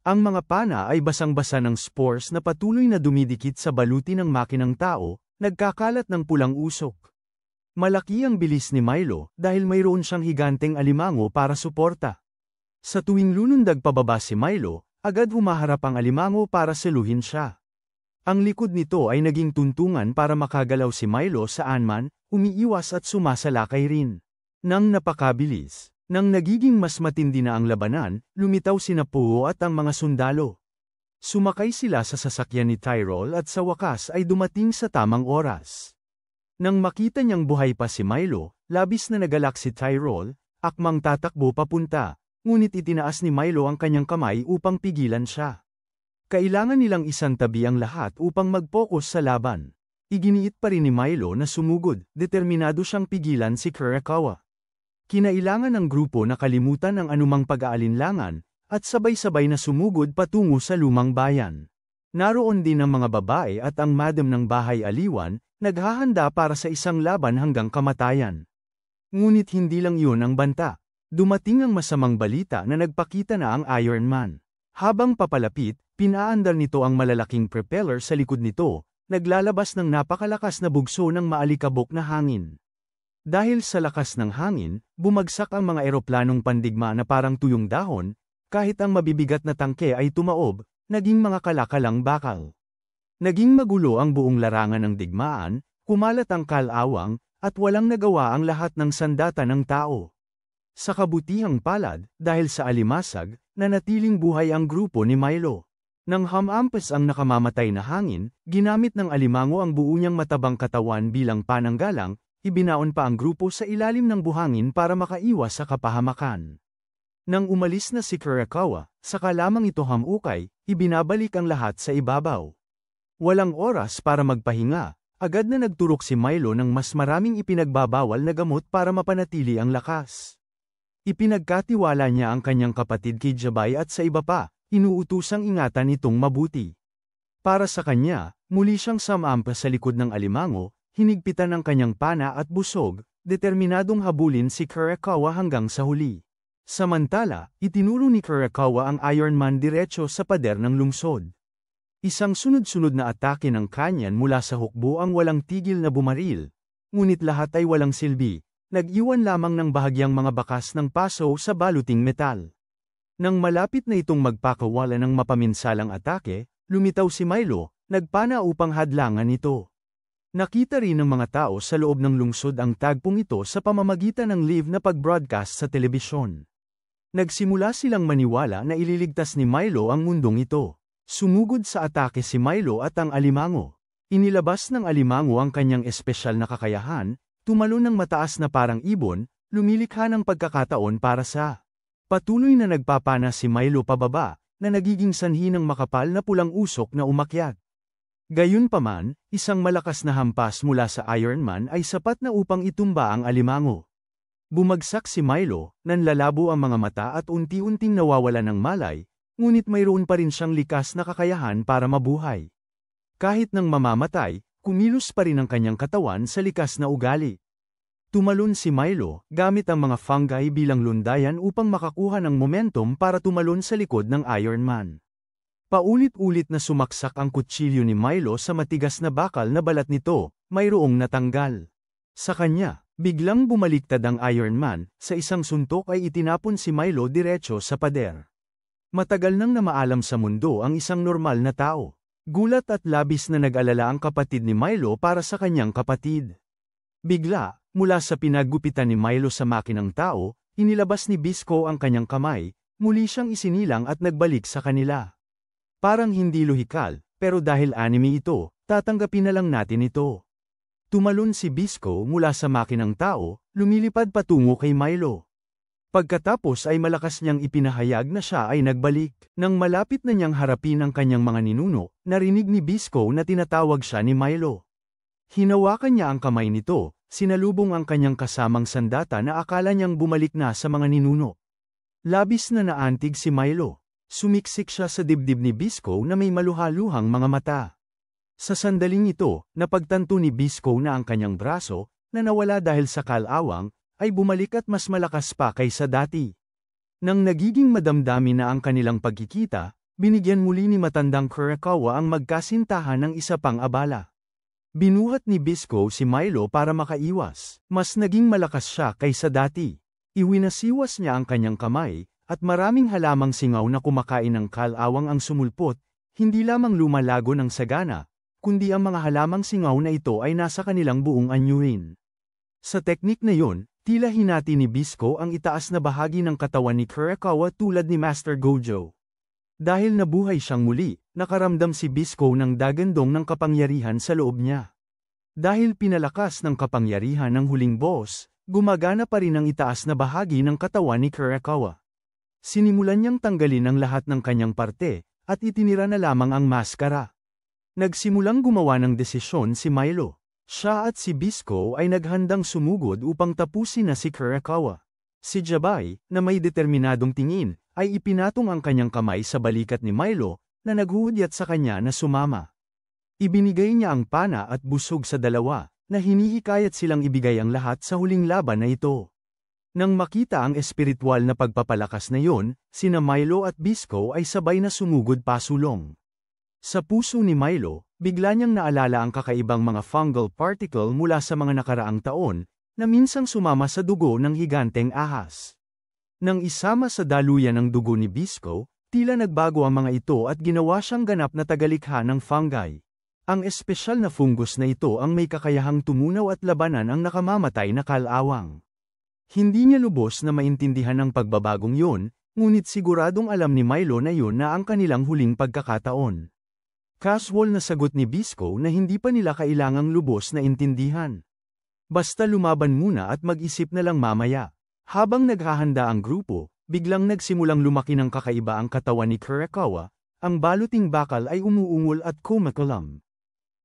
Ang mga pana ay basang-basa ng spores na patuloy na dumidikit sa baluti ng makinang tao, nagkakalat ng pulang usok. Malaki ang bilis ni Milo dahil mayroon siyang higanteng alimango para suporta. Sa tuwing lunundag pababa si Milo, agad humaharap ang alimango para seluhin siya. Ang likod nito ay naging tuntungan para makagalaw si Milo saan man, umiiwas at sumasalakay rin. Nang napakabilis, nang nagiging mas matindi na ang labanan, lumitaw sina Puo at ang mga sundalo. Sumakay sila sa sasakyan ni Tyrol at sa wakas ay dumating sa tamang oras. Nang makita niyang buhay pa si Milo, labis na nagalak si Tyrol, akmang tatakbo papunta, ngunit itinaas ni Milo ang kanyang kamay upang pigilan siya. Kailangan nilang isantabi ang lahat upang mag-focus sa laban. Iginiit pa rin ni Milo na sumugod, determinado siyang pigilan si Kurakawa. Kinailangan ng grupo na kalimutan ang anumang pag-aalinlangan, at sabay-sabay na sumugod patungo sa lumang bayan. Naroon din ang mga babae at ang madam ng bahay aliwan, naghahanda para sa isang laban hanggang kamatayan. Ngunit hindi lang iyon ang banta. Dumating ang masamang balita na nagpakita na ang Iron Man. Habang papalapit, pinaandar nito ang malalaking propeller sa likod nito, naglalabas ng napakalakas na bugso ng maalikabok na hangin. Dahil sa lakas ng hangin, bumagsak ang mga eroplanong pandigma na parang tuyong dahon, kahit ang mabibigat na tangke ay tumaob, naging mga kalakalang bakal. Naging magulo ang buong larangan ng digmaan, kumalat ang kalawang, at walang nagawa ang lahat ng sandata ng tao. Sa kabutihang palad, dahil sa alimasag, nanatiling buhay ang grupo ni Milo. Nang hamampas ang nakamamatay na hangin, ginamit ng alimango ang buo niyang matabang katawan bilang pananggalang, ibinaon pa ang grupo sa ilalim ng buhangin para makaiwas sa kapahamakan. Nang umalis na si Kurakawa, saka lamang ito hamukay, ibinabalik ang lahat sa ibabaw. Walang oras para magpahinga, agad na nagturok si Milo ng mas maraming ipinagbabawal na gamot para mapanatili ang lakas. Ipinagkatiwala niya ang kanyang kapatid kay Jabay at sa iba pa, inuutusang ingatan itong mabuti. Para sa kanya, muli siyang sumampa sa likod ng alimango, hinigpitan ang kanyang pana at busog, determinadong habulin si Kurakawa hanggang sa huli. Samantala, itinuro ni Kurakawa ang Iron Man diretso sa pader ng lungsod. Isang sunod-sunod na atake ng kanyan mula sa hukbo ang walang tigil na bumaril, ngunit lahat ay walang silbi. Nag-iwan lamang ng bahagyang mga bakas ng paso sa baluting metal. Nang malapit na itong magpakawala ng mapaminsalang atake, lumitaw si Milo, nagpana upang hadlangan ito. Nakita rin ng mga tao sa loob ng lungsod ang tagpong ito sa pamamagitan ng live na pag-broadcast sa telebisyon. Nagsimula silang maniwala na ililigtas ni Milo ang mundong ito. Sumugod sa atake si Milo at ang alimango. Inilabas ng alimango ang kanyang espesyal na kakayahan, tumalon ng mataas na parang ibon, lumilikha ng pagkakataon para sa patuloy na nagpapana si Milo pababa, na nagiging sanhi ng makapal na pulang usok na umakyat. Gayunpaman, isang malakas na hampas mula sa Iron Man ay sapat na upang itumba ang alimango. Bumagsak si Milo, nanlalabo ang mga mata at unti-unting nawawala ng malay, ngunit mayroon pa rin siyang likas na kakayahan para mabuhay. Kahit nang mamamatay, kumilos pa rin ang kanyang katawan sa likas na ugali. Tumalon si Milo, gamit ang mga fungi bilang lundayan upang makakuha ng momentum para tumalon sa likod ng Iron Man. Paulit-ulit na sumaksak ang kutsilyo ni Milo sa matigas na bakal na balat nito, mayroong natanggal. Sa kanya, biglang bumaliktad ang Iron Man, sa isang suntok ay itinapon si Milo diretso sa pader. Matagal nang namaalam sa mundo ang isang normal na tao. Gulat at labis na nag-alala ang kapatid ni Milo para sa kanyang kapatid. Bigla, mula sa pinagupitan ni Milo sa makinang tao, inilabas ni Bisco ang kanyang kamay, muli siyang isinilang at nagbalik sa kanila. Parang hindi lohikal, pero dahil anime ito, tatanggapin na lang natin ito. Tumalon si Bisco mula sa makinang tao, lumilipad patungo kay Milo. Pagkatapos ay malakas niyang ipinahayag na siya ay nagbalik. Nang malapit na niyang harapin ang kanyang mga ninuno, narinig ni Bisco na tinatawag siya ni Milo. Hinawakan niya ang kamay nito, sinalubong ang kanyang kasamang sandata na akala niyang bumalik na sa mga ninuno. Labis na naantig si Milo. Sumiksik siya sa dibdib ni Bisco na may maluhaluhang mga mata. Sa sandaling ito, napagtanto ni Bisco na ang kanyang braso, na nawala dahil sa kalawang, ay bumalik at mas malakas pa kaysa dati. Nang nagiging madamdami na ang kanilang pagkikita, binigyan muli ni matandang Kurakawa ang magkasintahan ng isa pang abala. Binuhat ni Bisco si Milo para makaiwas. Mas naging malakas siya kaysa dati. Iwinasiwas niya ang kanyang kamay, at maraming halamang singaw na kumakain ng kalawang ang sumulpot, hindi lamang lumalago ng sagana, kundi ang mga halamang singaw na ito ay nasa kanilang buong anyuin. Sa teknik na yon, tila hinati ni Bisco ang itaas na bahagi ng katawan ni Kurakawa tulad ni Master Gojo. Dahil nabuhay siyang muli, nakaramdam si Bisco ng dagandong ng kapangyarihan sa loob niya. Dahil pinalakas ng kapangyarihan ng huling boss, gumagana pa rin ang itaas na bahagi ng katawan ni Kurakawa. Sinimulan niyang tanggalin ang lahat ng kanyang parte, at itinira na lamang ang maskara. Nagsimulang gumawa ng desisyon si Milo. Siya at si Bisco ay naghandang sumugod upang tapusin na si Kurakawa. Si Jabay, na may determinadong tingin, ay ipinatong ang kanyang kamay sa balikat ni Milo, na naghuhudyat sa kanya na sumama. Ibinigay niya ang pana at busog sa dalawa, na hinihikayat silang ibigay ang lahat sa huling laban na ito. Nang makita ang espiritual na pagpapalakas na yon, sina Milo at Bisco ay sabay na sumugod pasulong. Sa puso ni Milo, bigla niyang naalala ang kakaibang mga fungal particle mula sa mga nakaraang taon, na minsang sumama sa dugo ng higanteng ahas. Nang isama sa daluyan ng dugo ni Bisco, tila nagbago ang mga ito at ginawa siyang ganap na tagalikha ng fungi. Ang espesyal na fungus na ito ang may kakayahang tumunaw at labanan ang nakamamatay na kalawang. Hindi niya lubos na maintindihan ang pagbabagong yun, ngunit siguradong alam ni Milo na yun na ang kanilang huling pagkakataon. Casual na sagot ni Bisco na hindi pa nila kailangang lubos na intindihan. Basta lumaban muna at mag-isip na lang mamaya. Habang naghahanda ang grupo, biglang nagsimulang lumaki ng kakaiba ang katawan ni Kurakawa, ang baluting bakal ay umuungol at kumakalam.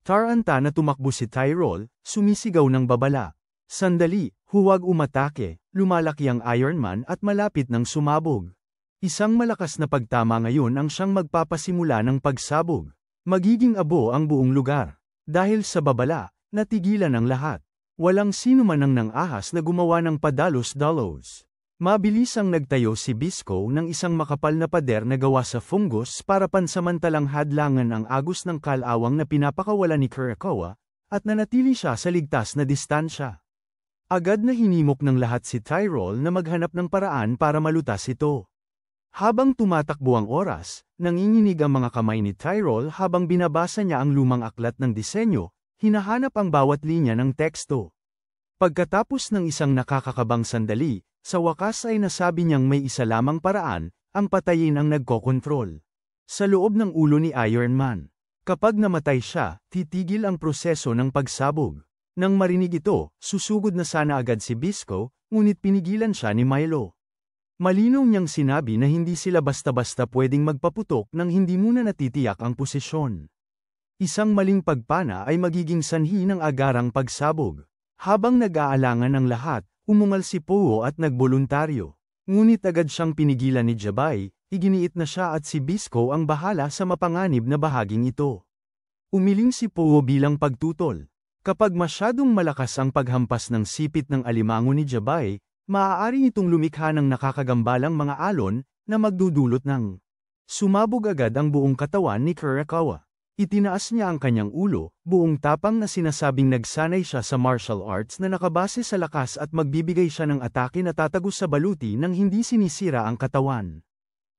Taranta na tumakbo si Tyrol, sumisigaw ng babala. Sandali, huwag umatake, lumalaki ang Iron Man at malapit ng sumabog. Isang malakas na pagtama ngayon ang siyang magpapasimula ng pagsabog. Magiging abo ang buong lugar. Dahil sa babala, natigilan ang lahat. Walang sino man ang nang-ahas na gumawa ng padalos-dalos. Mabilis ang nagtayo si Bisco ng isang makapal na pader na gawa sa fungus para pansamantalang hadlangan ang agos ng kalawang na pinapakawala ni Kurakawa, at nanatili siya sa ligtas na distansya. Agad na hinimok ng lahat si Tyrol na maghanap ng paraan para malutas ito. Habang tumatakbo ang oras, nanginginig ang mga kamay ni Tyrol habang binabasa niya ang lumang aklat ng disenyo, hinahanap ang bawat linya ng teksto. Pagkatapos ng isang nakakakabang sandali, sa wakas ay nasabi niyang may isa lamang paraan, ang patayin ang nagkokontrol. Sa loob ng ulo ni Iron Man. Kapag namatay siya, titigil ang proseso ng pagsabog. Nang marinig ito, susugod na sana agad si Bisco, ngunit pinigilan siya ni Milo. Malinaw niyang sinabi na hindi sila basta-basta pwedeng magpaputok nang hindi muna natitiyak ang posisyon. Isang maling pagpana ay magiging sanhi ng agarang pagsabog. Habang nag-aalangan ang lahat, umungal si Powo at nagboluntaryo. Ngunit agad siyang pinigilan ni Jabay, iginiit na siya at si Bisco ang bahala sa mapanganib na bahaging ito. Umiling si Powo bilang pagtutol. Kapag masyadong malakas ang paghampas ng sipit ng alimango ni Jabay, maaari itong lumikha ng nakakagambalang mga alon na magdudulot ng sumabog agad ang buong katawan ni Kurakawa. Itinaas niya ang kanyang ulo, buong tapang na sinasabing nagsanay siya sa martial arts na nakabase sa lakas at magbibigay siya ng atake na tatagos sa baluti nang hindi sinisira ang katawan.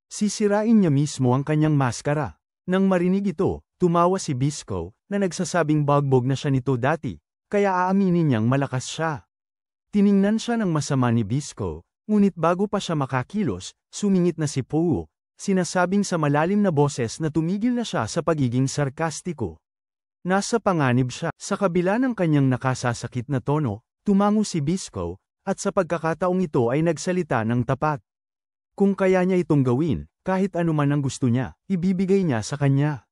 Sisirain niya mismo ang kanyang maskara. Nang marinig ito, tumawa si Bisco, na nagsasabing bagbog na siya nito dati, kaya aaminin niyang malakas siya. Tiningnan siya ng masama ni Bisco, ngunit bago pa siya makakilos, sumingit na si Powo. Sinasabing sa malalim na boses na tumigil na siya sa pagiging sarkastiko. Nasa panganib siya. Sa kabila ng kanyang nakasasakit na tono, tumango si Bisco, at sa pagkakataong ito ay nagsalita ng tapat. Kung kaya niya itong gawin, kahit anuman ang gusto niya, ibibigay niya sa kanya.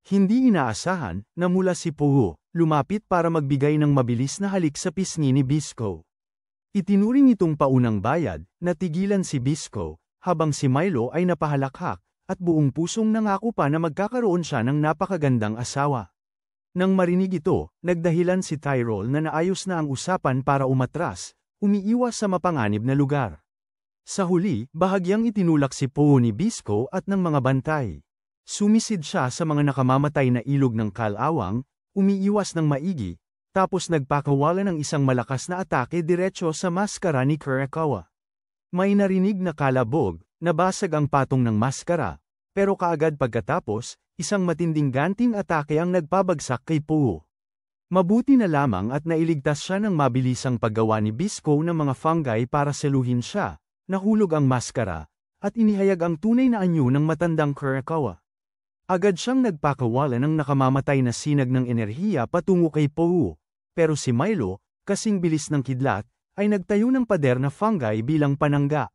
Hindi inaasahan, na mula si Powo, lumapit para magbigay ng mabilis na halik sa pisngi ni Bisco. Itinuring itong paunang bayad, natigilan si Bisco, habang si Milo ay napahalakhak, at buong pusong nangako pa na magkakaroon siya ng napakagandang asawa. Nang marinig ito, nagdahilan si Tyrol na naayos na ang usapan para umatras, umiiwas sa mapanganib na lugar. Sa huli, bahagyang itinulak si Powo ni Bisco at ng mga bantay. Sumisid siya sa mga nakamamatay na ilog ng kalawang, umiiwas ng maigi, tapos nagpakawala ng isang malakas na atake diretso sa maskara ni Kurakawa. May narinig na kalabog, nabasag ang patong ng maskara, pero kaagad pagkatapos, isang matinding ganting atake ang nagpabagsak kay Powo. Mabuti na lamang at nailigtas siya ng mabilisang paggawa ni Bisco ng mga fungi para seluhin siya, nahulog ang maskara, at inihayag ang tunay na anyo ng matandang Kurakawa. Agad siyang nagpakawala ng nakamamatay na sinag ng enerhiya patungo kay Powo, pero si Milo, kasing bilis ng kidlat, ay nagtayo ng pader na fungi bilang panangga.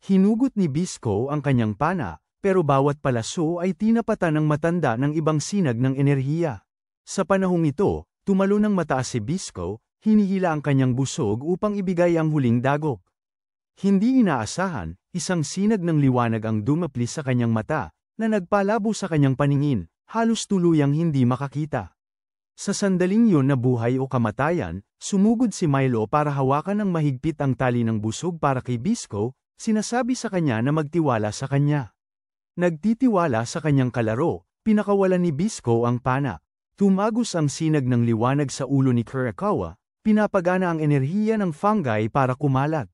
Hinugot ni Bisco ang kanyang pana, pero bawat palaso ay tinapatan ng matanda ng ibang sinag ng enerhiya. Sa panahong ito, tumalo ng mataas si Bisco, hinihila ang kanyang busog upang ibigay ang huling dagok. Hindi inaasahan, isang sinag ng liwanag ang dumapli sa kanyang mata, na nagpalabo sa kanyang paningin, halos tuluyang hindi makakita. Sa sandaling yun na buhay o kamatayan, sumugod si Milo para hawakan ng mahigpit ang tali ng busog para kay Bisco, sinasabi sa kanya na magtiwala sa kanya. Nagtitiwala sa kanyang kalaro, pinakawalan ni Bisco ang pana. Tumagos ang sinag ng liwanag sa ulo ni Kurakawa, pinapagana ang enerhiya ng fungi para kumalat.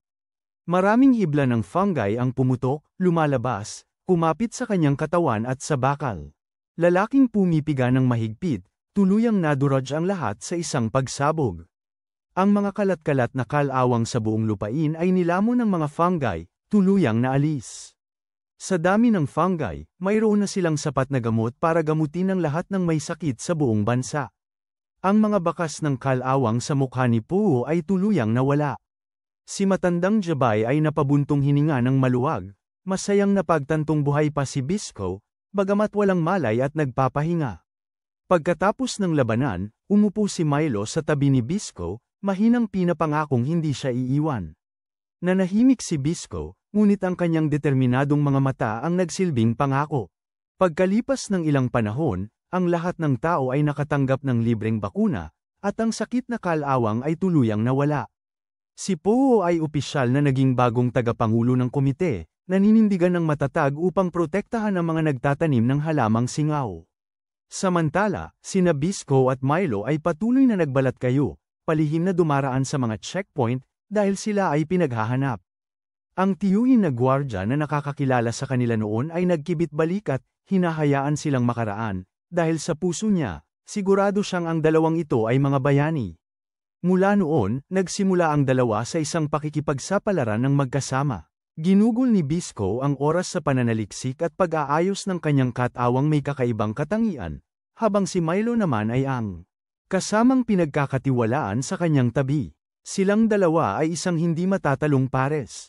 Maraming hibla ng fungi ang pumutok, lumalabas, kumapit sa kanyang katawan at sa bakal. Lalaking pumipiga ng mahigpit, tuluyang naduraj ang lahat sa isang pagsabog. Ang mga kalat-kalat na kalawang sa buong lupain ay nilamon ng mga fungi, tuluyang naalis. Sa dami ng fungi, mayroon na silang sapat na gamot para gamutin ang lahat ng may sakit sa buong bansa. Ang mga bakas ng kalawang sa mukha ni Powo ay tuluyang nawala. Si matandang Jabay ay napabuntong hininga ng maluwag, masayang napagtantong buhay pa si Bisco, bagamat walang malay at nagpapahinga. Pagkatapos ng labanan, umupo si Milo sa tabi ni Bisco, mahinang pinapangakong hindi siya iiwan. Nanahimik si Bisco, ngunit ang kanyang determinadong mga mata ang nagsilbing pangako. Pagkalipas ng ilang panahon, ang lahat ng tao ay nakatanggap ng libreng bakuna, at ang sakit na kalawang ay tuluyang nawala. Si Powo ay opisyal na naging bagong tagapangulo ng komite, naninindigan ng matatag upang protektahan ang mga nagtatanim ng halamang singaw. Samantala, sina Bisco at Milo ay patuloy na nagbalat kayo, palihim na dumaraan sa mga checkpoint, dahil sila ay pinaghahanap. Ang tiyuhin na gwardya na nakakakilala sa kanila noon ay nagkibit balikat, hinahayaan silang makaraan, dahil sa puso niya, sigurado siyang ang dalawang ito ay mga bayani. Mula noon, nagsimula ang dalawa sa isang pakikipagsapalaran ng magkasama. Ginugol ni Bisco ang oras sa pananaliksik at pag-aayos ng kanyang katawang may kakaibang katangian, habang si Milo naman ay ang kasamang pinagkakatiwalaan sa kanyang tabi. Silang dalawa ay isang hindi matatalong pares.